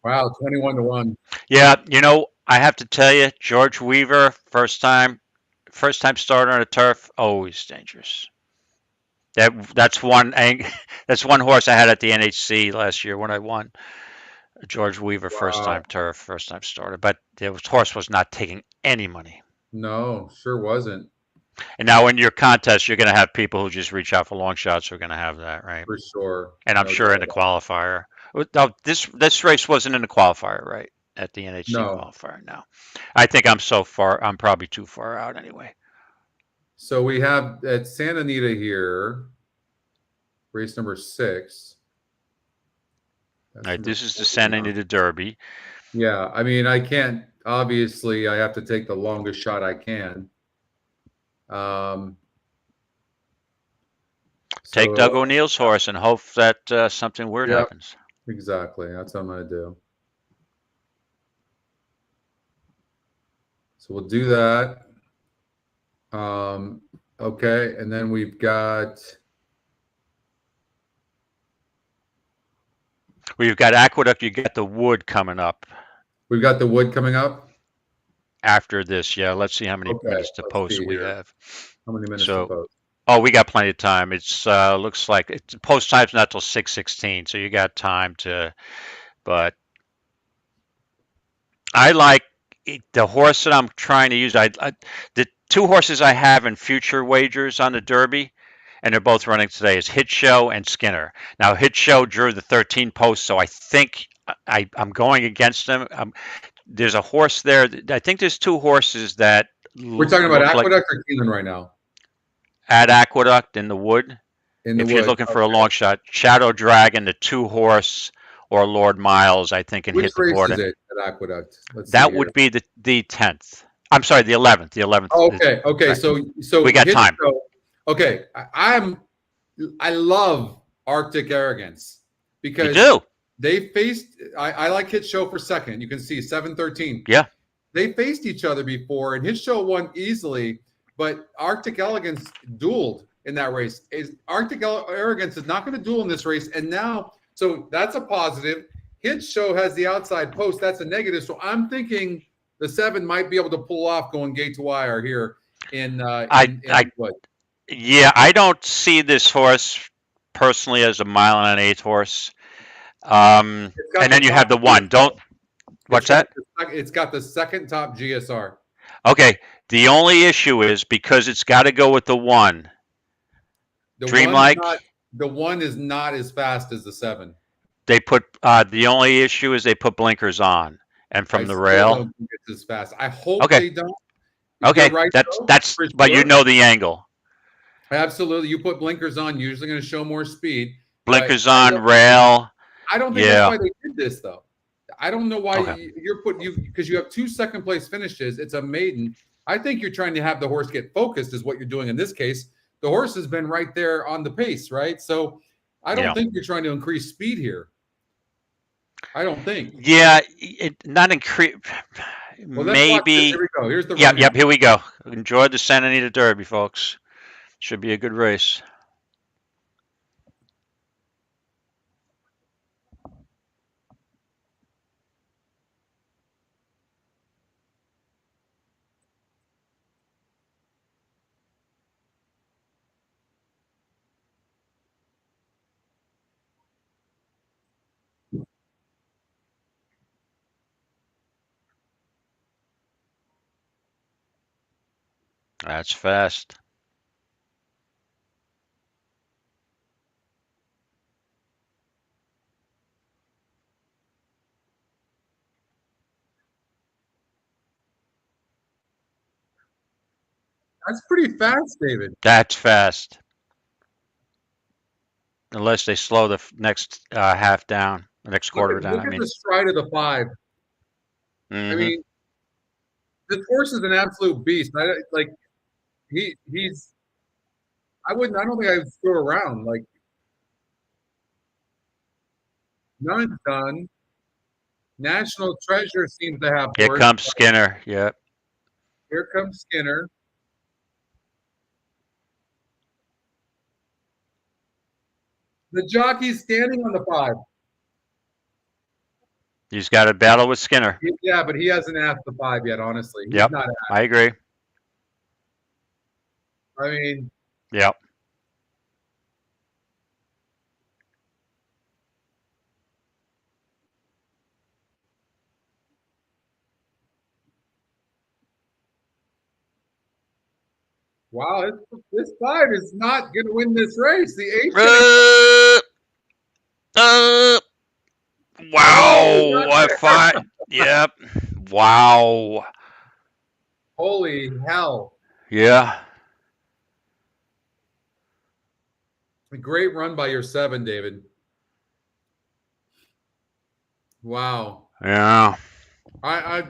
Wow, 21 to 1.
Yeah, I have to tell you, George Weaver, first time starter on a turf, always dangerous. That's one horse I had at the NHC last year when I won. George Weaver, first time turf, first time starter, but the horse was not taking any money.
No, sure wasn't.
And now in your contest, you're going to have people who just reach out for long shots who are going to have that, right?
For sure.
And I'm sure in the qualifier. No, this race wasn't in the qualifier, right? At the NHC qualifier. No. I think I'm probably too far out anyway.
So we have at Santa Anita here, race number 6.
All right, this is the Santa Anita Derby.
Yeah, I mean, I can't, obviously, I have to take the longest shot I can.
Take Doug O'Neill's horse and hope that something weird happens.
Exactly. That's what I'm going to do. So we'll do that. Okay, and then we've got
Aqueduct. You got the Wood coming up
the Wood coming up.
after this. Yeah, let's see how many
Okay,
minutes to
let's
post
see
we
here.
have.
How many minutes
So-
to post?
Oh, we got plenty of time. It's looks like it's post time's not till 6:16, so you got time to. But I like the horse that I'm trying to use. The two horses I have in future wagers on the Derby, and they're both running today, is Hit Show and Skinner. Now Hit Show drew the 13 post, so I think I'm going against them. There's a horse there. I think there's two horses that
We're talking about
look like
Aqueduct or Keeneland right now?
at Aqueduct in the Wood.
In the
If you're
Wood.
looking for a long shot, Shadow Dragon, the 2-horse, or Lord Miles, I think, can
Which
hit the
race
board.
is it at Aqueduct? Let's see
That
here.
would be the 10th. I'm sorry, the 11th. The 11th.
Oh, okay. Okay.
Right.
So
We got
Hit
time.
Show- okay. I love Arctic Arrogance
You
because
do.
they faced. I like Hit Show for second. You can see 7-13.
Yeah.
They faced each other before, and Hit Show won easily, but Arctic Elegance dueled in that race. Arctic Arrogance is not going to duel in this race, and now, so that's a positive. Hit Show has the outside post. That's a negative. So I'm thinking the 7 might be able to pull off going gate to wire here in what?
Yeah, I don't see this horse personally as a 1.125 horse. And then you have the 1. What's that?
It's got the second top GSR.
Okay. The only issue is because it's got to go with the 1. Dreamlike.
The 1 is not as fast as the 7.
They put the only issue is they put blinkers on, and from the rail.
Don't think it's as fast. I hope
Okay.
they don't.
Okay,
You're right,
that's
though, for
but you
sure.
know the angle.
Absolutely. You put blinkers on, you're usually going to show more speed.
Blinkers
But I
on,
don't-
rail.
I don't think
Yeah.
that's why they did this, though. I don't know why
Okay.
because you have 2 second place finishes. It's a maiden. I think you're trying to have the horse get focused, is what you're doing in this case. The horse has been right there on the pace, right? So I don't
Yeah.
think you're trying to increase speed here. I don't think.
Yeah, not increase.
Well, let's watch this.
Maybe.
Here we go. Here's the
Yep,
rundown.
yep. Here we go. Enjoy the Santa Anita Derby, folks. Should be a good race. That's fast.
That's pretty fast, David.
That's fast. Unless they slow the next half down, the next quarter down.
Look at the stride of the 5. I
Mhm.
mean, this horse is an absolute beast. He's. I don't think I would throw around. Like, none's done. National Treasure seems to have.
Here
horse.
comes Skinner. Yep.
Here comes Skinner. The jockey's standing on the 5.
He's got a battle with Skinner.
Yeah, but he hasn't asked the 5 yet. Honestly, he's
Yep.
not.
I agree.
I mean,
Yep.
wow, this 5 is not going to win this race. The 8.
Wow. What fine. Yep. Wow.
Holy hell!
Yeah.
A great run by your 7, David. Wow.
Yeah.
I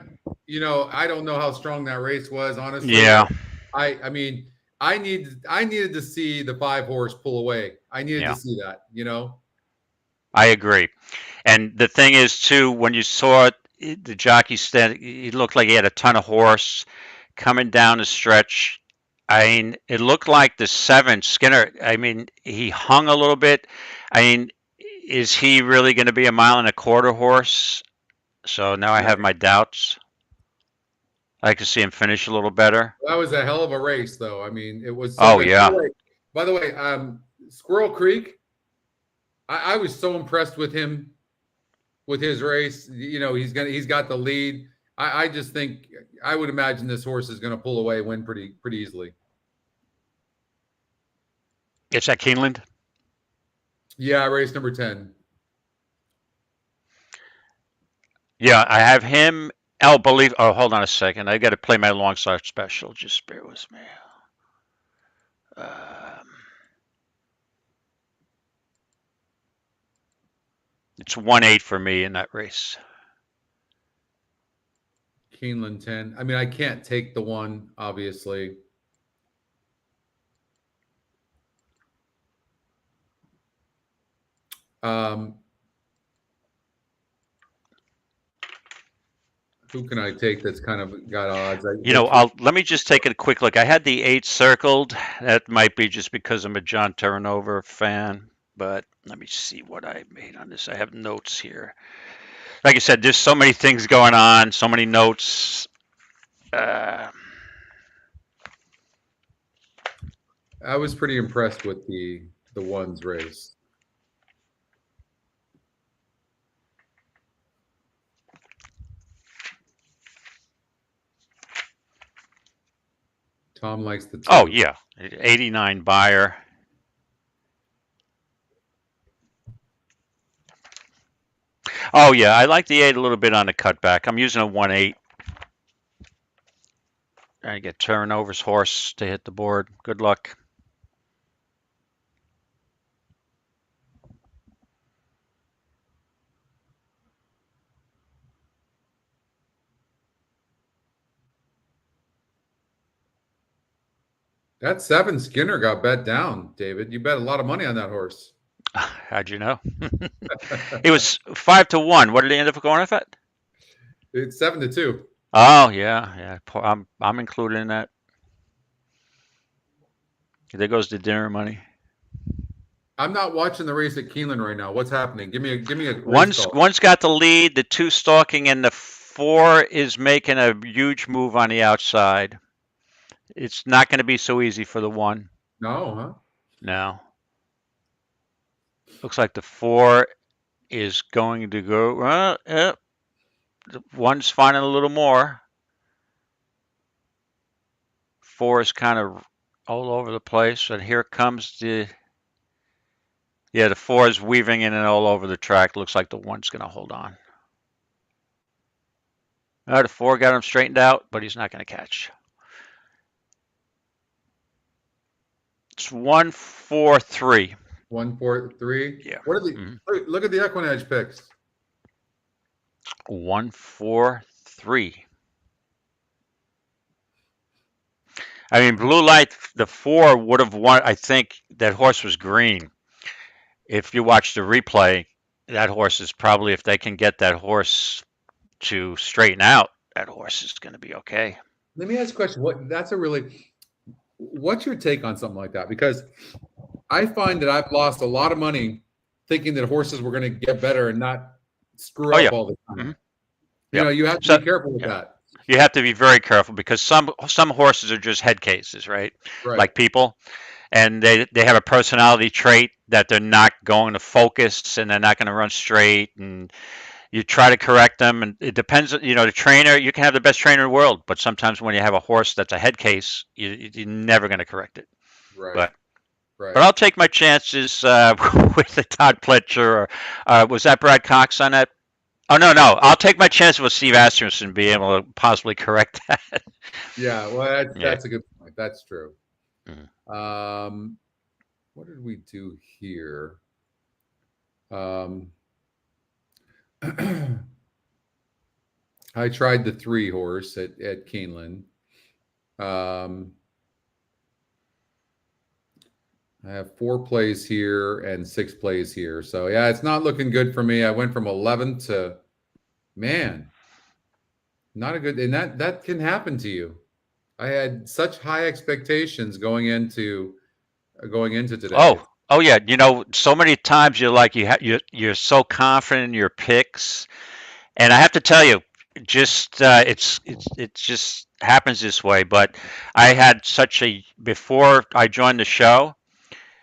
don't know how strong that race was, honestly.
Yeah.
I mean, I needed to see the 5 horse pull away. I needed
Yeah.
to see that,
I agree. And the thing is, too, when you saw it, the jockey stand, he looked like he had a ton of horse coming down the stretch. I mean, it looked like the 7 Skinner. I mean, he hung a little bit. I mean, is he really going to be a 1.25 mile horse? So now I have my doubts. I like to see him finish a little better.
That was a hell of a race, though. I mean, it was so
Oh,
good.
yeah.
By the way, Squirrel Creek, I was so impressed with him, with his race. You know, he's got the lead. I just think, I would imagine this horse is going to pull away, win pretty easily.
It's at Keeneland.
Yeah, race number 10.
Yeah, I have him. Oh, hold on a second. I got to play my long shot special. Just bear with me. It's 1-8 for me in that race.
Keeneland 10. I mean, I can't take the 1, obviously. Who can I take that's kind of got odds?
Let me just take a quick look. I had the 8 circled. That might be just because I'm a John Turnover fan, but let me see what I made on this. I have notes here. Like I said, there's so many things going on, so many notes.
I was pretty impressed with the 1's race. Tom likes the 2.
Oh, yeah. 89 buyer. Oh, yeah. I like the 8 a little bit on the cutback. I'm using a 1-8. Trying to get Turnover's horse to hit the board. Good luck.
That 7 Skinner got bet down, David. You bet a lot of money on that horse.
How'd you know? It was 5-1. What did he end up going off at?
It's 7-2.
Oh, yeah. I'm included in that. There goes the dinner money.
I'm not watching the race at Keeneland right now. What's happening? Give me a
one's got the lead, the 2 stalking, and the 4 is making a huge move on the outside. It's not going to be so easy for the 1.
No, huh?
No. Looks like the 4 is going to go. The 1's finding a little more. 4 is kind of all over the place, and here comes the 4 is weaving in and all over the track. Looks like the 1's going to hold on. The 4 got him straightened out, but he's not going to catch. It's 1-4-3.
1-4-3.
Yeah.
What are the? Look at the EquinEdge picks.
1-4-3. I mean, blue light. The 4 would have won. I think that horse was green. If you watch the replay, that horse is probably, if they can get that horse to straighten out, that horse is going to be okay.
Let me ask a question. What's your take on something like that? Because I find that I've lost a lot of money thinking that horses were going to get better and not screw up all the time.
Mm-hmm.
You know, you have to be careful with that.
You have to be very careful because some horses are just head cases, right? Like people, and they have a personality trait that they're not going to focus and they're not going to run straight, and you try to correct them, and it depends. You know, the trainer, you can have the best trainer in the world, but sometimes when you have a horse that's a head case, you're never going to correct it.
Right.
But I'll take my chances with the Todd Pletcher. Or was that Brad Cox on that? Oh, no. I'll take my chance with Steve Asmussen being able to possibly correct that.
Yeah, well, that's a good point. That's true.
Mm-hmm.
What did we do here? I tried the 3 horse at Keeneland. I have 4 plays here and 6 plays here. So yeah, it's not looking good for me. I went from 11 to, man, not a good, and that can happen to you. I had such high expectations going into today.
Oh yeah. You know, so many times you're so confident in your picks, and I have to tell you, just it just happens this way. But I had such a before I joined the show.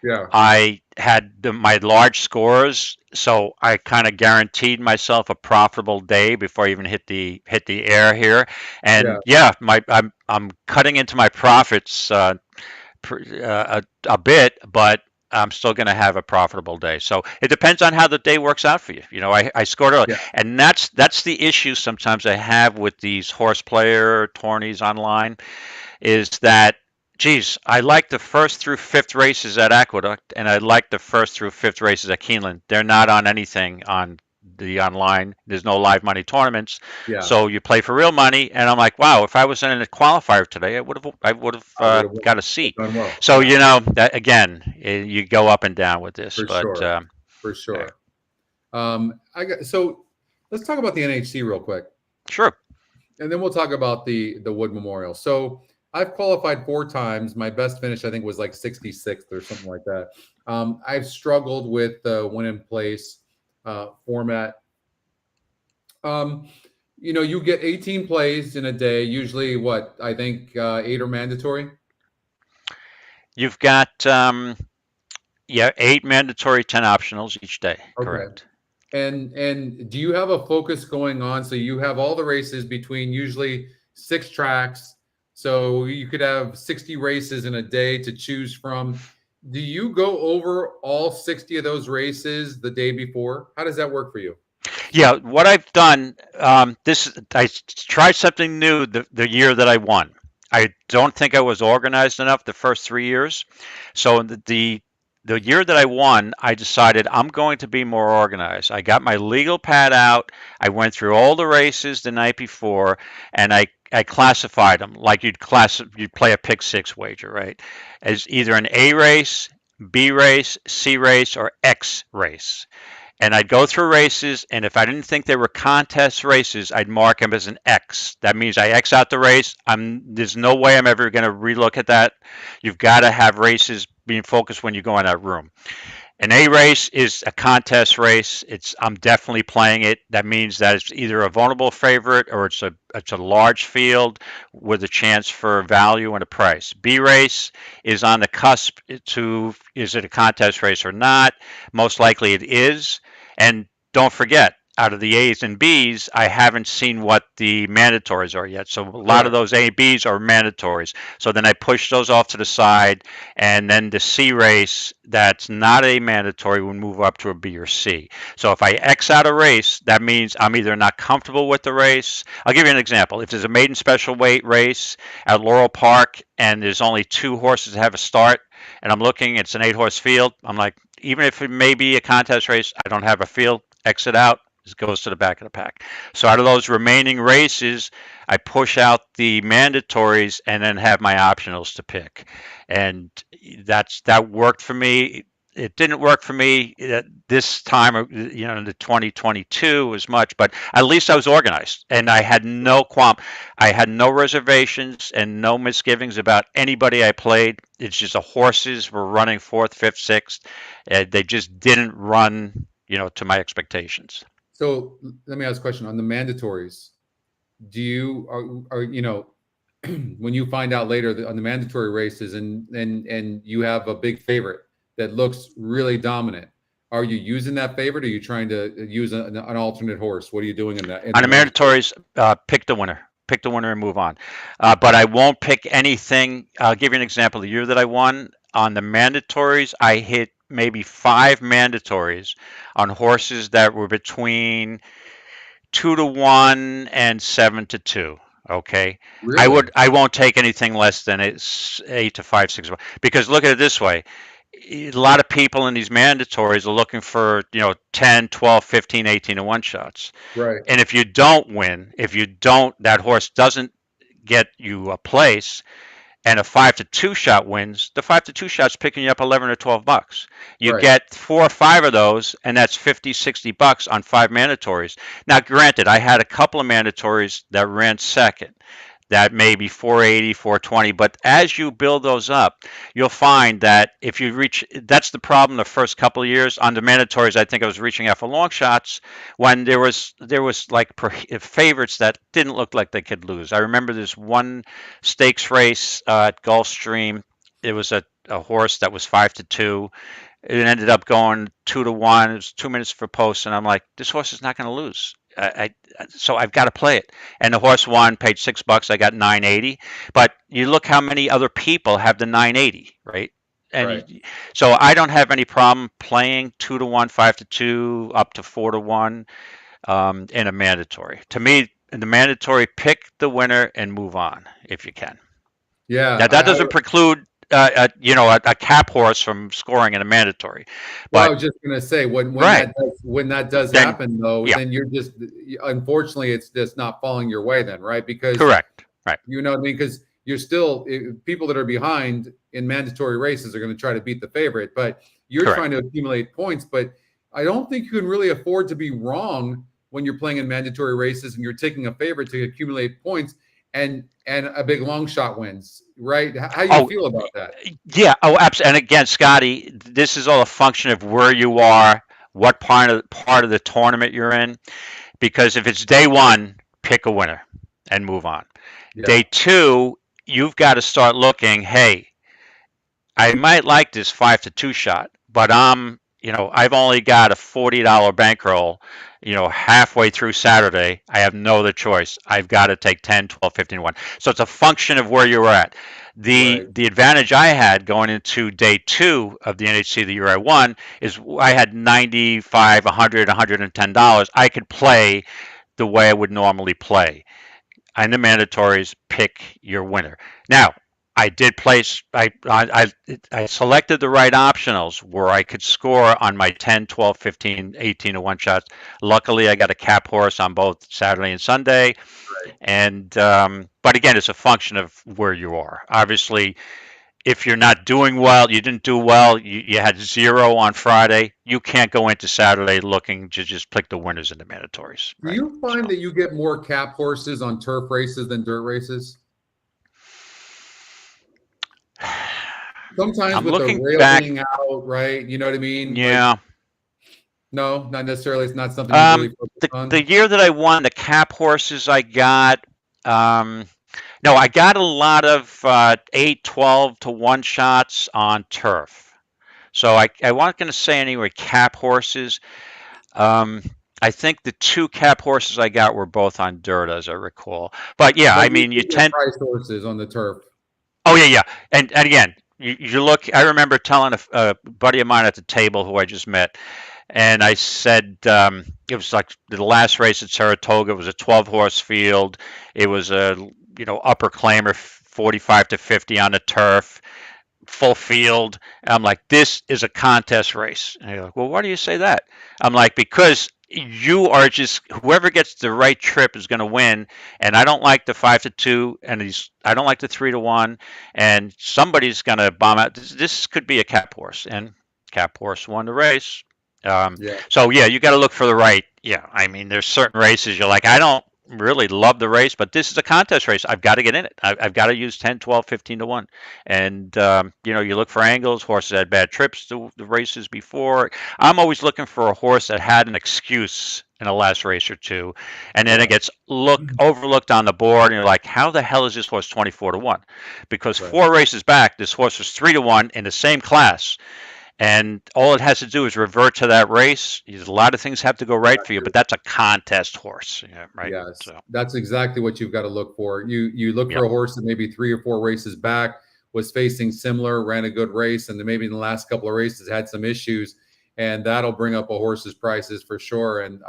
Yeah.
I had my large scores, so I kind of guaranteed myself a profitable day before I even hit the air here. And I'm cutting into my profits a bit, but I'm still going to have a profitable day. So it depends on how the day works out for you. You know, I scored early, and that's the issue sometimes I have with these horse player tourneys online, is that, geez, I like the first through fifth races at Aqueduct, and I like the first through fifth races at Keeneland. They're not on anything on the online. There's no live money tournaments, so you play for real money. And I'm like, wow, if I was in a qualifier today, I would have got a seat.
Well.
So you know, that again, you go up and down with this,
For sure. So let's talk about the NHC real quick.
Sure.
And then we'll talk about the Wood Memorial. So I've qualified 4 times. My best finish, I think, was like 66th or something like that. I've struggled with the win in place format. You know, you get 18 plays in a day. Usually, what, I think 8 are mandatory.
You've got 8 mandatory, 10 optionals each day. Okay. Correct.
And do you have a focus going on? So you have all the races between usually 6 tracks. So you could have 60 races in a day to choose from. Do you go over all 60 of those races the day before? How does that work for you?
Yeah, what I've done, I tried something new the year that I won. I don't think I was organized enough the first 3 years. So the year that I won, I decided I'm going to be more organized. I got my legal pad out. I went through all the races the night before, and I classified them like you'd play a pick 6 wager, right? As either an A race, B race, C race, or X race. And I'd go through races, and if I didn't think they were contest races, I'd mark them as an X. That means I X out the race. There's no way I'm ever going to relook at that. You've got to have races being focused when you go in that room. An A race is a contest race. I'm definitely playing it. That means that it's either a vulnerable favorite or it's a large field with a chance for value and a price. B race is on the cusp to, is it a contest race or not? Most likely it is. And don't forget, out of the A's and B's, I haven't seen what the mandatories are yet. So a lot of those A and B's are mandatories. So then I push those off to the side, and then the C race that's not a mandatory will move up to a B or C. So if I X out a race, that means I'm either not comfortable with the race. I'll give you an example. If there's a maiden special weight race at Laurel Park and there's only 2 horses that have a start, and I'm looking, it's an 8-horse field, I'm like, even if it may be a contest race, I don't have a field, exit out. It goes to the back of the pack. So out of those remaining races, I push out the mandatories and then have my optionals to pick. And that worked for me. It didn't work for me this time, you know, in the 2022 as much, but at least I was organized and I had no I had no reservations and no misgivings about anybody I played. It's just the horses were running 4th, 5th, 6th. They just didn't run, you know, to my expectations.
So let me ask a question on the mandatories. Do you are you know, when you find out later that on the mandatory races and you have a big favorite that looks really dominant, are you using that favorite? Or are you trying to use an alternate horse? What are you doing in that?
On the mandatories, pick the winner. Pick the winner and move on. But I won't pick anything. I'll give you an example. The year that I won on the mandatories, I hit maybe 5 mandatories on horses that were between 2-1 and 7-2. Okay, really? I won't take anything less than it's 8-5, 6, because look at it this way. A lot of people in these mandatories are looking for, you know, 10, 12, 15, 18 to 1 shots.
Right.
And if you don't win, that horse doesn't get you a place, and a 5 to 2 shot wins, the 5 to 2 shot's picking you up 11 or 12 bucks. You
Right.
get 4 or 5 of those, and that's 50, 60 bucks on 5 mandatories. Now, granted, I had a couple of mandatories that ran second. That may be 480, 420, but as you build those up, you'll find that if you reach, that's the problem the first couple of years. On the mandatories, I think I was reaching out for long shots when there was like favorites that didn't look like they could lose. I remember this one stakes race at Gulfstream. It was a horse that was 5 to 2. It ended up going 2 to 1. It was 2 minutes for post, and I'm like, this horse is not going to lose. So I've got to play it. And the horse won, paid $6. I got 980. But you look how many other people have the 980, right? And
Right.
so I don't have any problem playing 2 to 1, 5 to 2, up to 4 to 1 in a mandatory. To me, in the mandatory, pick the winner and move on if you can.
Yeah.
Now that doesn't preclude a cap horse from scoring in a mandatory.
Well, I
But
was just going to say when
Right.
that does
Then-
happen though,
yeah.
then you're just, unfortunately, it's just not falling your way then, right? Because
correct, right?
you know what I mean? Because you're still people that are behind in mandatory races are going to try to beat the favorite, but you're
Correct.
trying to accumulate points. But I don't think you can really afford to be wrong when you're playing in mandatory races and you're taking a favorite to accumulate points and a big long shot wins, right? How you
Oh,
feel about that?
Yeah. Oh, absolutely. And again, Scotty, this is all a function of where you are, what part of the tournament you're in. Because if it's day one, pick a winner and move on.
Yeah.
Day two, you've got to start looking. Hey, I might like this 5 to 2 shot, but I've only got a $40 bankroll. Halfway through Saturday, I have no other choice. I've got to take 10, 12, 15, 1. So it's a function of where you're at. The advantage I had going into day 2 of the NHC the year I won is I had $95, $100, $110. I could play the way I would normally play. In the mandatories, pick your winner. Now, I did place. I selected the right optionals where I could score on my 10, 12, 15, 18 to 1 shots. Luckily, I got a cap horse on both Saturday and Sunday.
Right.
And but again, it's a function of where you are. Obviously, if you're not doing well, you didn't do well, you had 0 on Friday, you can't go into Saturday looking to just pick the winners in the mandatories.
Do
Right?
you find that you get more cap horses on turf races than dirt races? Sometimes
I'm
with the
looking
rail
back.
being out, right? You know what I mean? Like,
Yeah.
no, not necessarily. It's not something you really focus on.
The year that I won, the cap horses I got, no, I got a lot of 8, 12 to 1 shots on turf. So I wasn't going to say anyway cap horses. I think the 2 cap horses I got were both on dirt, as I recall. But yeah,
But
I mean, you
get
tend.
price horses on the turf.
Oh yeah, yeah, and again, you look. I remember telling a buddy of mine at the table who I just met, and I said it was like the last race at Saratoga. It was a 12-horse field. It was a upper claimer, 45 to 50 on the turf, full field. And I'm like, this is a contest race. And you're like, well, why do you say that? I'm like, because you are just whoever gets the right trip is going to win. And I don't like the 5 to 2, and I don't like the 3 to 1, and somebody's going to bomb out. This could be a cap horse, and cap horse won the race.
Yeah.
So yeah, you got to look for the right. Yeah, I mean, there's certain races you're like, I don't really love the race, but this is a contest race. I've got to get in it. I've got to use 10, 12, 15 to 1. And, you look for angles. Horses had bad trips to the races before. I'm always looking for a horse that had an excuse in the last race or two. And then it gets overlooked on the board. And you're like, how the hell is this horse 24 to 1? Because 4 races back, this horse was 3 to 1 in the same class. And all it has to do is revert to that race. A lot of things have to go right for you, but that's a contest horse, right?
Yes,
So.
that's exactly what you've got to look for. You look for a horse that maybe 3 or 4 races back was facing similar, ran a good race, and then maybe in the last couple of races had some issues, and that'll bring up a horse's prices for sure. And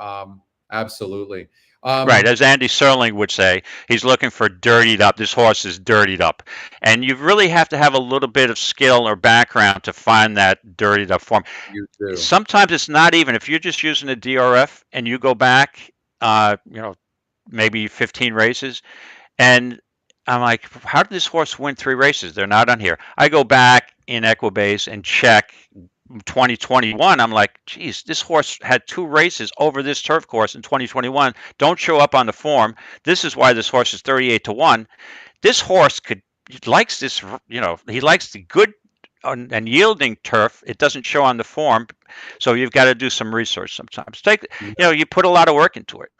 absolutely.
Right, as Andy Serling would say, he's looking for dirtied up. This horse is dirtied up. And you really have to have a little bit of skill or background to find that dirtied up form.
You do.
Sometimes it's not even. If you're just using a DRF and you go back, maybe 15 races, and I'm like, how did this horse win 3 races? They're not on here. I go back in Equibase and check 2021. I'm like, geez, this horse had 2 races over this turf course in 2021. Don't show up on the form. This is why this horse is 38-1. This horse likes this, he likes the good and yielding turf. It doesn't show on the form, so you've got to do some research sometimes. You put a lot of work into it.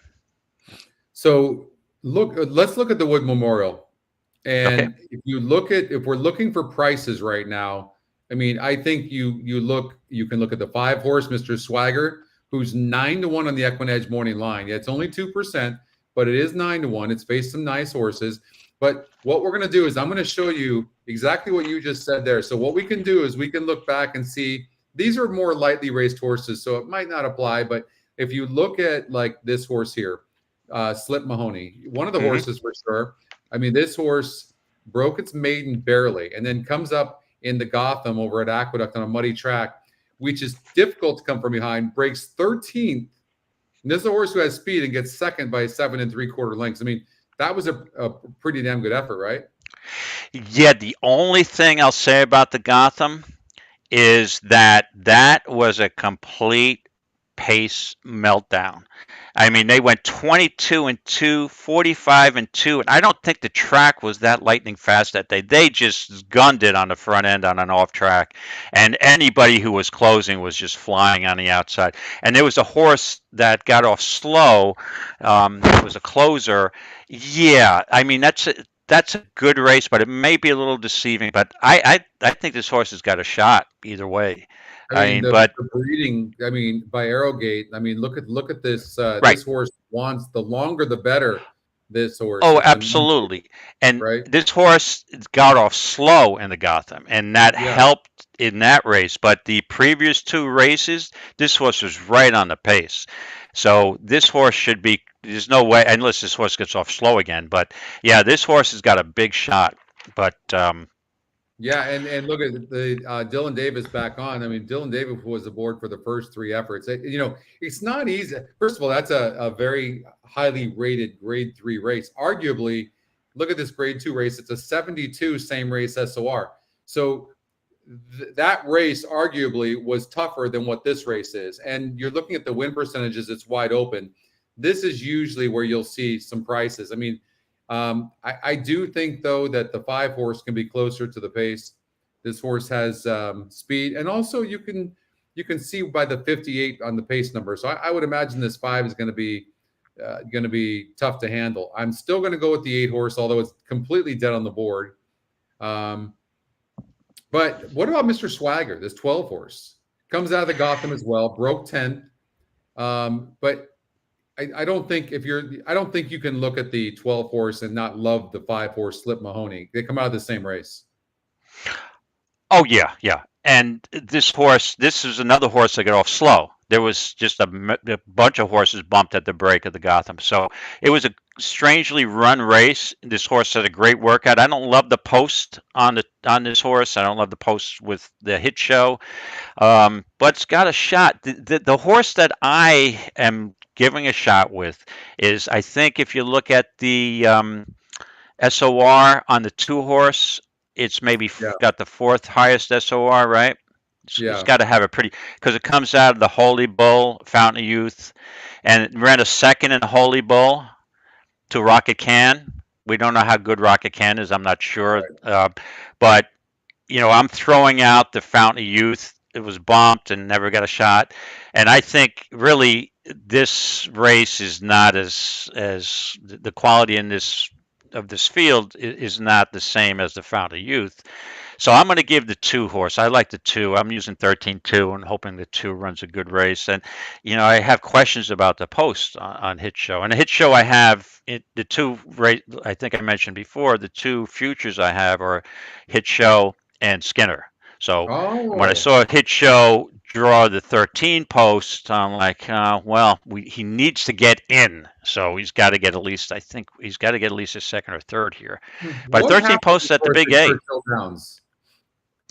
So let's look at the Wood Memorial, and okay. If we're looking for prices right now, I mean, I think you can look at the 5 horse, Mr. Swagger, who's 9-1 on the EquinEdge morning line. Yeah, it's only 2%, but it is 9-1. It's faced some nice horses. But what we're going to do is I'm going to show you exactly what you just said there. So what we can do is we can look back and see these are more lightly raced horses, so it might not apply. But if you look at like this horse here, Slip Mahoney, one of the horses for sure. I mean, this horse broke its maiden barely and then comes up in the Gotham over at Aqueduct on a muddy track, which is difficult to come from behind, breaks 13th. And this is a horse who has speed and gets second by 7 3/4 lengths. I mean, that was a pretty damn good effort, right?
Yeah, the only thing I'll say about the Gotham is that was a complete pace meltdown. I mean, they went 22-2, 45-2, and I don't think the track was that lightning fast that day. They just gunned it on the front end on an off track, and anybody who was closing was just flying on the outside. And there was a horse that got off slow. It was a closer. Yeah, I mean, that's a good race, but it may be a little deceiving. But I think this horse has got a shot either way.
The breeding. I mean, by Arrowgate. I mean, look at this. Right. This horse wants the longer the better. This horse.
Oh, absolutely. And this horse got off slow in the Gotham, and that helped in that race. But the previous 2 races, this horse was right on the pace. So this horse should be. There's no way, unless this horse gets off slow again. But yeah, this horse has got a big shot. But
yeah, and look at the Dylan Davis back on. I mean, Dylan Davis was aboard for the first 3 efforts. It's not easy. First of all, that's a very highly rated grade 3 race. Arguably, look at this grade 2 race. It's a 72 same race SOR. So that race arguably was tougher than what this race is. And you're looking at the win percentages. It's wide open. This is usually where you'll see some prices. I mean, I do think, though, that the 5 horse can be closer to the pace. This horse has speed, and also you can see by the 58 on the pace number. So I would imagine this 5 is going to be tough to handle. I'm still going to go with the 8 horse, although it's completely dead on the board. But what about Mr. Swagger? This 12 horse comes out of the Gotham as well, broke 10th, but. I don't think you can look at the 12 horse and not love the 5 horse Slip Mahoney. They come out of the same race.
Oh yeah. And this is another horse that got off slow. There was just a bunch of horses bumped at the break of the Gotham. So it was a strangely run race. This horse had a great workout. I don't love the post on this horse. I don't love the post with the hit show, but it's got a shot. The horse that I am giving a shot with is, I think, if you look at the SOR on the 2 horse, it's maybe got the 4th highest SOR, right? It's got to have a pretty, because it comes out of the Holy Bull, Fountain of Youth, and it ran a 2nd in the Holy Bull to Rocket Can. We don't know how good Rocket Can is. I'm not sure. Right. But, I'm throwing out the Fountain of Youth. It was bumped and never got a shot. And I think really this race is not as the quality in this field is not the same as the Fountain of Youth. So I'm going to give the 2 horse. I like the 2. I'm using 13-2 and hoping the 2 runs a good race. And, I have questions about the post on Hit Show. And the Hit Show I have, the 2 race, I think I mentioned before, the 2 futures I have are Hit Show and Skinner. So when I saw Hit Show draw the 13 post, I'm like, he needs to get in. So he's got to get at least, I think he's got to get at least a 2nd or 3rd here. But 13 posts at the big 8.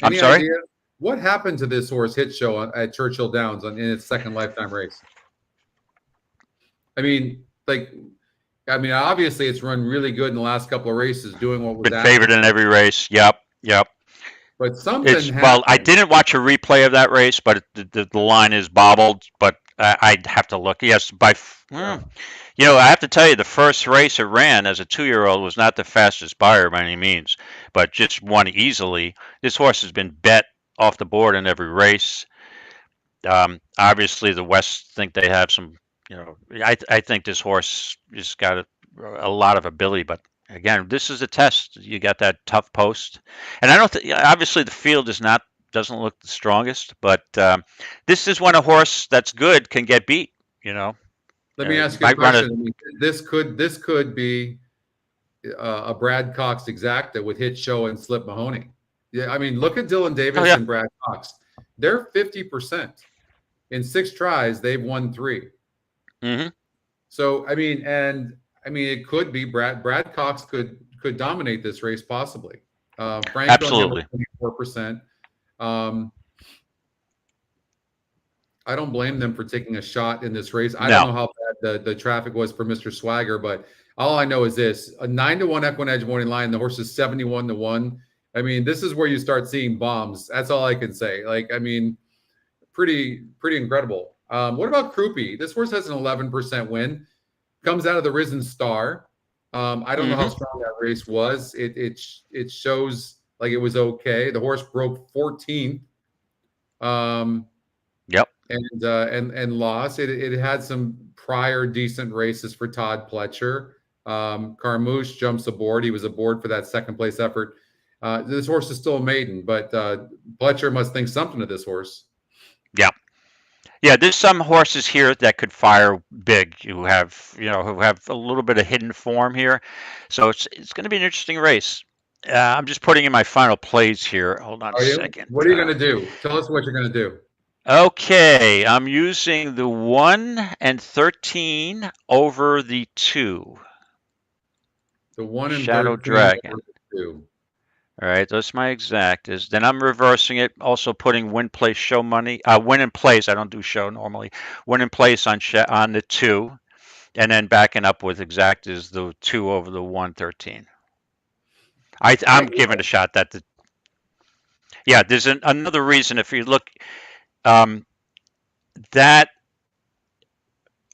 I'm sorry? Idea? What happened to this horse Hit Show at Churchill Downs in its 2nd lifetime race? I mean, like, I mean, obviously, it's run really good in the last couple of races, doing what was
Been favored in every race. Yep.
But something
Well,
happened.
I didn't watch a replay of that race, but the line is bobbled. But I'd have to look. Yes, you know, I have to tell you, the first race it ran as a 2-year-old was not the fastest buyer by any means, but just won easily. This horse has been bet off the board in every race. Obviously, the West think they have some. You know, I think this horse has got a lot of ability, but again, this is a test. You got that tough post, and I don't think obviously the field doesn't look the strongest, but this is when a horse that's good can get beat. You know.
Let me ask you a question. I mean, this could be a Brad Cox exact that would hit show and slip Mahoney. Yeah, I mean, look at Dylan Davis and Brad Cox. They're 50%. In 6 tries, they've won 3.
Mm-hmm.
So I mean, it could be Brad Cox could dominate this race possibly. Frank
absolutely
24%. I don't blame them for taking a shot in this race. I don't know how bad the traffic was for Mr. Swagger, but all I know is this: a 9-1 EquinEdge morning line. The horse is 71-1. I mean, this is where you start seeing bombs. That's all I can say. Like, I mean, pretty incredible. What about Krupe? This horse has an 11% win. Comes out of the Risen Star. I don't know how strong that race was. It shows like it was okay. The horse broke 14th.
Yep.
And lost. It had some prior decent races for Todd Pletcher. Carmouche jumps aboard. He was aboard for that second place effort. This horse is still a maiden, but Pletcher must think something of this horse.
Yeah, there's some horses here that could fire big who have a little bit of hidden form here. So it's going to be an interesting race. I'm just putting in my final plays here. Hold on a second.
What are you going to do? Tell us what you're going to do.
Okay, I'm using the 1 and 13 over the 2.
The 1 and
Shadow
13
Dragon.
over the 2.
All right, that's my exact. Then I'm reversing it, also putting win place show money. Win in place. I don't do show normally. Win in place on the 2, and then backing up with exact is the 2 over the 113. I'm giving a shot that there's another reason. If you look, that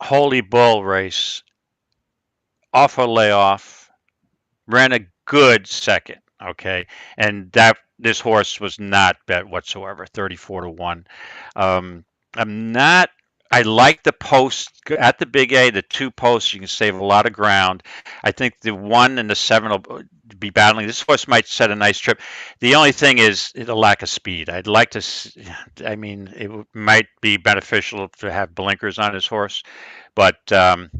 Holy Bull race off a layoff ran a good second. Okay, and this horse was not bet whatsoever, 34-1. I like the post at the Big A, the 2 posts. You can save a lot of ground. I think the 1 and the 7 will be battling. This horse might set a nice trip. The only thing is the lack of speed. I'd like to. I mean, it might be beneficial to have blinkers on his horse, but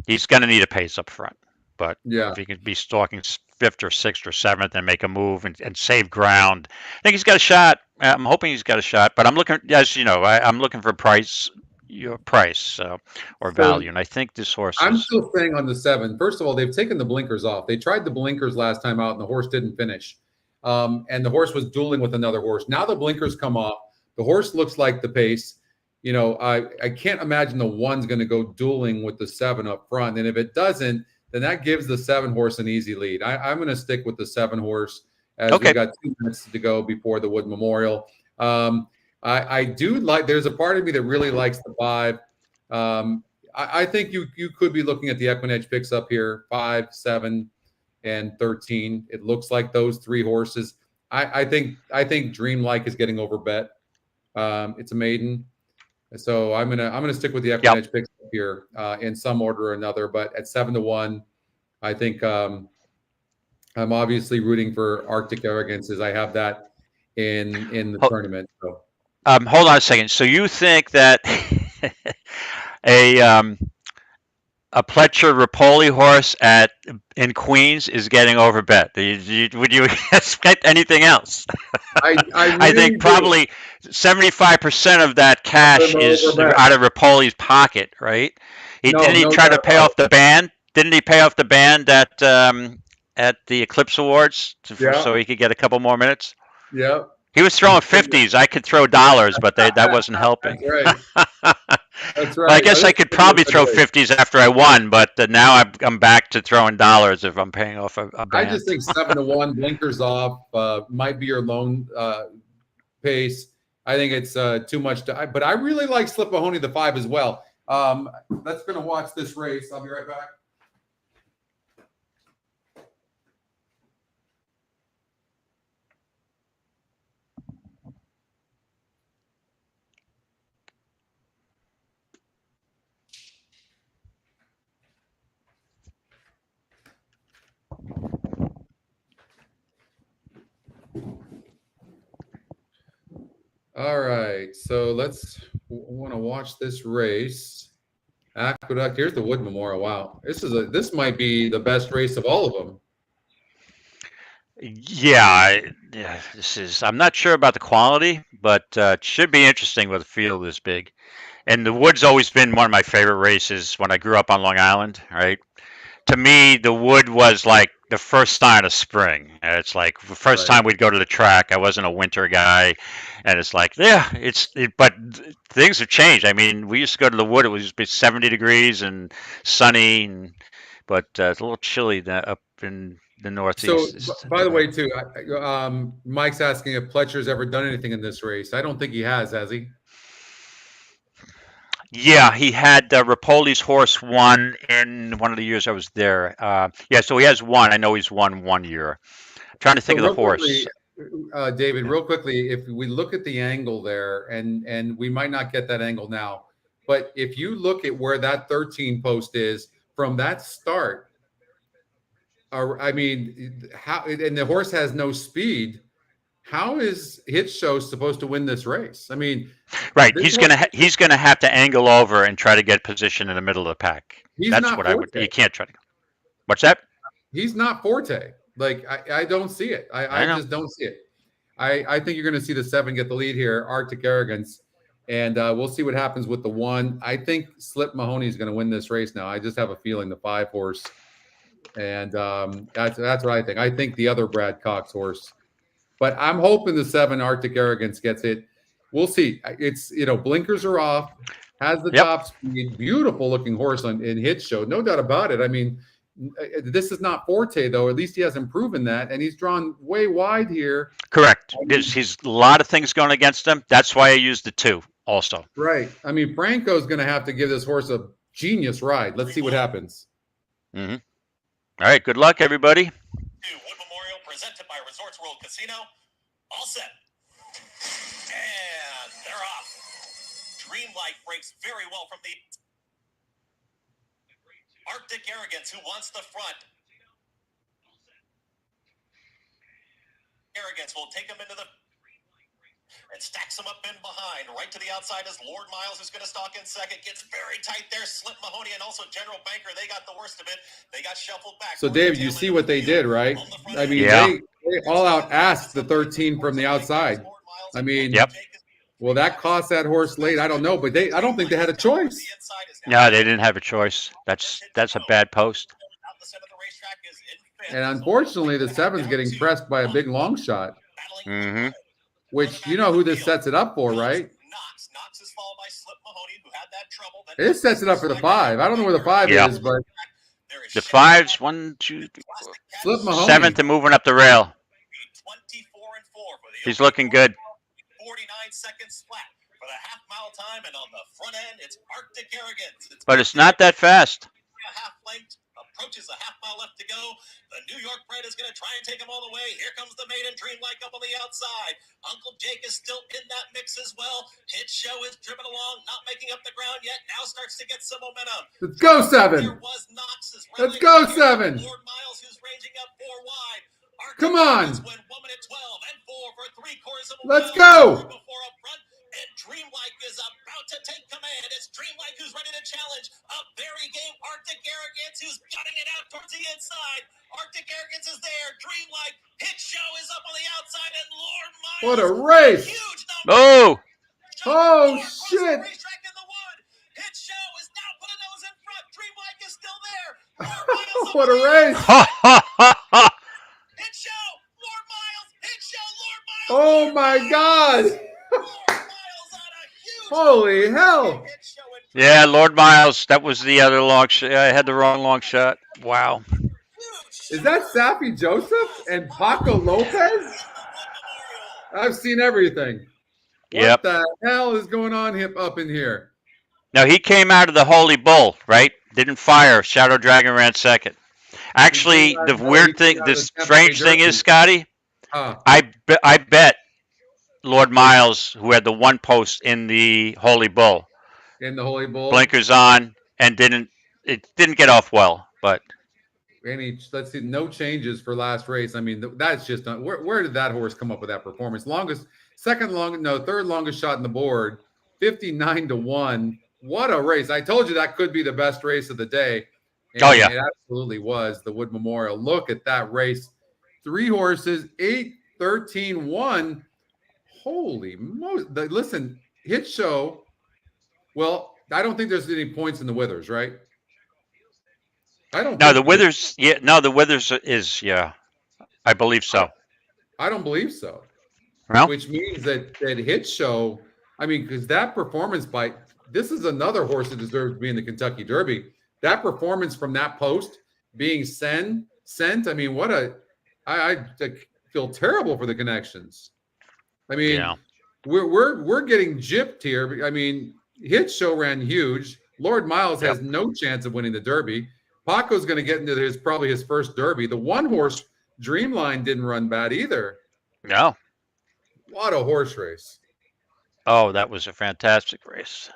he's going to need a pace up front. But if he can be stalking 5th or 6th or 7th and make a move and save ground, I think he's got a shot. I'm hoping he's got a shot, but I'm looking, as you know, I'm looking for price or value, and I think this horse.
I'm still saying on the 7. First of all, they've taken the blinkers off. They tried the blinkers last time out, and the horse didn't finish. And the horse was dueling with another horse. Now the blinkers come off. The horse looks like the pace. You know, I can't imagine the 1's going to go dueling with the 7 up front, and if it doesn't, then that gives the 7 horse an easy lead. I'm going to stick with the 7 horse as we've got 2 minutes to go before the Wood Memorial. I do like, there's a part of me that really likes the 5. I think you could be looking at the EquinEdge picks up here, 5, 7, and 13. It looks like those 3 horses. I think Dreamlike is getting overbet. It's a maiden. So I'm gonna stick with the EquinEdge picks up here in some order or another. But at 7-1, I think I'm obviously rooting for Arctic Arrogance as I have that in the tournament. So
hold on a second. So you think that a Pletcher Rapoli horse in Queens is getting overbet? Would you expect anything else? I think probably 75% of that cash is out of Rapoli's pocket, right? Didn't he try to pay off the band? Didn't he pay off the band at the Eclipse Awards so he could get a couple more minutes?
Yeah.
He was throwing 50s. I could throw dollars, but that wasn't helping.
That's right. That's
Well, I
right.
guess I could probably throw 50s after I won, but now I'm back to throwing dollars if I'm paying off a
I
band.
just think 7-1, blinkers off, might be your lone pace. I think it's too much but I really like Slip Mahoney the 5 as well. Let's gonna watch this race. I'll be right back. All right, so want to watch this race. Aqueduct. Here's the Wood Memorial. Wow, this might be the best race of all of them.
Yeah, I'm not sure about the quality, but it should be interesting with a field this big. And the Wood's always been one of my favorite races when I grew up on Long Island, right? To me, the Wood was like the first sign of spring. It's like the first time we'd go to the track. I wasn't a winter guy, and it's like, yeah, but things have changed. I mean, we used to go to the Wood. It was 70 degrees and sunny, but it's a little chilly up in the Northeast.
So, by the way, too, Mike's asking if Pletcher's ever done anything in this race. I don't think he has he?
Yeah, he had Rapoli's horse won in one of the years I was there. Yeah, so he has one. I know he's won 1 year. I'm trying to think of the horse.
Quickly, David, real quickly, if we look at the angle there, and we might not get that angle now, but if you look at where that 13 post is from that start, I mean, and the horse has no speed. How is Hit Show supposed to win this race? I mean,
right? He's gonna have to angle over and try to get position in the middle of the pack. That's what I would. You can't try to. What's that?
He's not Forte. Like I don't see it. I just don't see it. I think you're going to see the 7 get the lead here, Arctic Arrogance, and we'll see what happens with the 1. I think Slip Mahoney is going to win this race now. I just have a feeling the 5 horse, and that's what I think. I think the other Brad Cox horse. But I'm hoping the 7 Arctic Arrogance gets it. We'll see. It's, blinkers are off, has the top speed, beautiful looking horse in Hit Show. No doubt about it. I mean, this is not Forte, though. At least he hasn't proven that. And he's drawn way wide here.
Correct. He's a lot of things going against him. That's why I used the 2 also.
Right. I mean, Franco's going to have to give this horse a genius ride. Let's see what happens.
Mm-hmm. All right. Good luck, everybody.
Wood Memorial presented by Resorts World Casino. All set. And they're off. Dreamlight breaks very well from the Arctic Arrogance, who wants the front. Arrogance will take him into the and stacks him up in behind. Right to the outside is Lord Miles, who's going to stalk in second. Gets very tight there. Slip Mahoney and also General Banker. They got the worst of it. They got shuffled back.
So, Dave, you see what they did, right? I mean, they all out asked the 13 from the outside. I mean, well, that cost that horse late. I don't know, but I don't think they had a choice.
No, they didn't have a choice. That's a bad post.
And unfortunately, the 7's getting pressed by a big long shot.
Mm-hmm.
Which, you know who this sets it up for, right? It sets it up for the 5. I don't know where the 5 is, but
the 5's 1, 2, 3, 4.
Slip Mahoney.
7th and moving up the rail. He's looking good.
49 seconds flat for the half mile time, and on the front end, it's Arctic Arrogance.
But it's not that fast.
Half length approaches a half mile left to go. The New York bred is going to try and take him all the way. Here comes the maiden Dreamlike up on the outside. Uncle Jake is still in that mix as well. Hit Show is driven along, not making up the ground yet. Now starts to get some momentum.
Let's go, 7.
There was Knox's
Let's go, 7.
Lord Miles, who's ranging up 4 wide.
Come on.
Went 1 minute 12 and 4 for 3/4 of a
Let's
mile.
go.
Before up front. And Dreamlike is about to take command. It's Dreamlike who's ready to challenge a very game Arctic Arrogance, who's gutting it out towards the inside. Arctic Arrogance is there. Dreamlike. Hit Show is up on the outside, and Lord Miles.
What a race.
Huge
Oh.
number.
Oh, shit.
Racetrack in the wood. Hit Show is now put a nose in front. Dreamlike is still there. Lord Miles.
What a race.
Ha, ha, ha, ha.
Hit Show. Lord Miles. Hit Show. Lord Miles.
Oh, my God. Holy hell!
Yeah, Lord Miles. That was the other long shot. I had the wrong long shot. Wow.
Is that Safi Joseph and Paco Lopez? I've seen everything. What
Yep.
the hell is going on up in here?
Now, he came out of the Holy Bull, right? Didn't fire. Shadow Dragon ran second. Actually, the weird thing, the strange thing is, Scotty, I bet Lord Miles, who had the one post in the Holy Bull,
In the Holy Bull.
blinkers on, and it didn't get off well, but
let's see, no changes for last race. I mean, that's just not, where did that horse come up with that performance? Third longest shot in the board, 59-1. What a race. I told you that could be the best race of the day. And
oh yeah,
it absolutely was the Wood Memorial. Look at that race. 3 horses, 8, 13, 1. Holy moly. Listen, hit show. Well, I don't think there's any points in the Withers, right? I don't.
No, the Withers. Yeah, no, the Withers is. Yeah, I believe so.
I don't believe so.
Well,
Which means that hit show. I mean, because that performance by this is another horse that deserves to be in the Kentucky Derby. That performance from that post being sent. I mean, what a. I feel terrible for the connections. I mean,
yeah.
we're getting gypped here. I mean, hit show ran huge. Lord Miles has no chance of winning the Derby. Paco's going to get into probably his first Derby. The one horse Dreamline didn't run bad either.
No.
What a horse race.
Oh, that was a fantastic race.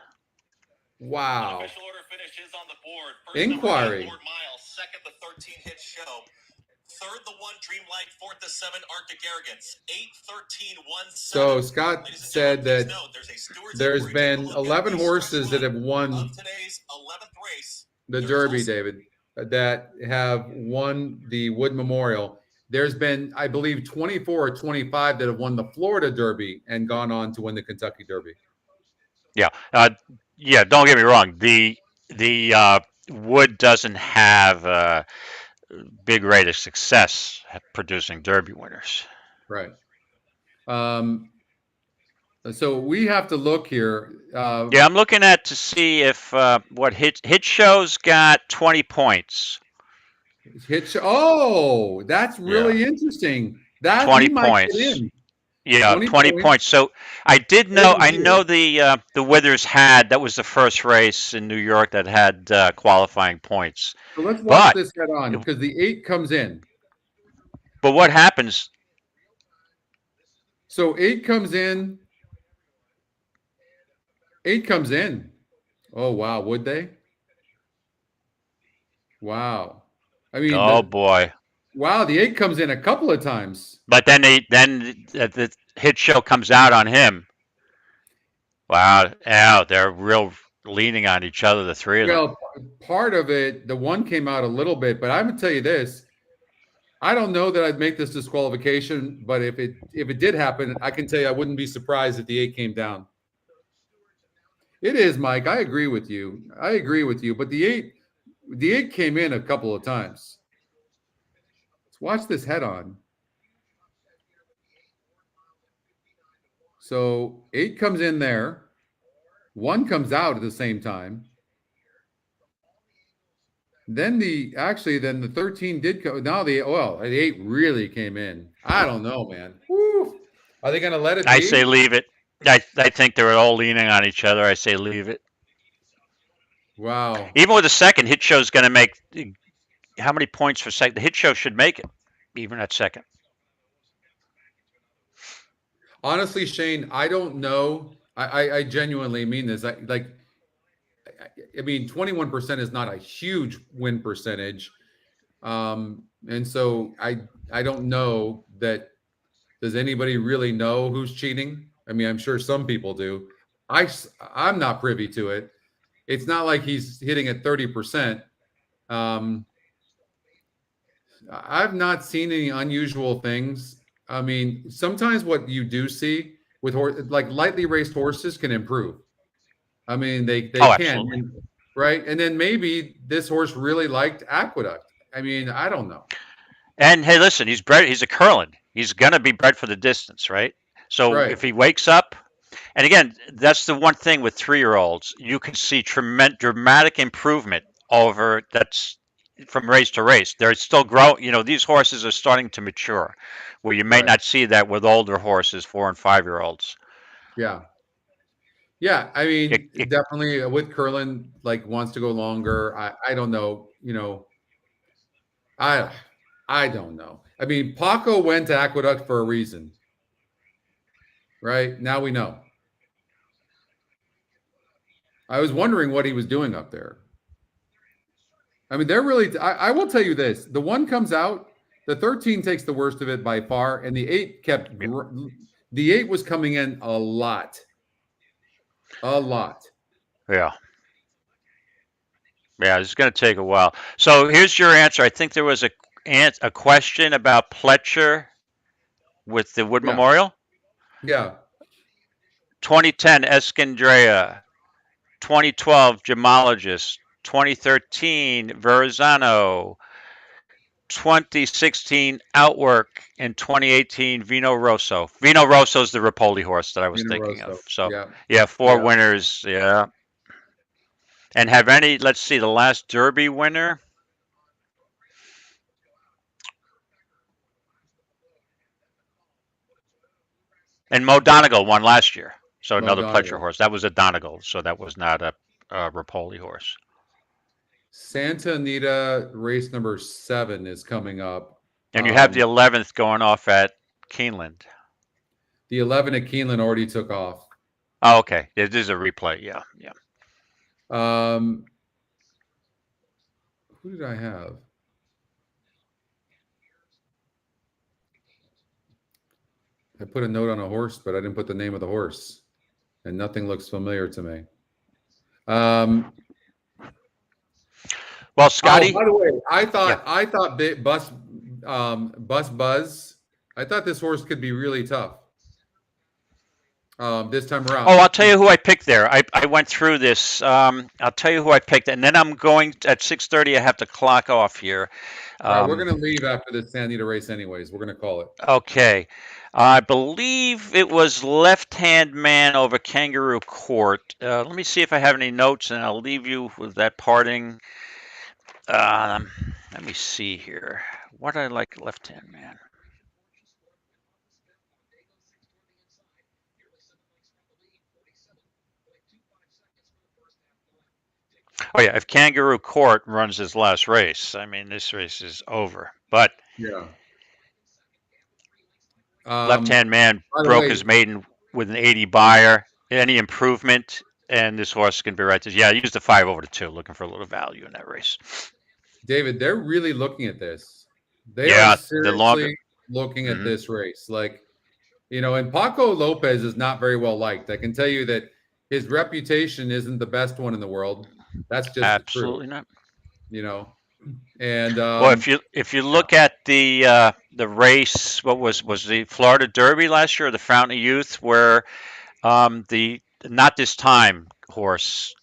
Wow.
Official order finishes on the board. First,
Inquiry.
Lord Miles. Second, the 13 hit show. Third, the 1 Dreamlight. Fourth, the 7 Arctic Arrogance. 8, 13, 1, 7.
So Scott said that there's been 11 horses that have won
today's 11th race.
the Derby, David, that have won the Wood Memorial. There's been, I believe, 24 or 25 that have won the Florida Derby and gone on to win the Kentucky Derby.
Yeah. Yeah. Don't get me wrong. The Wood doesn't have a big rate of success at producing Derby winners.
Right. So we have to look here.
Yeah, I'm looking at to see if what hit show's got 20 points.
Oh, that's really interesting. That
20 points. Yeah, 20 points. So I know the Withers that was the first race in New York that had qualifying points.
So let's watch this head on because the 8 comes in.
But what happens?
So 8 comes in. 8 comes in. Oh, wow. Would they? Wow. I mean,
oh boy.
Wow, the 8 comes in a couple of times.
But then the hit show comes out on him. Wow. Yeah, they're real leaning on each other, the three of them.
Well, part of it, the 1 came out a little bit, but I would tell you this. I don't know that I'd make this disqualification, but if it did happen, I can tell you I wouldn't be surprised if the 8 came down. It is, Mike. I agree with you. But the 8 came in a couple of times. Let's watch this head on. So 8 comes in there. 1 comes out at the same time. Then the 13 did go. Now the 8 really came in. I don't know, man. Woo. Are they going to let it be?
I say leave it. I think they're all leaning on each other. I say leave it.
Wow.
Even with the second, hit show's going to make how many points for second? The hit show should make it, even at second.
Honestly, Shane, I don't know. I genuinely mean this. I mean, 21% is not a huge win percentage. And so I don't know that. Does anybody really know who's cheating? I mean, I'm sure some people do. I'm not privy to it. It's not like he's hitting at 30%. I've not seen any unusual things. I mean, sometimes what you do see with like lightly raced horses can improve. I mean, they can, right? And then maybe this horse really liked Aqueduct. I mean, I don't know. And
hey, listen, he's a Curlin. He's gonna be bred for the distance, right? So if he wakes up And again, that's the one thing with 3-year-olds. You can see dramatic improvement over that's from race to race. They're still growing. These horses are starting to mature, where you may
Right.
not see that with older horses, 4 and 5-year-olds.
Yeah. Yeah. I mean,
It-
definitely with Curlin, like wants to go longer. I don't know. I don't know. I mean, Paco went to Aqueduct for a reason. Right? Now we know. I was wondering what he was doing up there. I mean, they're really I will tell you this. The 1 comes out, the 13 takes the worst of it by far, and the 8 the 8 was coming in a lot. A lot.
Yeah. Yeah, it's going to take a while. So here's your answer. I think there was a question about Pletcher with the Wood
Yeah.
Memorial.
Yeah.
2010 Escandrea, 2012 Gemologist, 2013 Verrazano, 2016 Outwork, and 2018 Vino Rosso. Vino Rosso is the Rapoli horse that I was
Vino
thinking
Rosso.
of. So
Yeah.
yeah, 4
Yeah.
winners. Yeah. And let's see, the last Derby winner. And Mo Donegal won last year. So
Mo
another
Donegal.
Pletcher horse. That was a Donegal, so that was not a Rapoli horse.
Santa Anita race number 7 is coming up.
And you have the 11th going off at Keeneland.
The 11 at Keeneland already took off.
Oh, okay. It is a replay. Yeah, yeah.
Who did I have? I put a note on a horse, but I didn't put the name of the horse, and nothing looks familiar to me.
Well, Scotty.
Oh, by the way, I thought Bus Buzz. I thought this horse could be really tough. This time around.
Oh, I'll tell you who I picked there. I went through this. I'll tell you who I picked, and then I'm going at 6:30. I have to clock off here.
All right, we're going to leave after this Santa Anita race anyways. We're going to call it.
Okay. I believe it was Left Hand Man over Kangaroo Court. Let me see if I have any notes, and I'll leave you with that parting. Let me see here. What I like Left Hand Man. Oh yeah, if Kangaroo Court runs his last race, I mean this race is over. But
yeah,
Left Hand Man broke his maiden with an 80 buyer. Any improvement, and this horse can be right there. Yeah, I used the 5 over the 2, looking for a little value in that race.
David, they're really looking at this. They
Yeah,
are seriously looking at this race. Like, and Paco Lopez is not very well liked. I can tell you that his reputation isn't the best one in the world. That's just
absolutely
true.
not.
And
well, if you look at the race, what was the Florida Derby last year, or the Fountain of Youth, where the Not This Time horse,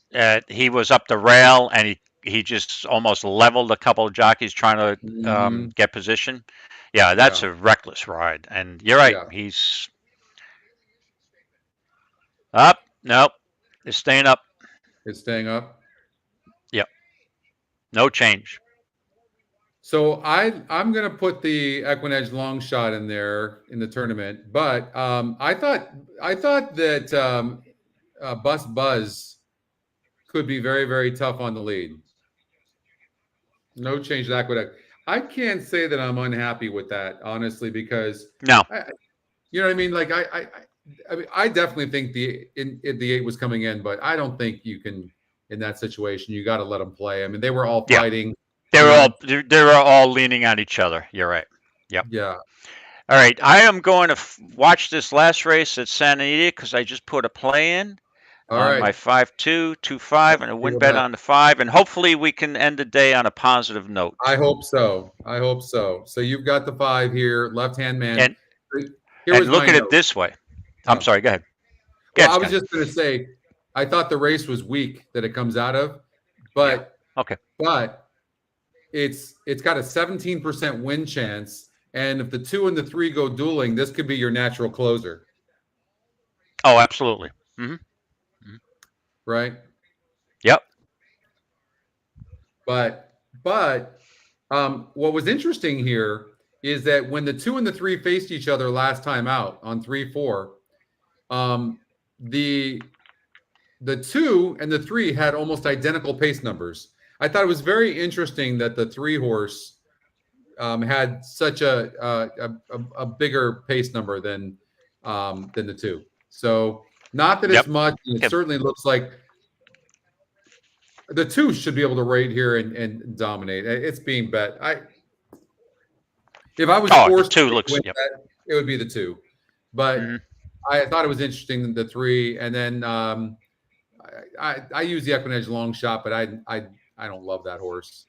he was up the rail and he just almost leveled a couple of jockeys trying to get position. Yeah, that's a reckless ride. And you're right, he's up. Nope, it's staying up.
It's staying up.
Yep, no change.
So I'm going to put the EquinEdge long shot in there in the tournament, but I thought that Bus Buzz could be very, very tough on the lead. No change to Aqueduct. I can't say that I'm unhappy with that, honestly, because you know what I mean. Like I definitely think the 8 was coming in, but I don't think you can in that situation. You got to let them play. I mean, they were all fighting.
They were all leaning on each other. You're right. Yep.
Yeah.
All right. I am going to watch this last race at Santa Anita because I just put a play in on my 5-2, 2-5, and a win bet on the 5, and hopefully we can end the day on a positive note.
I hope so. So you've got the 5 here, Left Hand Man.
And look at it this way. I'm sorry. Go ahead.
Well, I was just going to say, I thought the race was weak that it comes out of, but but it's got a 17% win chance, and if the 2 and the 3 go dueling, this could be your natural closer.
Oh, absolutely. Hmm.
right?
Yep.
But what was interesting here is that when the 2 and the 3 faced each other last time out on 3-4, the 2 and the 3 had almost identical pace numbers. I thought it was very interesting that the 3 horse had such a bigger pace number than the 2. So not that it's
Yep.
much. It
Yep.
certainly looks like the 2 should be able to rate here and dominate. It's being bet. If I was
Oh, the
forced
2
to
looks.
win
Yep.
that, it would be the 2. But
Mhm.
I thought it was interesting the 3, and then I use the EquinEdge long shot, but I don't love that horse.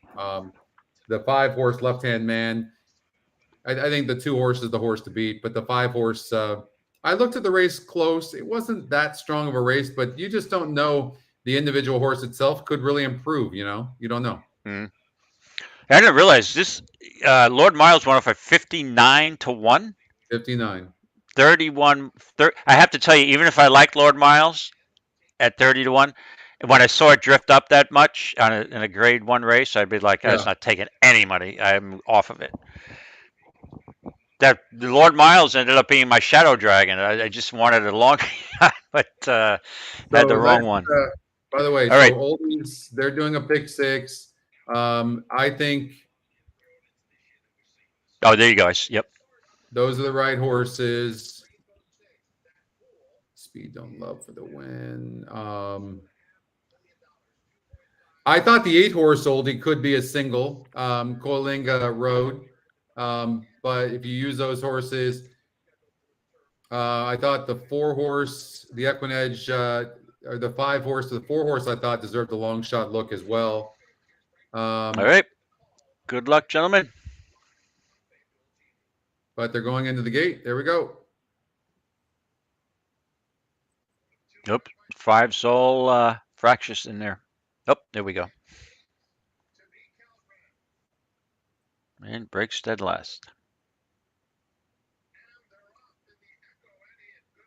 The 5 horse left hand man. I think the 2 horse is the horse to beat, but the 5 horse. I looked at the race close. It wasn't that strong of a race, but you just don't know. The individual horse itself could really improve. You don't know.
Mhm. I didn't realize this. Lord Miles went off at 59-1.
59.
31. I have to tell you, even if I like Lord Miles at 30-1, when I saw it drift up that much in a grade 1 race, I'd be like, "That's not taking any money. I'm off of it." That the Lord Miles ended up being my shadow dragon. I just wanted a long shot, but had the wrong one.
By the way,
All right.
Oldies, they're doing a pick 6. I think.
Oh, there you go. Yep.
Those are the right horses. Speed don't love for the win. I thought the 8 horse oldie could be a single, Coalinga Road. But if you use those horses, I thought the 4 horse, the EquinEdge, or the 5 horse, the 4 horse, I thought deserved a long shot look as well.
All right. Good luck, gentlemen.
But they're going into the gate. There we go.
Nope. 5's all fractious in there. Oh, there we go. And breaks dead last.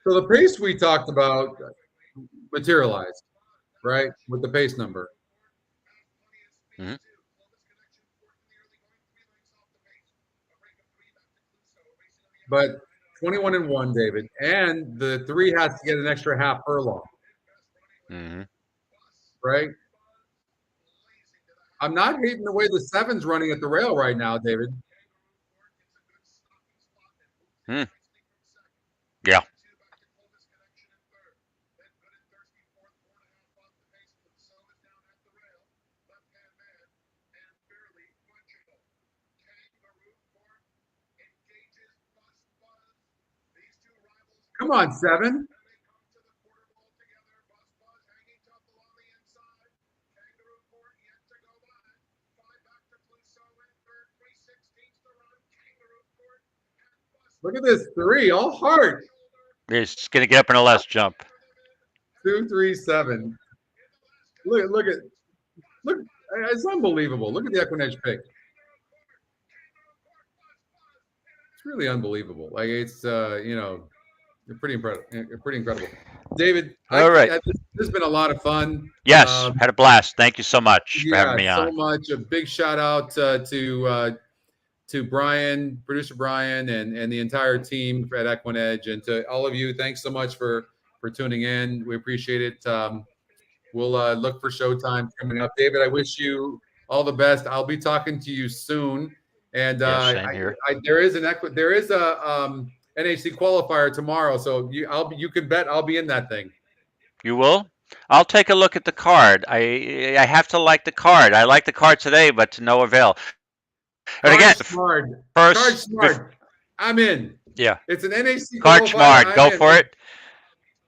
So the pace we talked about materialized, right, with the pace number.
Mm-hmm.
But 21-1, David, and the 3 has to get an extra half furlong.
Mm-hmm.
Right? I'm not hating the way the 7's running at the rail right now, David.
Yeah.
Come on, 7. Look at this 3, all heart.
He's going to get up in a last jump.
2, 3, 7. Look. It's unbelievable. Look at the EquinEdge pick. It's really unbelievable. Like it's pretty incredible. David,
all right.
This has been a lot of fun.
Yes, had a blast. Thank you so much for having me on.
So much. A big shout out to Brian, producer Brian, and the entire team at EquinEdge, and to all of you. Thanks so much for tuning in. We appreciate it. We'll look for showtime coming up. David, I wish you all the best. I'll be talking to you soon. And
same here.
there is a NHC qualifier tomorrow, so you can bet I'll be in that thing.
You will? I'll take a look at the card. I have to like the card. I like the card today, but to no avail. And again,
card smart. I'm in.
Yeah.
It's an NHC
card
qualifier.
Smart. Go for it.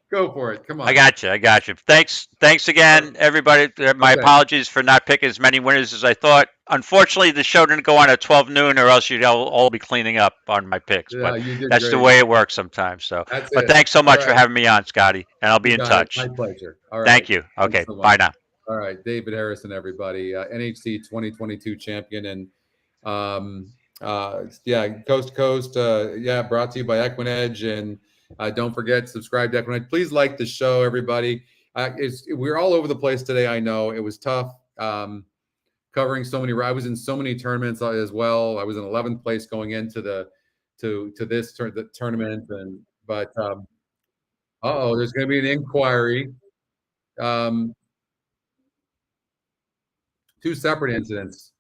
Go for it. Come on.
I got you. Thanks again, everybody. My apologies for not picking as many winners as I thought. Unfortunately, the show didn't go on at 12 noon, or else you'd all be cleaning up on my picks.
Yeah,
but that's great. The way it works sometimes. So, but thanks so much for having me on, Scotty, and I'll be in touch.
My pleasure. All right.
Thank you. Okay, so bye now.
All right, David Harrison, everybody, NHC 2022 champion, and coast to coast. Brought to you by EquinEdge, and Don't forget, subscribe to EquinEdge. Please like the show, everybody. We're all over the place today. I know it was tough covering so many. I was in so many tournaments as well. I was in 11th place going into the tournament, but there's going to be an inquiry. 2 separate incidents.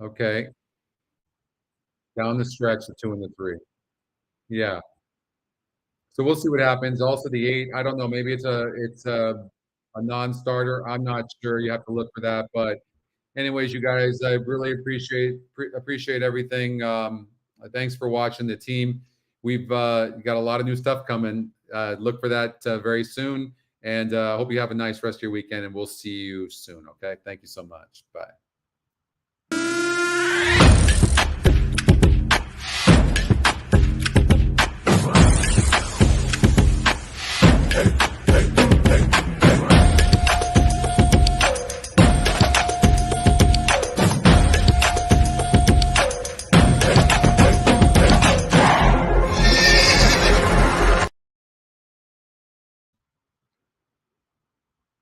Okay. Down the stretch, the 2 and the 3. Yeah. So we'll see what happens. Also, the 8. I don't know. Maybe it's a non-starter. I'm not sure. You have to look for that. But anyways, you guys, I really appreciate everything. Thanks for watching the team. We've got a lot of new stuff coming. Look for that very soon. And hope you have a nice rest of your weekend. And we'll see you soon. Okay. Thank you so much. Bye.